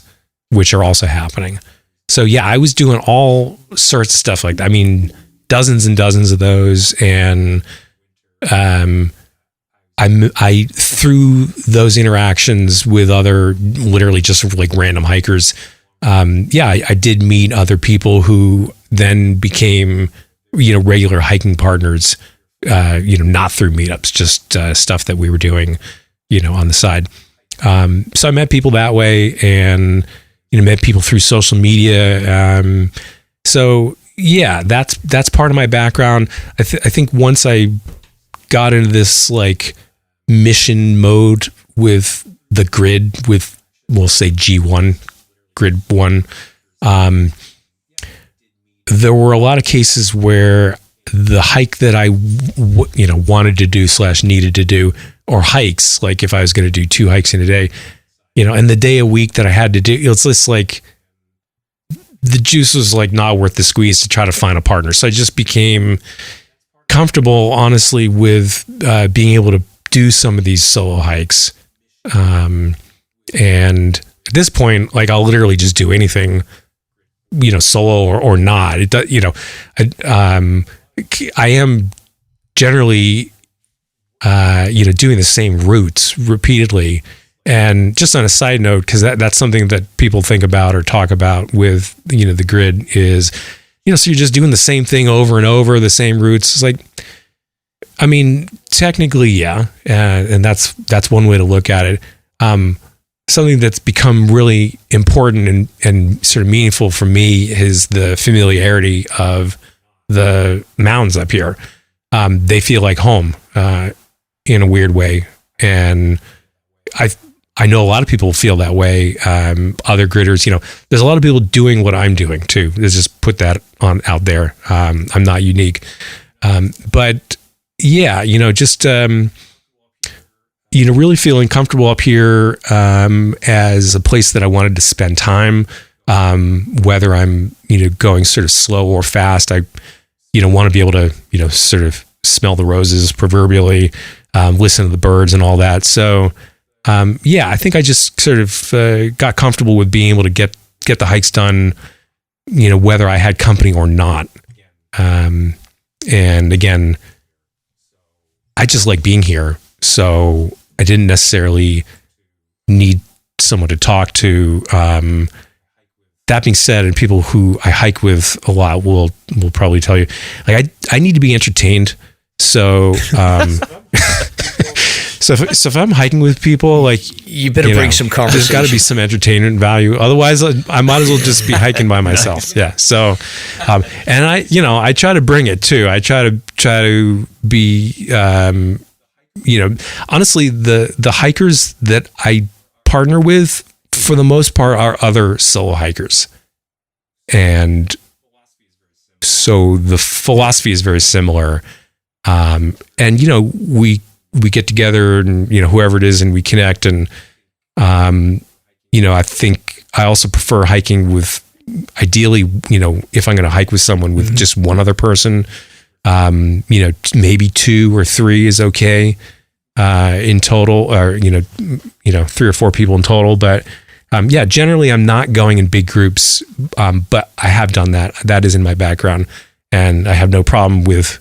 which are also happening. So yeah, I was doing all sorts of stuff like that. I mean, dozens and dozens of those. And I through those interactions with other, literally just like random hikers, I did meet other people who then became, regular hiking partners, not through meetups, just stuff that we were doing, on the side. So I met people that way, and met people through social media. So yeah, that's part of my background. I think once I got into this mission mode with the grid, with we'll say G1, grid 1, there were a lot of cases where the hike that I wanted to do / needed to do, or hikes, like if I was going to do 2 hikes in a day, and the day a week that I had to do, it's just like the juice was not worth the squeeze to try to find a partner. So I just became comfortable, honestly, with being able to do some of these solo hikes. And at this point, I'll literally just do anything, solo or not. It does, I am generally, doing the same routes repeatedly. And just on a side note, because that's something that people think about or talk about with, the grid is, so you're just doing the same thing over and over, the same routes. It's technically, yeah. And that's one way to look at it. Something that's become really important and sort of meaningful for me is the familiarity of the mountains up here. They feel like home, in a weird way. And I know a lot of people feel that way. Other gridders, there's a lot of people doing what I'm doing too. Let's just put that out there. I'm not unique. But yeah, just, really feeling comfortable up here, as a place that I wanted to spend time, whether I'm, going sort of slow or fast. I, want to be able to, sort of smell the roses proverbially, listen to the birds and all that. So, I think I just sort of got comfortable with being able to get the hikes done, whether I had company or not. And again, I just like being here. So I didn't necessarily need someone to talk to. That being said, and people who I hike with a lot will probably tell you, I need to be entertained. So, so if I'm hiking with people, you better bring some conversation. There's got to be some entertainment value. Otherwise, I might as well just be hiking by myself. Yeah. So, and I try to bring it too. I try to be, honestly, the hikers that I partner with, for the most part, are other solo hikers. And so the philosophy is very similar. And, you know, we get together and, you know, whoever it is, and we connect. And, you know, I think I also prefer hiking with, ideally, you know, if I'm going to hike with someone, with just one other person, you know, maybe 2 or 3 is okay, in total, or, you know, 3 or 4 people in total. But, yeah, generally I'm not going in big groups. But I have done that. That is in my background, and I have no problem with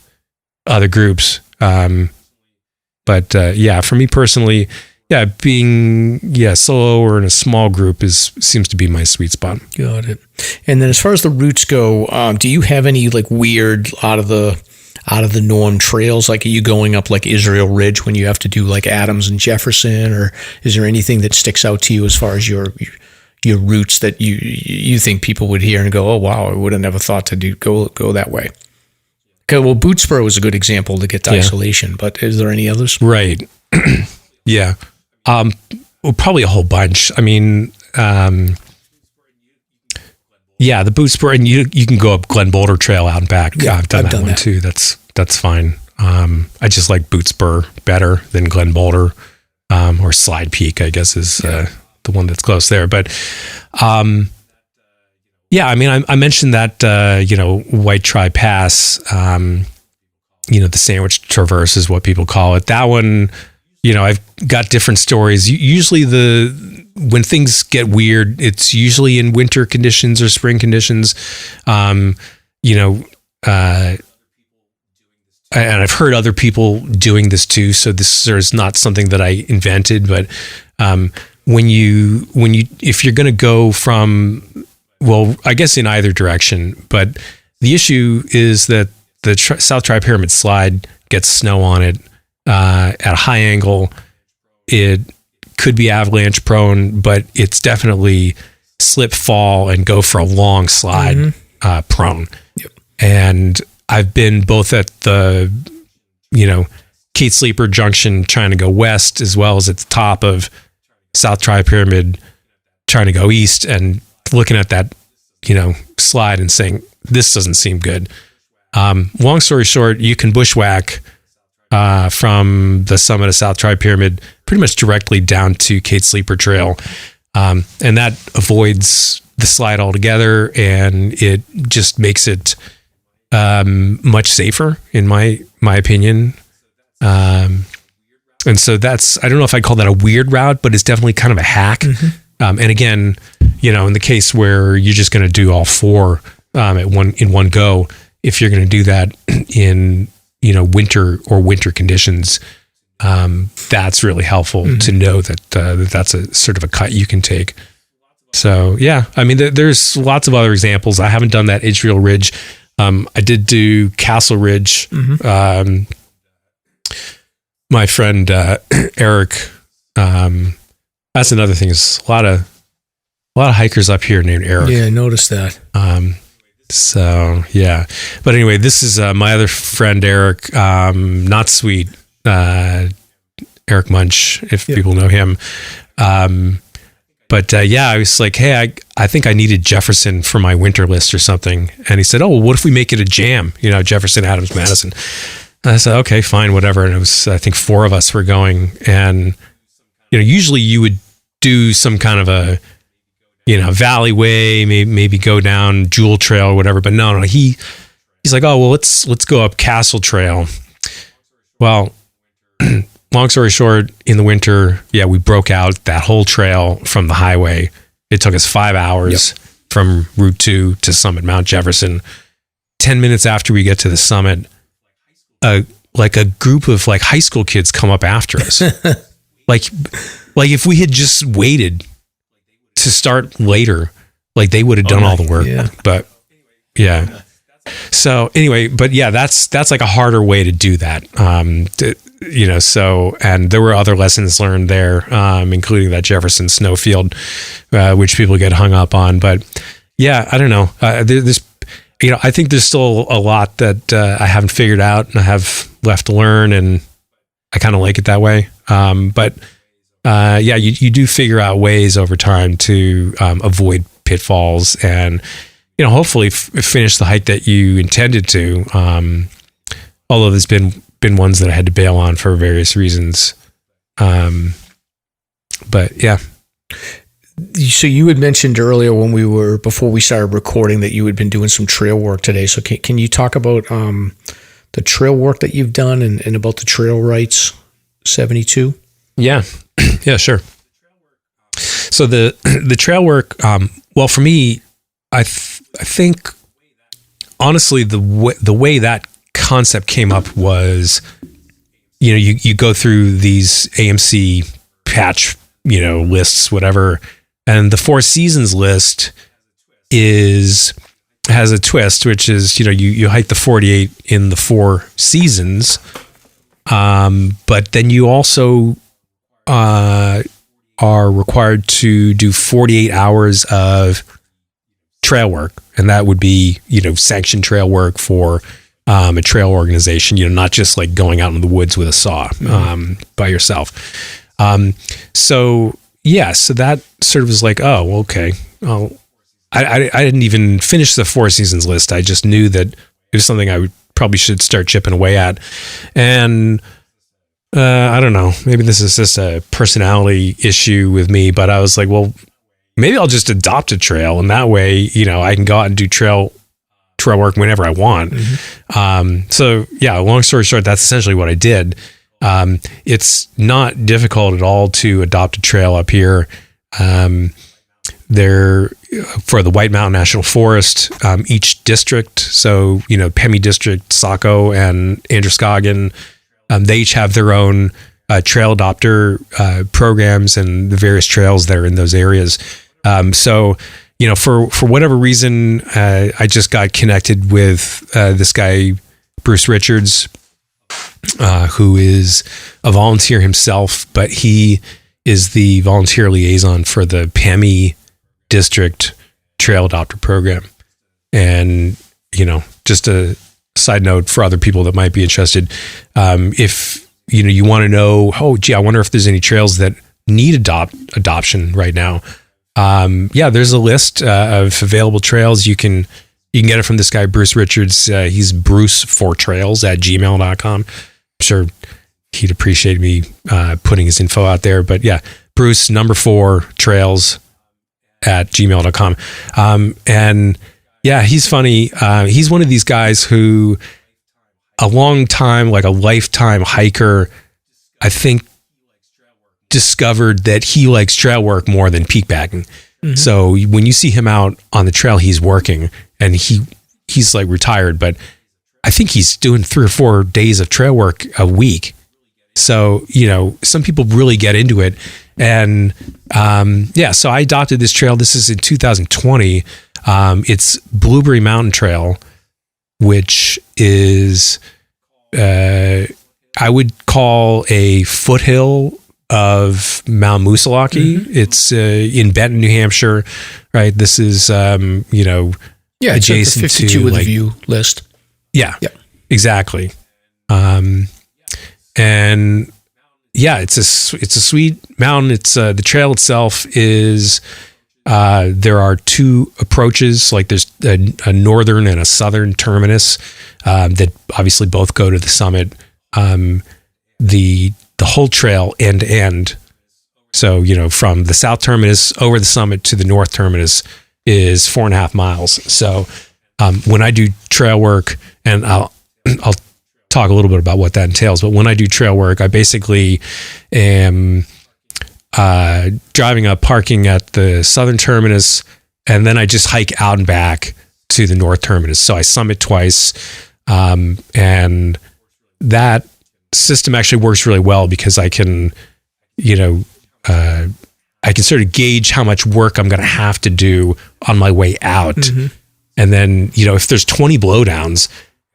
other groups. But yeah, for me personally, yeah, being solo or in a small group seems to be my sweet spot. Got it. And then as far as the routes go, do you have any like weird out of the norm trails? Like, are you going up like Israel Ridge when you have to do like Adams and Jefferson, or is there anything that sticks out to you as far as your routes that you think people would hear and go, oh wow, I would have never thought to go that way? Okay, well, Boot Spur was a good example to get to isolation, but is there any others? Right. Yeah. Well, probably a whole bunch. I mean, yeah, the Boot Spur, and you can go up Glen Boulder Trail out and back. Yeah, I've done that one too. That's fine. I just like Boot Spur better than Glen Boulder, or Slide Peak, I guess is the one that's close there. But yeah, I mean, I mentioned that, you know, White Tri Pass, you know, the Sandwich Traverse is what people call it. That one, you know, I've got different stories. Usually when things get weird, it's usually in winter conditions or spring conditions. You know, and I've heard other people doing this too. So this is not something that I invented, but if you're going to go from, well, I guess in either direction, but the issue is that the South Tri-Pyramid Slide gets snow on it at a high angle. It could be avalanche prone, but it's definitely slip, fall, and go for a long slide prone. Yep. And I've been both at the, you know, Kate Sleeper Junction trying to go west, as well as at the top of South Tri-Pyramid trying to go east, and looking at that, you know, slide and saying, this doesn't seem good. Long story short, you can bushwhack from the summit of South Tri-Pyramid pretty much directly down to Kate Sleeper Trail. And that avoids the slide altogether, and it just makes it much safer, in my opinion. And so I don't know if I call that a weird route, but it's definitely kind of a hack. And again, you know, in the case where you're just going to do all 4 in one go, if you're going to do that in, you know, winter conditions, that's really helpful to know that that's a sort of a cut you can take. So yeah, I mean, there's lots of other examples. I haven't done that Israel Ridge. I did do Castle Ridge. My friend Eric, that's another thing, is a lot of hikers up here named Eric. Yeah, I noticed that. So yeah, but anyway, this is my other friend Eric, Not Sweet, Eric Munch, if people know him. But yeah, I was like, hey, I think I needed Jefferson for my winter list or something, and he said, oh, well, what if we make it a jam? You know, Jefferson, Adams, Madison. And I said, okay, fine, whatever. And it was, I think 4 of us were going, and you know, usually you would do some kind of a, you know, valleyway, maybe go down Jewel Trail or whatever. But no, he's like, oh, well, let's go up Castle Trail. Well, long story short, in the winter, yeah, we broke out that whole trail from the highway. It took us 5 hours from Route 2 to summit Mount Jefferson. 10 minutes after we get to the summit, like a group of like high school kids come up after us. like if we had just waited to start later, like they would have done all the work. Yeah. But yeah. So anyway, but yeah, that's like a harder way to do that. You know, so, and there were other lessons learned there, including that Jefferson snowfield, which people get hung up on. But yeah, I don't know. There's, you know, I think there's still a lot that I haven't figured out and I have left to learn, and I kind of like it that way. But yeah, you do figure out ways over time to avoid pitfalls, and hopefully finish the hike that you intended to. Although there's been ones that I had to bail on for various reasons. But yeah. So you had mentioned earlier before we started recording that you had been doing some trail work today. So can you talk about the trail work that you've done and about the Trailwrights 72? Yeah. Yeah, sure. So the trail work, well, for me, I think honestly, the way that concept came up was, you go through these AMC patch, lists, whatever. And the Four Seasons list has a twist, which is, you hike the 48 in the 4 seasons. But then you also are required to do 48 hours of trail work. And that would be, sanctioned trail work for a trail organization, not just like going out in the woods with a saw by yourself. So that sort of was like, oh, well, okay. I didn't even finish the Four Seasons list. I just knew that it was something I probably should start chipping away at. And I don't know, maybe this is just a personality issue with me, but I was like, well, maybe I'll just adopt a trail, and that way, I can go out and do trail work whenever I want. So yeah, long story short, that's essentially what I did. It's not difficult at all to adopt a trail up here. There for the White Mountain National Forest, each district, so, Pemi district, Saco and Androscoggin, they each have their own trail adopter programs and the various trails that are in those areas. So, for whatever reason, I just got connected with this guy, Bruce Richards, who is a volunteer himself, but he is the volunteer liaison for the Pemi district trail adopter program. And, just a side note for other people that might be interested, if, you want to know, I wonder if there's any trails that need adoption right now. There's a list of available trails. You can get it from this guy, Bruce Richards. He's bruce4trails@gmail.com. I'm sure he'd appreciate me putting his info out there. But yeah, Bruce 4 trails@gmail.com. And yeah, he's funny. He's one of these guys who a long time, like a lifetime hiker, I think discovered that he likes trail work more than peak bagging. So when you see him out on the trail, he's working, and he's like retired, but I think he's doing 3 or 4 days of trail work a week. So, some people really get into it. And so I adopted this trail. This is in 2020. It's Blueberry Mountain Trail, which is, I would call a foothill of Mount Moosilauke. It's in Benton, New Hampshire, right? This is, adjacent it's like the 52 with the view list. Yeah, exactly. And yeah, it's a sweet mountain. It's the trail itself is, there are 2 approaches, like there's a northern and a southern terminus that obviously both go to the summit. The whole trail end to end. So, from the south terminus over the summit to the north terminus is 4.5 miles. So, when I do trail work, and I'll talk a little bit about what that entails, but when I do trail work, I basically am driving up, parking at the southern terminus, and then I just hike out and back to the north terminus. So I summit twice, and that system actually works really well because I can, I can sort of gauge how much work I'm going to have to do on my way out. And then, if there's 20 blowdowns,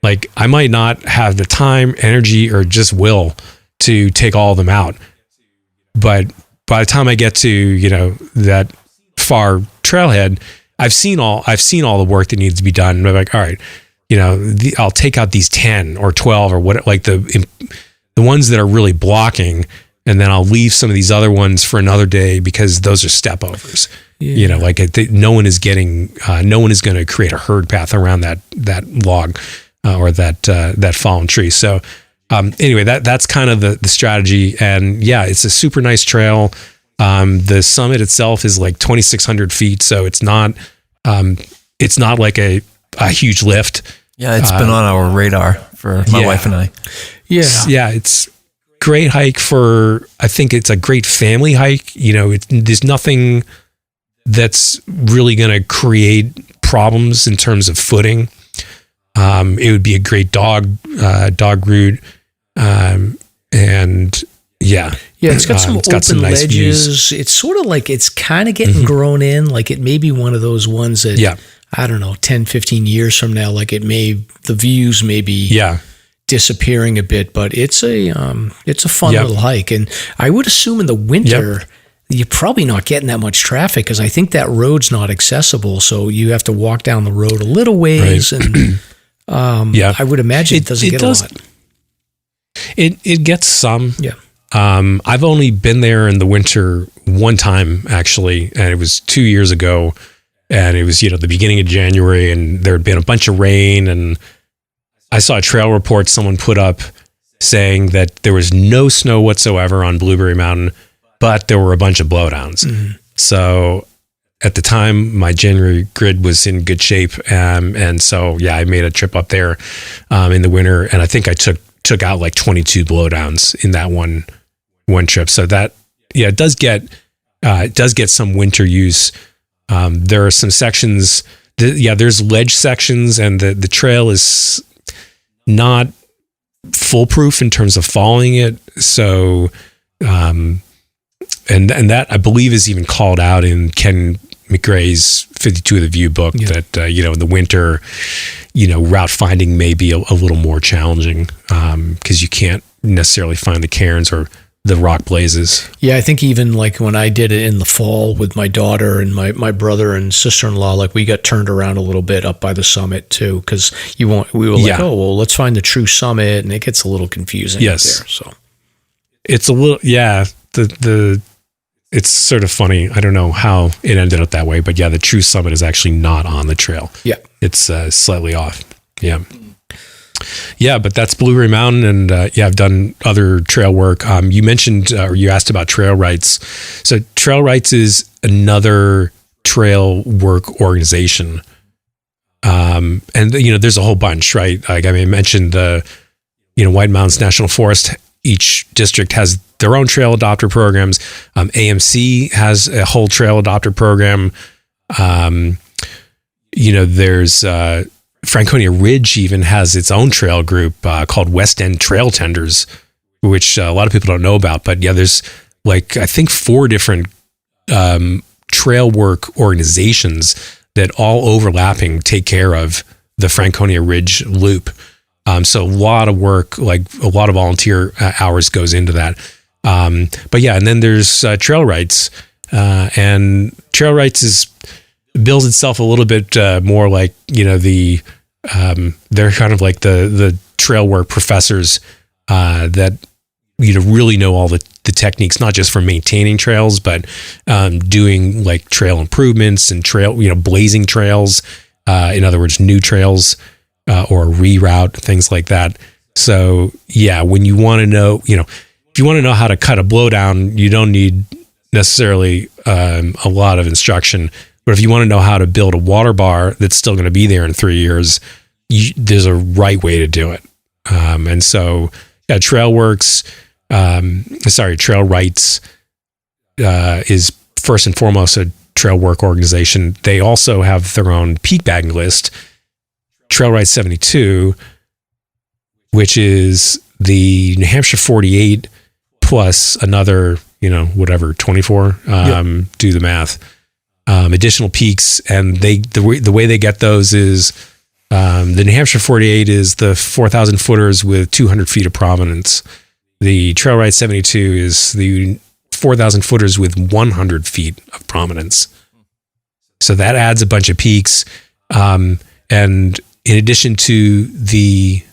like I might not have the time, energy, or just will to take all of them out. But by the time I get to, that far trailhead, I've seen all the work that needs to be done. And I'm like, all right, I'll take out these 10 or 12 or what, like the ones that are really blocking. And then I'll leave some of these other ones for another day because those are step overs. You know, like no one is going to create a herd path around that log or that fallen tree. So anyway, that's kind of the strategy. And yeah, it's a super nice trail. The summit itself is like 2,600 feet. So it's not like a huge lift. Yeah, it's been on our radar for my wife and I. Yeah. Yeah, it's great hike I think it's a great family hike. You know, there's nothing that's really going to create problems in terms of footing. It would be a great dog route. And yeah. Yeah, it's got some open nice ledges. views. It's sort of like it's kind of getting grown in. Like it may be one of those ones that, I don't know, 10, 15 years from now, like the views may be disappearing a bit, but it's a fun little hike. And I would assume in the winter, you're probably not getting that much traffic because I think that road's not accessible. So you have to walk down the road a little ways. And I would imagine it doesn't get a lot. It gets some. Yeah. I've only been there in the winter one time actually, and it was 2 years ago, and it was, you know, the beginning of January, and there had been a bunch of rain, and I saw a trail report someone put up saying that there was no snow whatsoever on Blueberry Mountain, but there were a bunch of blowdowns. So at the time, my January grid was in good shape, and so I made a trip up there in the winter, and I think I took out like 22 blowdowns in that one trip. So that, it does get some winter use. There are some sections there's ledge sections, and the trail is not foolproof in terms of following it. So, and that I believe is even called out in Ken McRae's 52 of the View book that, in the winter, route finding may be a little more challenging because you can't necessarily find the cairns or the rock blazes. Yeah, I think even like when I did it in the fall with my daughter and my brother and sister-in-law, like we got turned around a little bit up by the summit too, because we were like, oh, well, let's find the true summit, and it gets a little confusing up there. So it's a little, it's sort of funny. I don't know how it ended up that way, but the true summit is actually not on the trail. Yeah. It's slightly off. Yeah. Yeah, but that's Blueberry Mountain, and I've done other trail work. You mentioned, or you asked about Trailwrights. So Trailwrights is another trail work organization. And, there's a whole bunch, right? Like I mentioned the, White Mountains National Forest, each district has their own trail adopter programs. AMC has a whole trail adopter program. There's Franconia Ridge even has its own trail group called West End Trail Tenders, which a lot of people don't know about. But there's I think 4 different trail work organizations that all overlapping take care of the Franconia Ridge loop. So a lot of work, like a lot of volunteer hours goes into that. And then there's Trailwrights, and Trailwrights builds itself a little bit more like, they're kind of like the trail work professors that, really know all the techniques, not just for maintaining trails, but doing like trail improvements and trail, blazing trails, in other words, new trails, or reroute, things like that. So when you want to know, if you want to know how to cut a blowdown, you don't need necessarily a lot of instruction. But if you want to know how to build a water bar that's still going to be there in 3 years, there's a right way to do it. And so Trailwrights is first and foremost a trail work organization. They also have their own peak bagging list, Trailwrights 72, which is the New Hampshire 48 plus another, 24, do the math, additional peaks. And the way they get those is, the New Hampshire 48 is the 4,000 footers with 200 feet of prominence. The Trailwrights 72 is the 4,000 footers with 100 feet of prominence. So that adds a bunch of peaks. And in addition to the,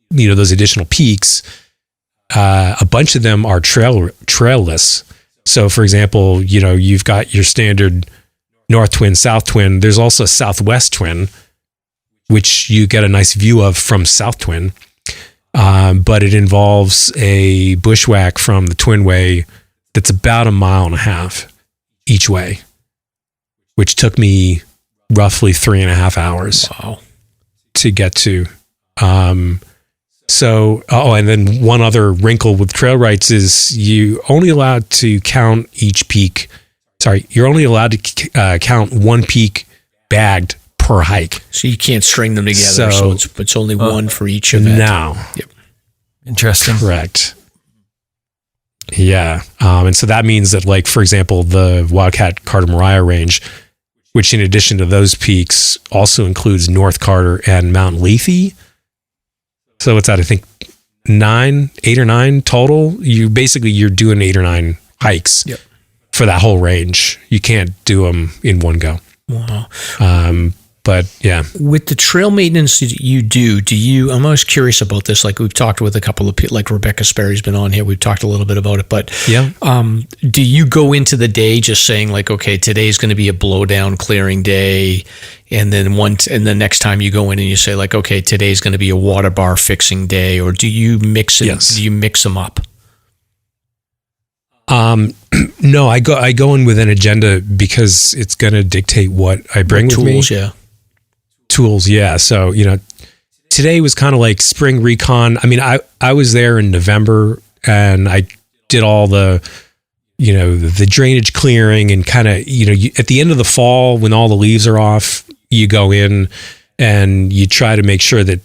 those additional peaks, a bunch of them are trailless. So for example, you've got your standard north twin, south twin. There's also a southwest twin, which you get a nice view of from south twin. But it involves a bushwhack from the twinway that's about 1.5 miles each way, which took me roughly 3.5 hours to get to. And then one other wrinkle with Trailwrights is you're only allowed to count each peak. Sorry, you're only allowed to count one peak bagged per hike. So you can't string them together. So it's only one for each event. Now. Yep. Interesting. Correct. Yeah. And so that means that, like, for example, the Wildcat Carter Moriah range, which in addition to those peaks also includes North Carter and Mount Lethe. So it's at, I think, 8 or 9 total. You're doing 8 or 9 hikes for that whole range. You can't do them in one go. Wow. But yeah. With the trail maintenance that you do I'm always curious about this. Like we've talked with a couple of people, like Rebecca Sperry's been on here. We've talked a little bit about it, but do you go into the day just saying like, okay, today's going to be a blowdown clearing day. And then the next time you go in and you say like, okay, today's going to be a water bar fixing day, or do you mix it? Yes. Do you mix them up? No, I go in with an agenda because it's going to dictate what I bring with me. Tools, yeah. So, today was kind of like spring recon. I mean, I was there in November and I did all the, the drainage clearing and kind of, at the end of the fall when all the leaves are off, you go in and you try to make sure that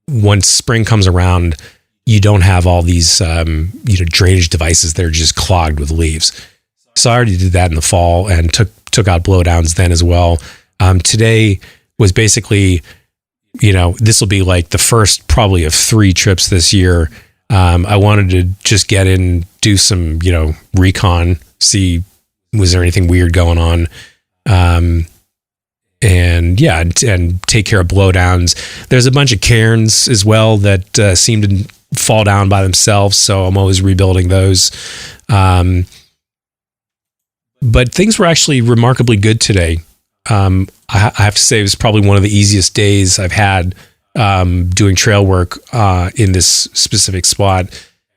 once spring comes around, you don't have all these, drainage devices that are just clogged with leaves. So I already did that in the fall and took out blowdowns then as well. Today was basically, this will be like the first probably of 3 trips this year. I wanted to just get in, do some, recon, see was there anything weird going on, and take care of blowdowns. There's a bunch of cairns as well that seem to fall down by themselves, so I'm always rebuilding those. But things were actually remarkably good today. I have to say it was probably one of the easiest days I've had doing trail work in this specific spot.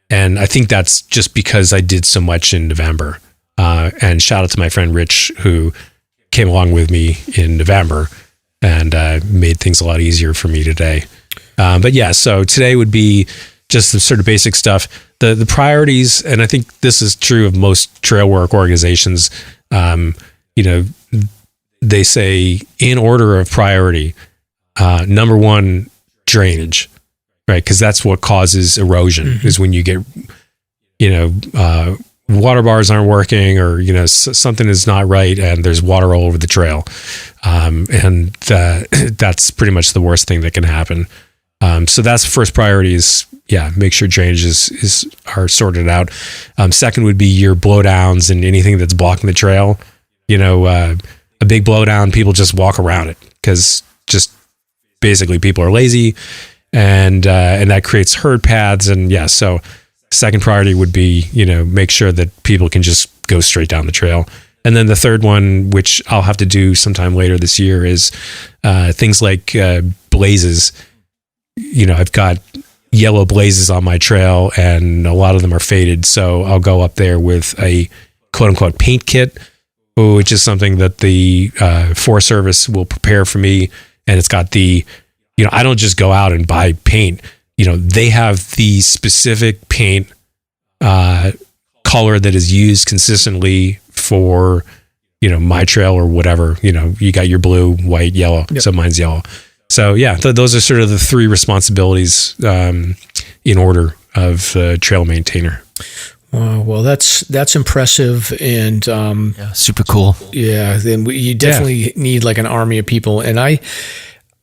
And I think that's just because I did so much in November. And shout out to my friend Rich, who came along with me in November and made things a lot easier for me today. But yeah, so today would be just the sort of basic stuff. The priorities, and I think this is true of most trail work organizations, they say in order of priority, number 1, drainage, right? Because that's what causes erosion, is when you get, water bars aren't working or, something is not right and there's water all over the trail. And that's pretty much the worst thing that can happen. So that's the first priority is, make sure drainage are sorted out. Second would be your blowdowns and anything that's blocking the trail. A big blowdown, people just walk around it because just basically people are lazy, and that creates herd paths. And so second priority would be, make sure that people can just go straight down the trail. And then the third one, which I'll have to do sometime later this year, is things like blazes. I've got yellow blazes on my trail and a lot of them are faded. So I'll go up there with a quote unquote paint kit, which is something that the Forest Service will prepare for me. And it's got I don't just go out and buy paint. They have the specific paint color that is used consistently for, my trail or whatever. You got your blue, white, yellow. Yep. So mine's yellow. So those are sort of the 3 responsibilities in order of the trail maintainer. Wow, well, that's impressive and super cool. Yeah, then you definitely need like an army of people. And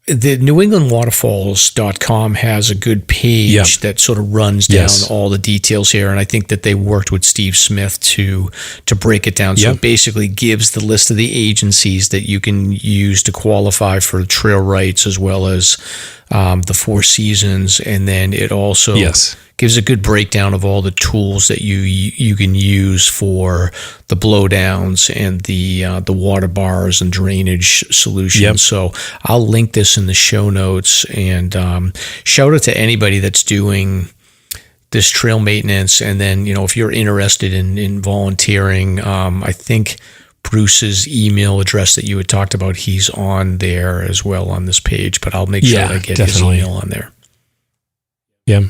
the NewEnglandWaterfalls.com has a good page that sort of runs down all the details here, and I think that they worked with Steve Smith to break it down. So it basically gives the list of the agencies that you can use to qualify for Trailwrights as well as the Four Seasons, and then it also gives a good breakdown of all the tools that you can use for the blowdowns and the water bars and drainage solutions. Yep. So I'll link this in the show notes, and shout out to anybody that's doing this trail maintenance. And then, if you're interested in volunteering, I think Bruce's email address that you had talked about, he's on there as well on this page, but I'll make sure I get definitely. his email on there. Yeah.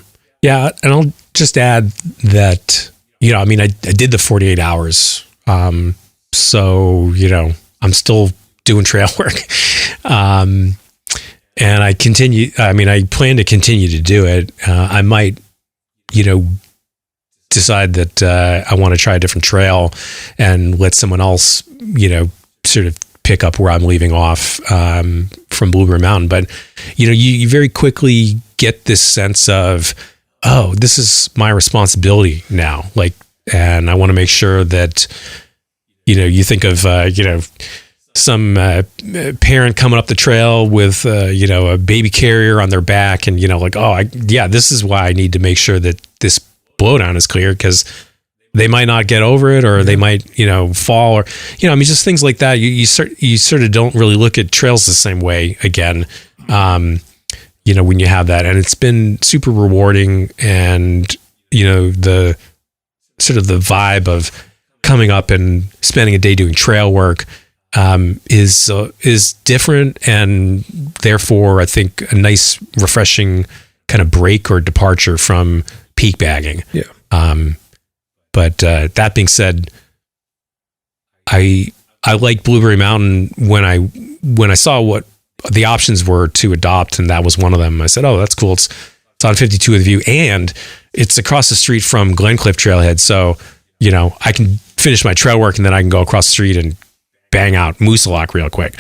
And I'll just add that, I did the 48 hours. So, I'm still doing trail work. And I plan to continue to do it. I might, decide that I want to try a different trail and let someone else, sort of pick up where I'm leaving off from Blueberry Mountain. But, you very quickly get this sense of, oh, this is my responsibility now. And I want to make sure that, you think of, some parent coming up the trail with, a baby carrier on their back and, this is why I need to make sure that this blowdown is clear, because they might not get over it, or they might, fall, or, just things like that. You sort of don't really look at trails the same way again, when you have that. And it's been super rewarding. And, the sort of the vibe of coming up and spending a day doing trail work is different, and therefore I think a nice, refreshing kind of break or departure from peak bagging. Yeah. But that being said, I like Blueberry Mountain when I saw what the options were to adopt, and that was one of them. I said, oh, that's cool. It's on 52 with a view, and it's across the street from Glencliff Trailhead. So, I can finish my trail work and then I can go across the street and bang out Moosalok real quick.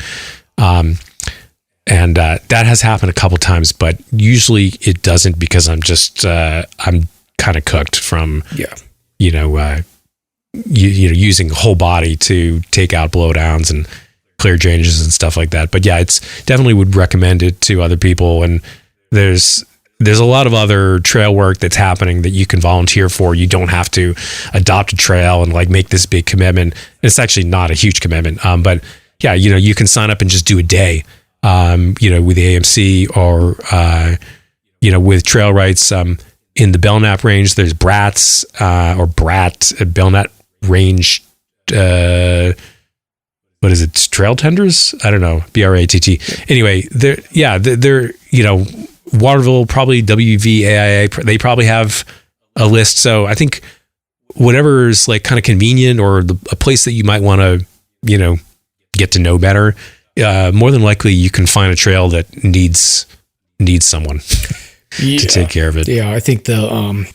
And that has happened a couple times, but usually it doesn't, because I'm just, I'm kind of cooked from, using the whole body to take out blowdowns and clear drainages and stuff like that. But yeah, it's definitely would recommend it to other people. And there's a lot of other trail work that's happening that you can volunteer for. You don't have to adopt a trail and make this big commitment. It's actually not a huge commitment. But yeah, you can sign up and just do a day, with the AMC or, with Trailwrights. In the Belknap range, there's Bratz, Belknap range, what is it? Trail Tenders? I don't know. BRATT. Anyway, they're Waterville, probably WVAIA, they probably have a list. So I think whatever's kind of convenient, or a place that you might want to, get to know better, more than likely you can find a trail that needs someone to take care of it. Yeah, I think the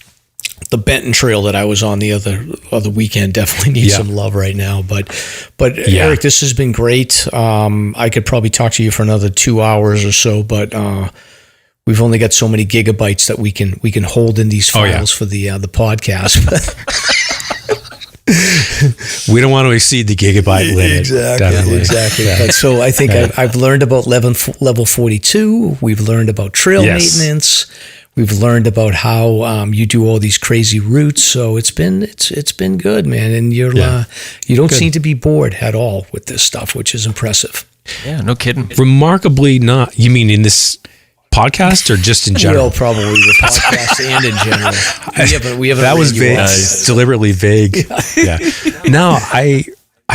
Benton Trail that I was on the other weekend definitely needs some love right now. But Eric, this has been great. I could probably talk to you for another 2 hours or so, but we've only got so many gigabytes that we can hold in these files for the podcast. We don't want to exceed the gigabyte limit. Exactly. But so I think I've learned about level 42. We've learned about trail maintenance. We've learned about how you do all these crazy routes. So it's been good, man. And you don't seem to be bored at all with this stuff, which is impressive. Yeah, no kidding. Remarkably not. You mean in this podcast or just in general? Well, probably the podcast and in general. We haven't that was vague. Deliberately vague. Yeah. No,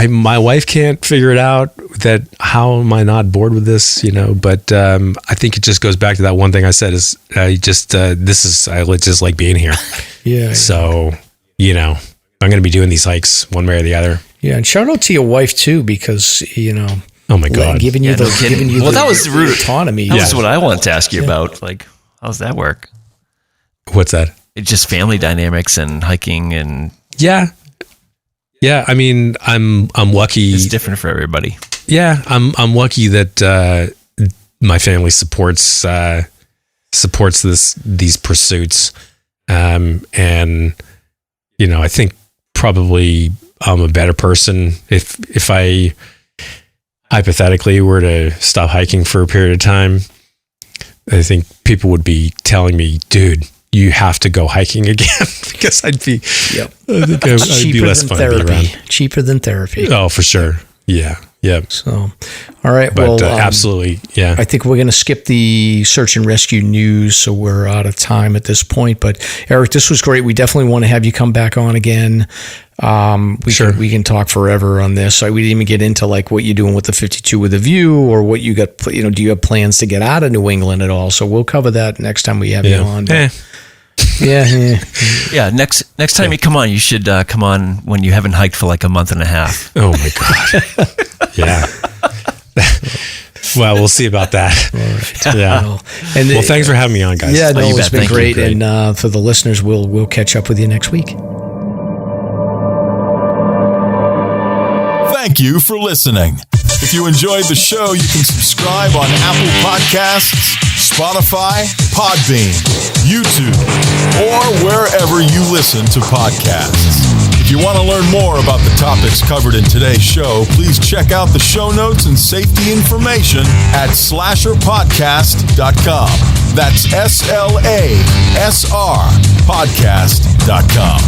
my wife can't figure it out. That how am I not bored with this? But I think it just goes back to that one thing I said is I just I just like being here. Yeah. So I'm going to be doing these hikes one way or the other. Yeah, and shout out to your wife too, because oh my God, giving you that was rude autonomy. That was what I wanted to ask you about. How does that work? What's that? It's just family dynamics and hiking and yeah. I mean, I'm lucky. It's different for everybody. Yeah, I'm lucky that my family supports these pursuits, and I think probably I'm a better person if I hypothetically were to stop hiking for a period of time. I think people would be telling me, dude, you have to go hiking again because I'd be less fun to be around. Cheaper than therapy. Oh, for sure. Yeah. So, all right. But absolutely. Yeah. I think we're going to skip the search and rescue news, so we're out of time at this point. But Eric, this was great. We definitely want to have you come back on again. We can talk forever on this. We didn't even get into like what you're doing with the 52 with a view, or what you got. Do you have plans to get out of New England at all? So we'll cover that next time we have you on. Yeah. Next time you come on, you should come on when you haven't hiked for like a month and a half. Oh my God. Yeah. Well, we'll see about that. Right. Yeah. Well, thanks for having me on, guys. Yeah, it's been great. And for the listeners, we'll catch up with you next week. Thank you for listening. If you enjoyed the show, you can subscribe on Apple Podcasts, Spotify, Podbean, YouTube, or wherever you listen to podcasts. If you want to learn more about the topics covered in today's show, please check out the show notes and safety information at SLASRPodcast.com. That's SLASRPodcast.com.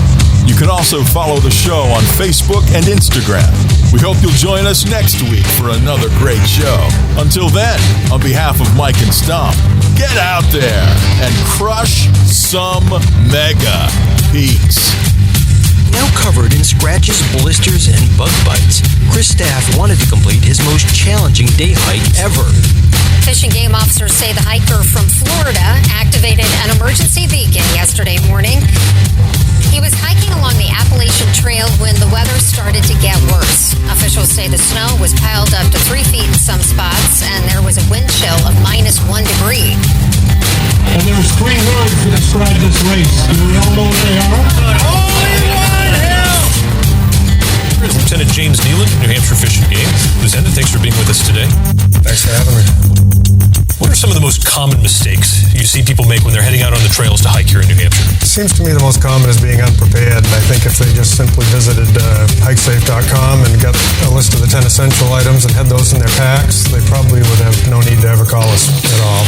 You can also follow the show on Facebook and Instagram. We hope you'll join us next week for another great show. Until then, on behalf of Mike and Stomp, get out there and crush some mega peaks. Now covered in scratches, blisters, and bug bites, Chris Staff wanted to complete his most challenging day hike ever. Fish and Game officers say the hiker from Florida activated an emergency beacon yesterday morning. He was hiking along the Appalachian Trail when the weather started to get worse. Officials say the snow was piled up to 3 feet in some spots, and there was a wind chill of -1 degree. And there's 3 words to describe this race. Do we all know what they are? Lieutenant James Nealon, New Hampshire Fish and Game. Lieutenant, thanks for being with us today. Thanks for having me. What are some of the most common mistakes you see people make when they're heading out on the trails to hike here in New Hampshire? It seems to me the most common is being unprepared, and I think if they just simply visited hikesafe.com and got a list of the 10 essential items and had those in their packs, they probably would have no need to ever call us at all.